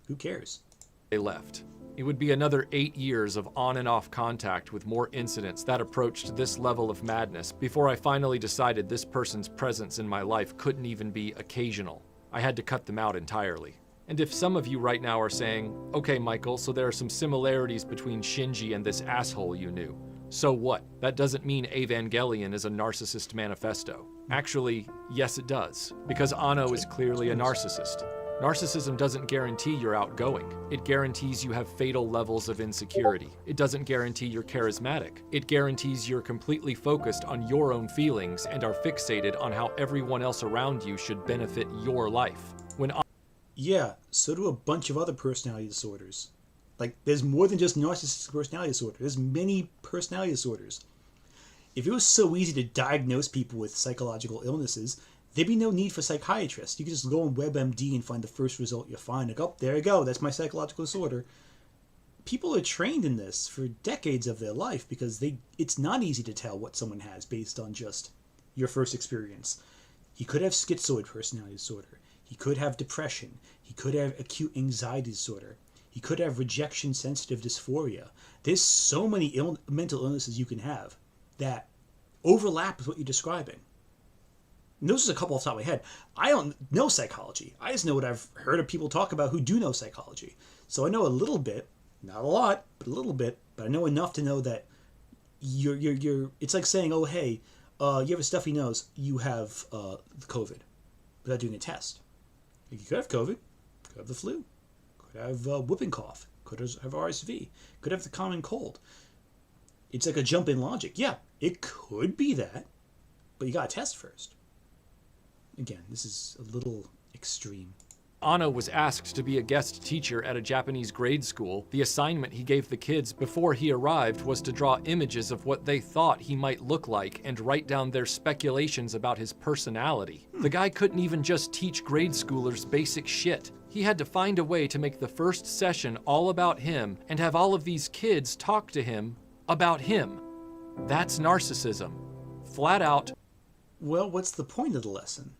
Who cares? They left. It would be another 8 years of on and off contact with more incidents that approached this level of madness before I finally decided this person's presence in my life couldn't even be occasional. I had to cut them out entirely. And if some of you right now are saying, okay, Michael, so there are some similarities between Shinji and this asshole you knew. So what? That doesn't mean Evangelion is a narcissist manifesto. Actually, yes it does, because Anno is clearly a narcissist. Narcissism doesn't guarantee you're outgoing. It guarantees you have fatal levels of insecurity. It doesn't guarantee you're charismatic. It guarantees you're completely focused on your own feelings and are fixated on how everyone else around you should benefit your life. Yeah, so do a bunch of other personality disorders. Like, there's more than just narcissistic personality disorder. There's many personality disorders. If it was so easy to diagnose people with psychological illnesses, there'd be no need for psychiatrists. You could just go on WebMD and find the first result you find. Like, oh, there you go, that's my psychological disorder. People are trained in this for decades of their life because it's not easy to tell what someone has based on just your first experience. He could have schizoid personality disorder. He could have depression. He could have acute anxiety disorder. He could have rejection-sensitive dysphoria. There's so many mental illnesses you can have that overlap with what you're describing. And those are a couple off the top of my head. I don't know psychology. I just know what I've heard of people talk about who do know psychology. So I know a little bit, not a lot, but a little bit. But I know enough to know that you're. It's like saying, oh hey, you have a stuffy nose. You have the COVID, without doing a test. You could have COVID, could have the flu, could have whooping cough, could have RSV, could have the common cold. It's like a jump in logic. Yeah, it could be that, but you got to test first. Again, this is a little extreme. Anno was asked to be a guest teacher at a Japanese grade school. The assignment he gave the kids before he arrived was to draw images of what they thought he might look like and write down their speculations about his personality. The guy couldn't even just teach grade schoolers basic shit. He had to find a way to make the first session all about him and have all of these kids talk to him about him. That's narcissism. Flat out. Well, what's the point of the lesson?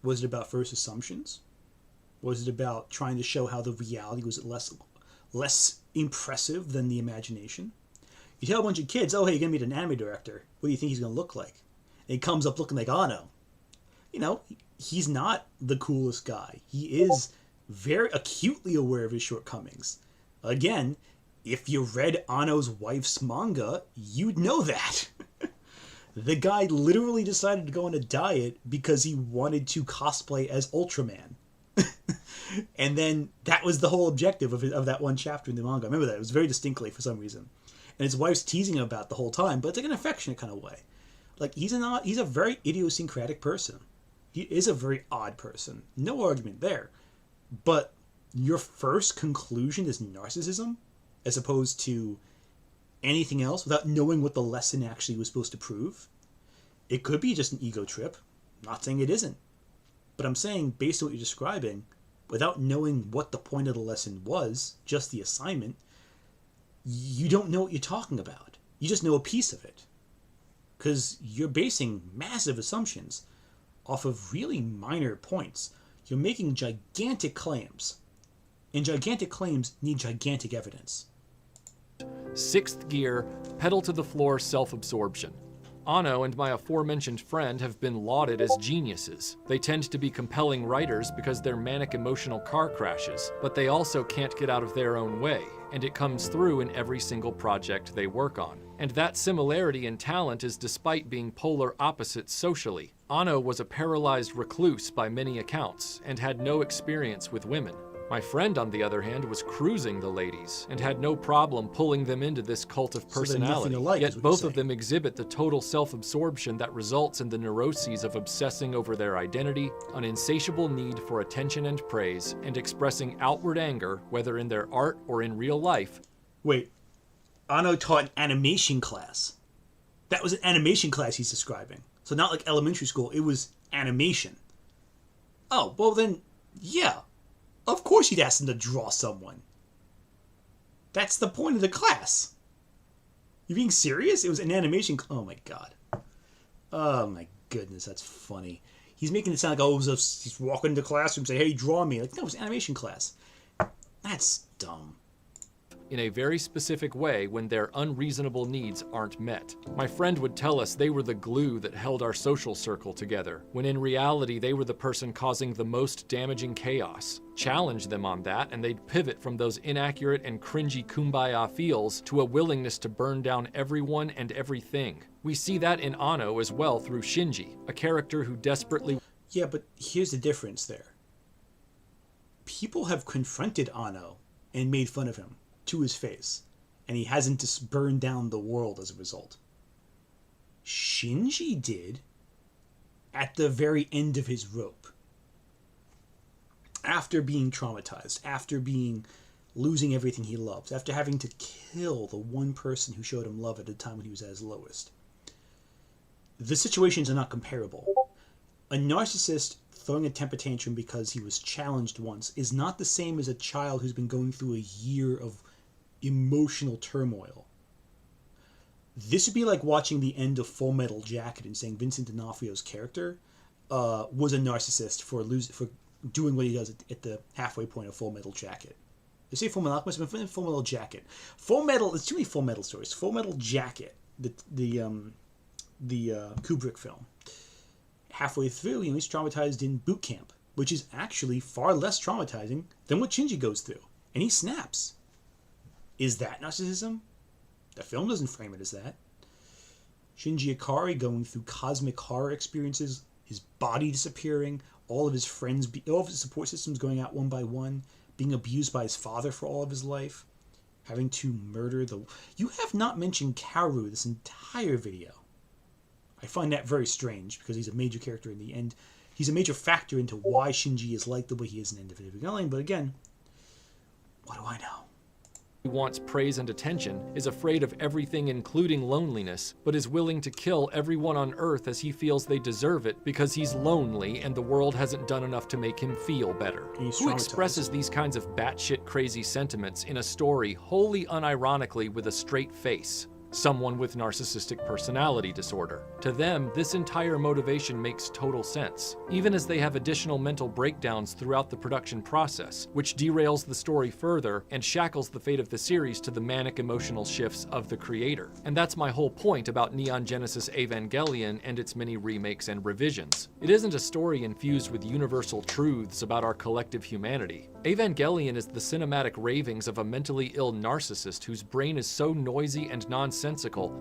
Was it about first assumptions? Was it about trying to show how the reality was less impressive than the imagination? You tell a bunch of kids, oh, hey, you're going to meet an anime director. What do you think he's going to look like? And he comes up looking like Anno. You know, he's not the coolest guy. He is very acutely aware of his shortcomings. Again, if you read Anno's wife's manga, you'd know that. The guy literally decided to go on a diet because he wanted to cosplay as Ultraman. And then that was the whole objective of that one chapter in the manga. I remember that. It was very distinctly for some reason. And his wife's teasing him about the whole time, but it's like an affectionate kind of way. Like, he's a very idiosyncratic person. He is a very odd person. No argument there. But your first conclusion is narcissism, as opposed to anything else, without knowing what the lesson actually was supposed to prove. It could be just an ego trip. I'm not saying it isn't. But I'm saying, based on what you're describing, without knowing what the point of the lesson was, just the assignment, you don't know what you're talking about. You just know a piece of it. Because you're basing massive assumptions off of really minor points. You're making gigantic claims. And gigantic claims need gigantic evidence. Sixth gear, pedal to the floor self-absorption. Anno and my aforementioned friend have been lauded as geniuses. They tend to be compelling writers because they're manic emotional car crashes, but they also can't get out of their own way, and it comes through in every single project they work on. And that similarity in talent is despite being polar opposites socially. Anno was a paralyzed recluse by many accounts, and had no experience with women. My friend, on the other hand, was cruising the ladies, and had no problem pulling them into this cult of personality. Yet both of them exhibit the total self-absorption that results in the neuroses of obsessing over their identity, an insatiable need for attention and praise, and expressing outward anger, whether in their art or in real life. Wait, Anno taught an animation class. That was an animation class he's describing. So not like elementary school, it was animation. Oh, well then, yeah. Of course you'd ask them to draw someone. That's the point of the class. You being serious? It was an animation. Oh my god. Oh my goodness, that's funny. He's making it sound like, oh, he's walking into the classroom and say, hey, draw me. Like, no, it was an animation class. That's dumb. In a very specific way when their unreasonable needs aren't met. My friend would tell us they were the glue that held our social circle together, when in reality they were the person causing the most damaging chaos. Challenge them on that, and they'd pivot from those inaccurate and cringy kumbaya feels to a willingness to burn down everyone and everything. We see that in Anno as well through Shinji, a character who desperately... Yeah, but here's the difference there. People have confronted Anno and made fun of him to his face, and he hasn't just burned down the world as a result. Shinji did at the very end of his rope. After being traumatized, after losing everything he loves, after having to kill the one person who showed him love at the time when he was at his lowest. The situations are not comparable. A narcissist throwing a temper tantrum because he was challenged once is not the same as a child who's been going through a year of emotional turmoil. This would be like watching the end of Full Metal Jacket and saying Vincent D'Onofrio's character was a narcissist for doing what he does at the halfway point of Full Metal Jacket. They say Full Metal Alchemist, but Full Metal Jacket. Full Metal. There's too many Full Metal stories. Full Metal Jacket, the Kubrick film. Halfway through, he's traumatized in boot camp, which is actually far less traumatizing than what Shinji goes through, and he snaps. Is that narcissism? The film doesn't frame it as that. Shinji Ikari going through cosmic horror experiences, his body disappearing, all of his friends, all of his support systems going out one by one, being abused by his father for all of his life, having to murder the... You have not mentioned Kaoru this entire video. I find that very strange, because he's a major character in the end. He's a major factor into why Shinji is like the way he is in Evangelion, but again, what do I know? Who wants praise and attention, is afraid of everything including loneliness, but is willing to kill everyone on Earth as he feels they deserve it because he's lonely and the world hasn't done enough to make him feel better. Who expresses these kinds of batshit crazy sentiments in a story wholly unironically with a straight face? Someone with narcissistic personality disorder. To them, this entire motivation makes total sense, even as they have additional mental breakdowns throughout the production process, which derails the story further and shackles the fate of the series to the manic emotional shifts of the creator. And that's my whole point about Neon Genesis Evangelion and its many remakes and revisions. It isn't a story infused with universal truths about our collective humanity. Evangelion is the cinematic ravings of a mentally ill narcissist whose brain is so noisy and nonsensical.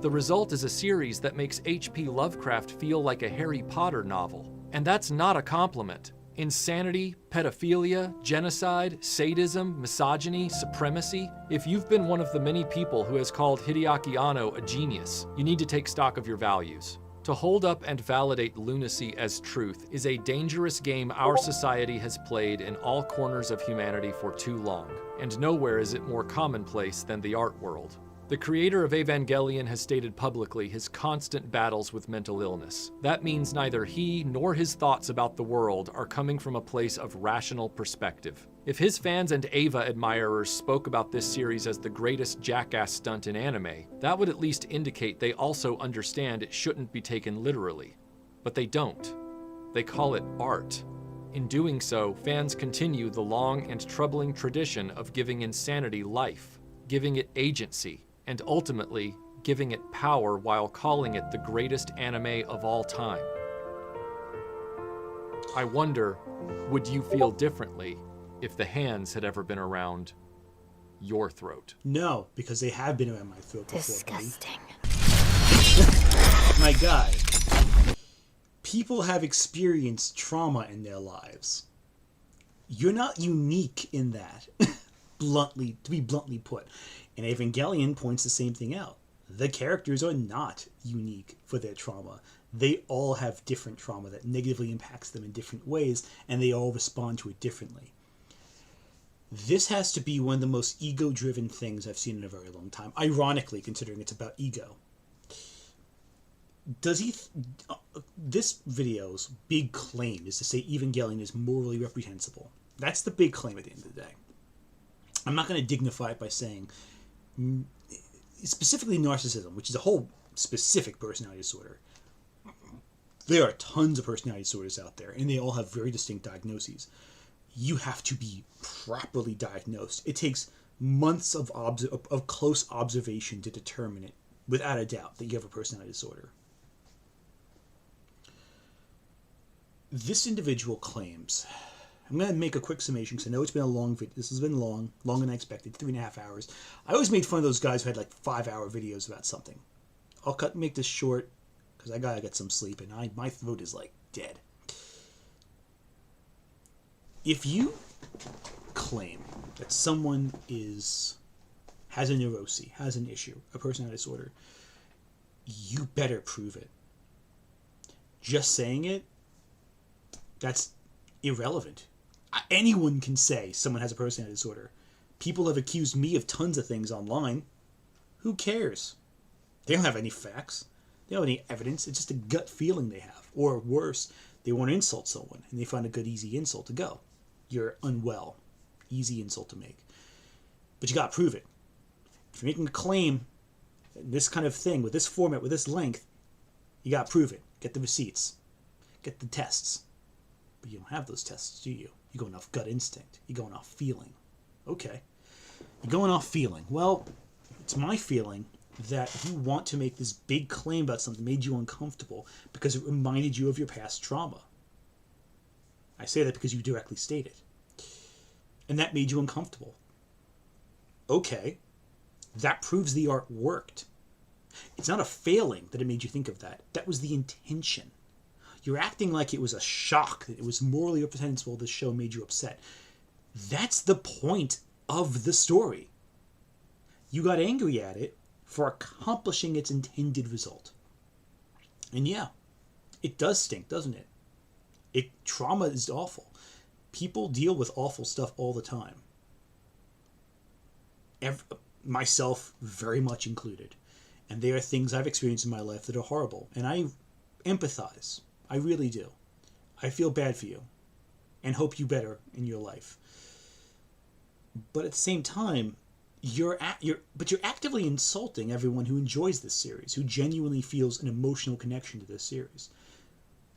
The result is a series that makes H.P. Lovecraft feel like a Harry Potter novel. And that's not a compliment. Insanity, pedophilia, genocide, sadism, misogyny, supremacy. If you've been one of the many people who has called Hideaki Anno a genius, you need to take stock of your values. To hold up and validate lunacy as truth is a dangerous game our society has played in all corners of humanity for too long, and nowhere is it more commonplace than the art world. The creator of Evangelion has stated publicly his constant battles with mental illness. That means neither he nor his thoughts about the world are coming from a place of rational perspective. If his fans and Eva admirers spoke about this series as the greatest jackass stunt in anime, that would at least indicate they also understand it shouldn't be taken literally. But they don't. They call it art. In doing so, fans continue the long and troubling tradition of giving insanity life, giving it agency, and ultimately giving it power while calling it the greatest anime of all time. I wonder, would you feel differently if the hands had ever been around your throat? No, because they have been around my throat before. Disgusting. My guy, people have experienced trauma in their lives. You're not unique in that, to be bluntly put. And Evangelion points the same thing out. The characters are not unique for their trauma. They all have different trauma that negatively impacts them in different ways, and they all respond to it differently. This has to be one of the most ego-driven things I've seen in a very long time, ironically, considering it's about ego. This video's big claim is to say Evangelion is morally reprehensible. That's the big claim at the end of the day. I'm not going to dignify it by saying specifically narcissism, which is a whole specific personality disorder. There are tons of personality disorders out there, and they all have very distinct diagnoses. You have to be properly diagnosed. It takes months of close observation to determine it, without a doubt, that you have a personality disorder. This individual claims... I'm going to make a quick summation because I know it's been a long video. This has been longer than I expected, 3.5 hours. I always made fun of those guys who had like 5-hour videos about something. I'll make this short because I gotta get some sleep and my throat is like dead. If you claim that someone has a neurosis, has an issue, a personality disorder, you better prove it. Just saying it, that's irrelevant. Anyone can say someone has a personality disorder. People have accused me of tons of things online. Who cares? They don't have any facts. They don't have any evidence. It's just a gut feeling they have. Or worse, they want to insult someone, and they find a good, easy insult to go. You're unwell. Easy insult to make. But you got to prove it. If you're making a claim, this kind of thing, with this format, with this length, you got to prove it. Get the receipts. Get the tests. But you don't have those tests, do you? You're going off gut instinct. You're going off feeling. Okay. You're going off feeling. Well, it's my feeling that you want to make this big claim about something that made you uncomfortable because it reminded you of your past trauma. I say that because you directly state it. And that made you uncomfortable. Okay. That proves the art worked. It's not a failing that it made you think of that. That was the intention. You're acting like it was a shock, that it was morally reprehensible this show made you upset. That's the point of the story. You got angry at it for accomplishing its intended result. And yeah, it does stink, doesn't it? Trauma is awful. People deal with awful stuff all the time. Myself very much included. And there are things I've experienced in my life that are horrible. And I empathize. I really do. I feel bad for you and hope you better in your life. But at the same time, you're actively insulting everyone who enjoys this series, who genuinely feels an emotional connection to this series.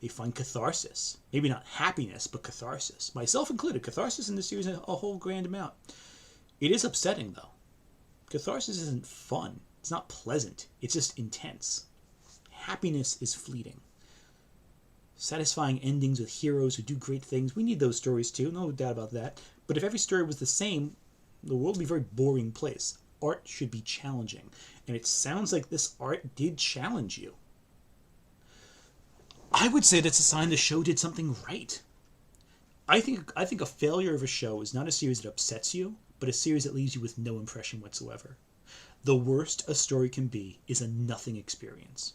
They find catharsis. Maybe not happiness, but catharsis. Myself included. Catharsis in this series is a whole grand amount. It is upsetting, though. Catharsis isn't fun. It's not pleasant. It's just intense. Happiness is fleeting. Satisfying endings with heroes who do great things. We need those stories too, no doubt about that. But if every story was the same, the world would be a very boring place. Art should be challenging. And it sounds like this art did challenge you. I would say that's a sign the show did something right. I think a failure of a show is not a series that upsets you, but a series that leaves you with no impression whatsoever. The worst a story can be is a nothing experience.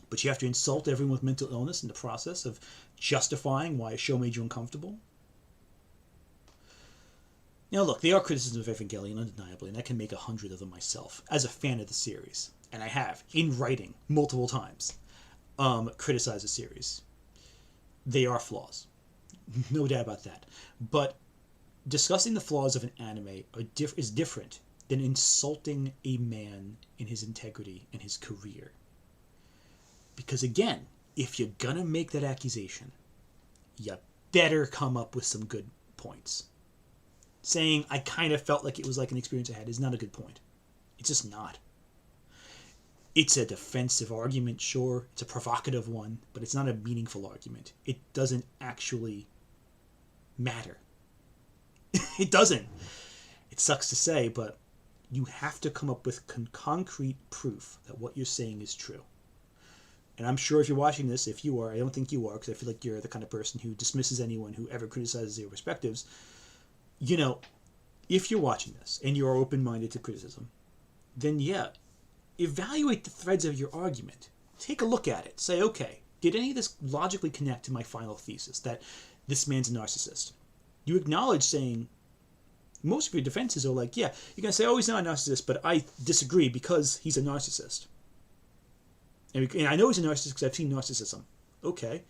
But you have to insult everyone with mental illness in the process of justifying why a show made you uncomfortable. Now look, there are criticisms of Evangelion, undeniably, and I can make 100 of them myself, as a fan of the series. And I have, in writing, multiple times, criticized the series. They are flaws. No doubt about that. But discussing the flaws of an anime is different than insulting a man in his integrity and his career. Because again, if you're gonna make that accusation, you better come up with some good points. Saying, I kind of felt like it was like an experience I had is not a good point. It's just not. It's a defensive argument, sure. It's a provocative one, but it's not a meaningful argument. It doesn't actually matter. It doesn't. It sucks to say, but you have to come up with concrete proof that what you're saying is true. And I'm sure if you're watching this, if you are, I don't think you are, because I feel like you're the kind of person who dismisses anyone who ever criticizes their perspectives. You know, if you're watching this and you're open-minded to criticism, then yeah, evaluate the threads of your argument. Take a look at it. Say, okay, did any of this logically connect to my final thesis, that this man's a narcissist? You acknowledge saying, most of your defenses are like, yeah, you're going to say, oh, he's not a narcissist, but I disagree because he's a narcissist. And I know he's a narcissist because I've seen narcissism. Okay.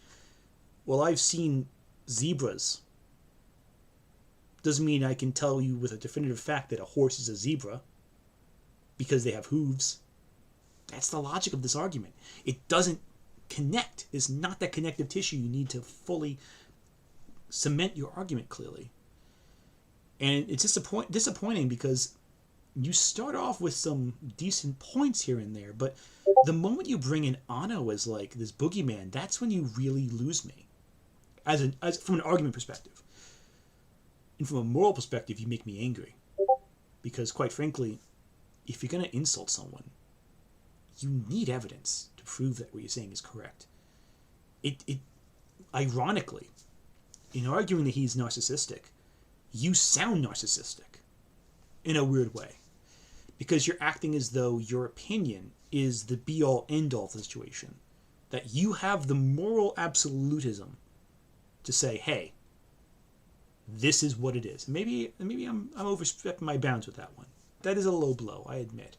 Well, I've seen zebras Doesn't mean I can tell you with a definitive fact that a horse is a zebra because they have hooves. That's the logic of this argument. It doesn't connect. It's not that connective tissue you need to fully cement your argument clearly. And it's disappointing because you start off with some decent points here and there, but the moment you bring in Anno as like this boogeyman, that's when you really lose me. As from an argument perspective. And from a moral perspective, you make me angry. Because quite frankly, if you're going to insult someone, you need evidence to prove that what you're saying is correct. It ironically, in arguing that he's narcissistic, you sound narcissistic in a weird way. Because you're acting as though your opinion is the be-all, end-all of the situation. That you have the moral absolutism to say, hey, this is what it is. Maybe I'm overstepping my bounds with that one. That is a low blow, I admit.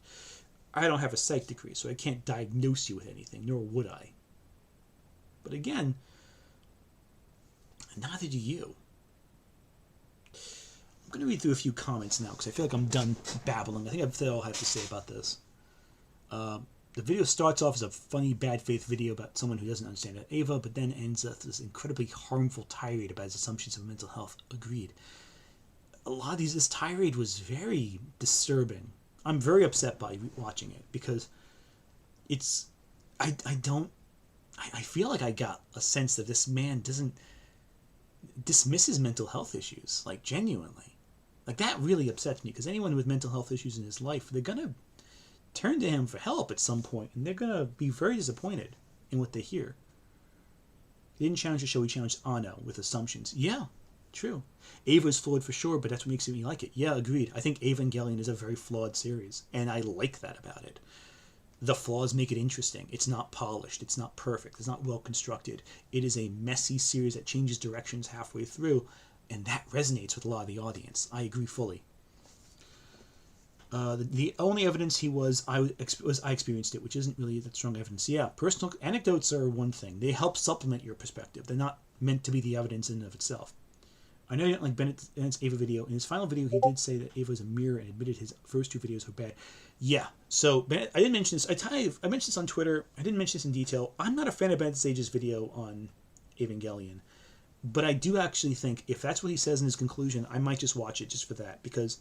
I don't have a psych degree, so I can't diagnose you with anything, nor would I. But again, neither do you. I'm going to read through a few comments now, because I feel like I'm done babbling. I think I've said all I have to say about this. The video starts off as a funny, bad faith video about someone who doesn't understand Ava, but then ends with this incredibly harmful tirade about his assumptions of mental health. Agreed. A lot of this tirade was very disturbing. I'm very upset by watching it because it's, I feel like I got a sense that this man dismisses mental health issues, like genuinely. Like that really upsets me because anyone with mental health issues in his life, they're gonna turn to him for help at some point, and they're gonna be very disappointed in what they hear. He didn't challenge the show, he challenged Anno with assumptions. Yeah, true. Ava is flawed for sure, but that's what makes me like it. Yeah, agreed. I think Evangelion is a very flawed series, and I like that about it. The flaws make it interesting. It's not polished. It's not perfect. It's not well constructed. It is a messy series that changes directions halfway through, and that resonates with a lot of the audience. I agree fully. The only evidence he was I experienced it, which isn't really that strong evidence. Yeah, personal anecdotes are one thing. They help supplement your perspective. They're not meant to be the evidence in and of itself. I know you don't like Bennett's Ava video. In his final video, he did say that Ava is a mirror and admitted his first two videos were bad. Yeah, so Bennett, I didn't mention this. I mentioned this on Twitter. I didn't mention this in detail. I'm not a fan of Bennett Sage's video on Evangelion. But I do actually think if that's what he says in his conclusion, I might just watch it just for that. Because,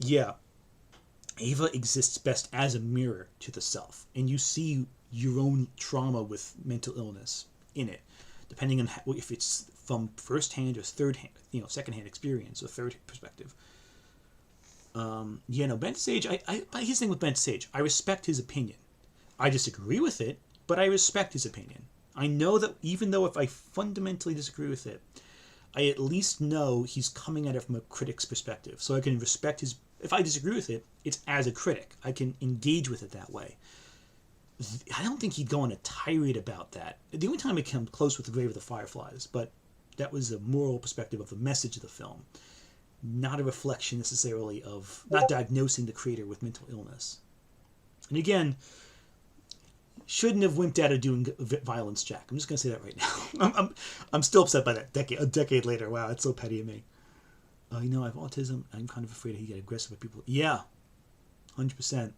yeah, Ava exists best as a mirror to the self. And you see your own trauma with mental illness in it. Depending on if it's from first-hand or third-hand, second-hand experience or third perspective. Bennett Sage, his thing with Bennett Sage, I respect his opinion. I disagree with it, but I respect his opinion. I know that even though if I fundamentally disagree with it, I at least know he's coming at it from a critic's perspective. So I can respect his... If I disagree with it, it's as a critic. I can engage with it that way. I don't think he'd go on a tirade about that. The only time it came close with The Grave of the Fireflies, but that was a moral perspective of the message of the film. Not a reflection necessarily of... Not diagnosing the creator with mental illness. And again... Shouldn't have wimped out of doing Violence Jack. I'm just going to say that right now. I'm still upset by that a decade later. Wow, that's so petty of me. I have autism. I'm kind of afraid he get aggressive with people. Yeah, 100%.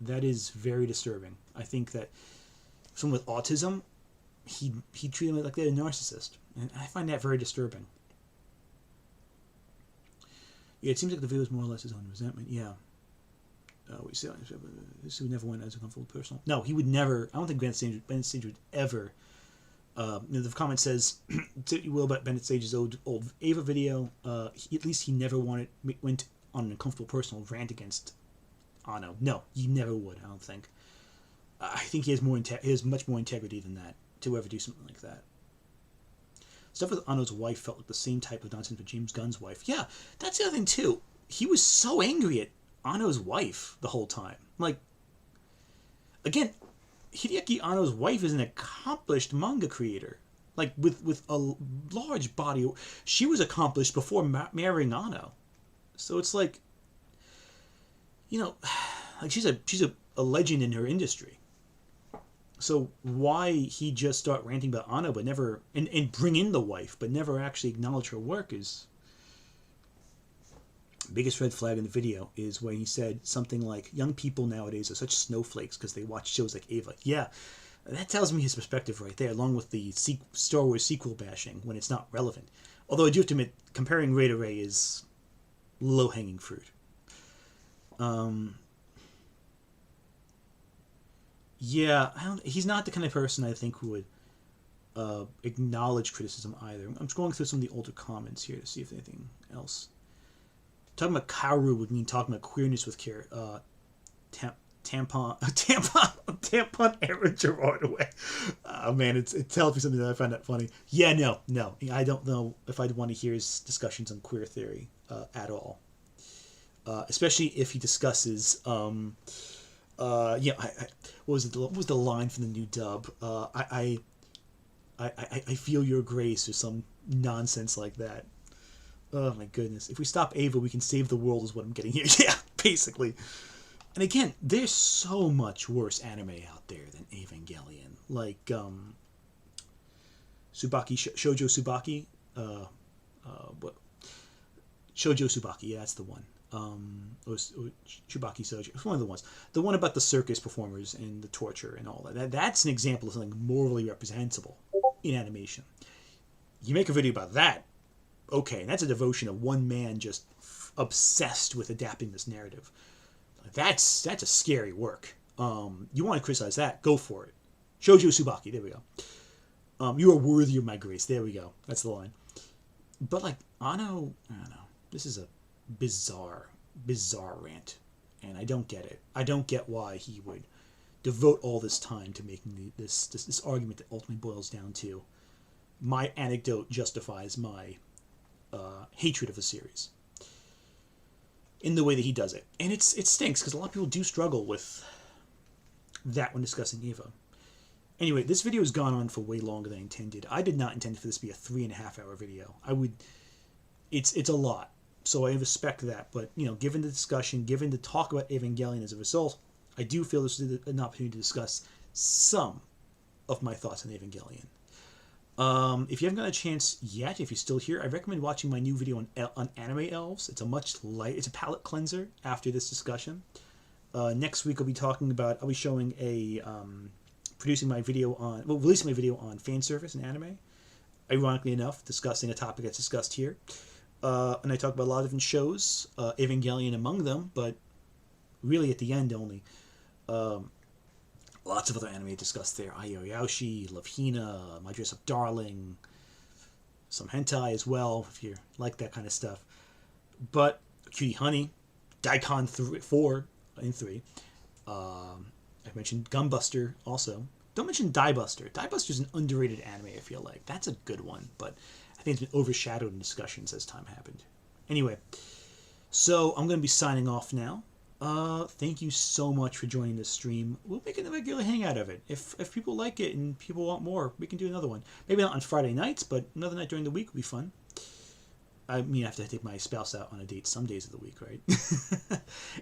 That is very disturbing. I think that someone with autism, he treated them like they're a narcissist. And I find that very disturbing. Yeah, it seems like the video is more or less his own resentment. Yeah. We say this would never went as a comfortable personal. No, he would never. I don't think Bennett Sage would ever. The comment says, "Will about Bennett Sage's old Ava video. At least he never went on an uncomfortable personal rant against Anno. No, he never would. I don't think. I think he has much more integrity than that to ever do something like that. Stuff with Anno's wife felt like the same type of nonsense with James Gunn's wife. Yeah, that's the other thing too. He was so angry at Anno's wife the whole time. Like, again, Hideaki Anno's wife is an accomplished manga creator. Like, with a large body. She was accomplished before marrying Anno. So it's like, like she's a legend in her industry. So why he just start ranting about Anno but never, and bring in the wife, but never actually acknowledge her work is biggest red flag in the video is when he said something like, young people nowadays are such snowflakes because they watch shows like Ava. Yeah, that tells me his perspective right there, along with the Star Wars sequel bashing when it's not relevant. Although I do have to admit, comparing Ray to Ray is low-hanging fruit. Yeah, he's not the kind of person I think who would acknowledge criticism either. I'm scrolling through some of the older comments here to see if there's anything else. Talking about Kaoru would mean talking about queerness with care. Tampon era Gerard away. Oh man, it tells me something that I find that funny. Yeah, no. I don't know if I'd want to hear his discussions on queer theory at all. Especially if he discusses what was the line from the new dub? I feel your grace or some nonsense like that. Oh my goodness. If we stop Ava, we can save the world is what I'm getting here. Yeah, basically. And again, there's so much worse anime out there than Evangelion. Like, Shoujo Tsubaki. Shoujo Tsubaki, yeah, that's the one. Or Tsubaki Shoujo. It's one of the ones. The one about the circus performers and the torture and all that. That's an example of something morally reprehensible in animation. You make a video about that, okay, and that's a devotion of one man just obsessed with adapting this narrative. That's a scary work. You want to criticize that, go for it. Shoujo Tsubaki, there we go. You are worthy of my grace, there we go. That's the line. But like, Anno, I don't know. This is a bizarre rant. And I don't get it. I don't get why he would devote all this time to making this argument that ultimately boils down to my anecdote justifies my hatred of the series in the way that he does it. And it stinks because a lot of people do struggle with that when discussing Eva. Anyway, this video has gone on for way longer than I intended. I did not intend for this to be a 3.5-hour video. It's a lot, so I respect that. But given the discussion, given the talk about Evangelion as a result, I do feel this is an opportunity to discuss some of my thoughts on Evangelion. If you haven't got a chance yet, if you're still here, I recommend watching my new video on anime elves. It's a palate cleanser after this discussion. Next week I'll be showing releasing my video on fan service and anime. Ironically enough, discussing a topic that's discussed here. And I talk about a lot of different shows, Evangelion among them, but really at the end only. Lots of other anime discussed there. Aoyaoshi, Love Hina, My Dress Up Darling, some hentai as well, if you like that kind of stuff. But Cutie Honey, Daikon 4 and 3. I mentioned Gunbuster also. Don't mention Diebuster. Diebuster's an underrated anime, I feel like. That's a good one, but I think it's been overshadowed in discussions as time happened. Anyway, so I'm going to be signing off now. Thank you so much for joining this stream. We'll make it a regular hangout of it. If people like it and people want more, we can do another one. Maybe not on Friday nights, but another night during the week would be fun. I mean, I have to take my spouse out on a date some days of the week, right?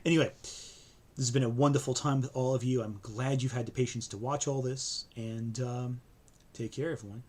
Anyway, this has been a wonderful time with all of you. I'm glad you've had the patience to watch all this, and take care, everyone.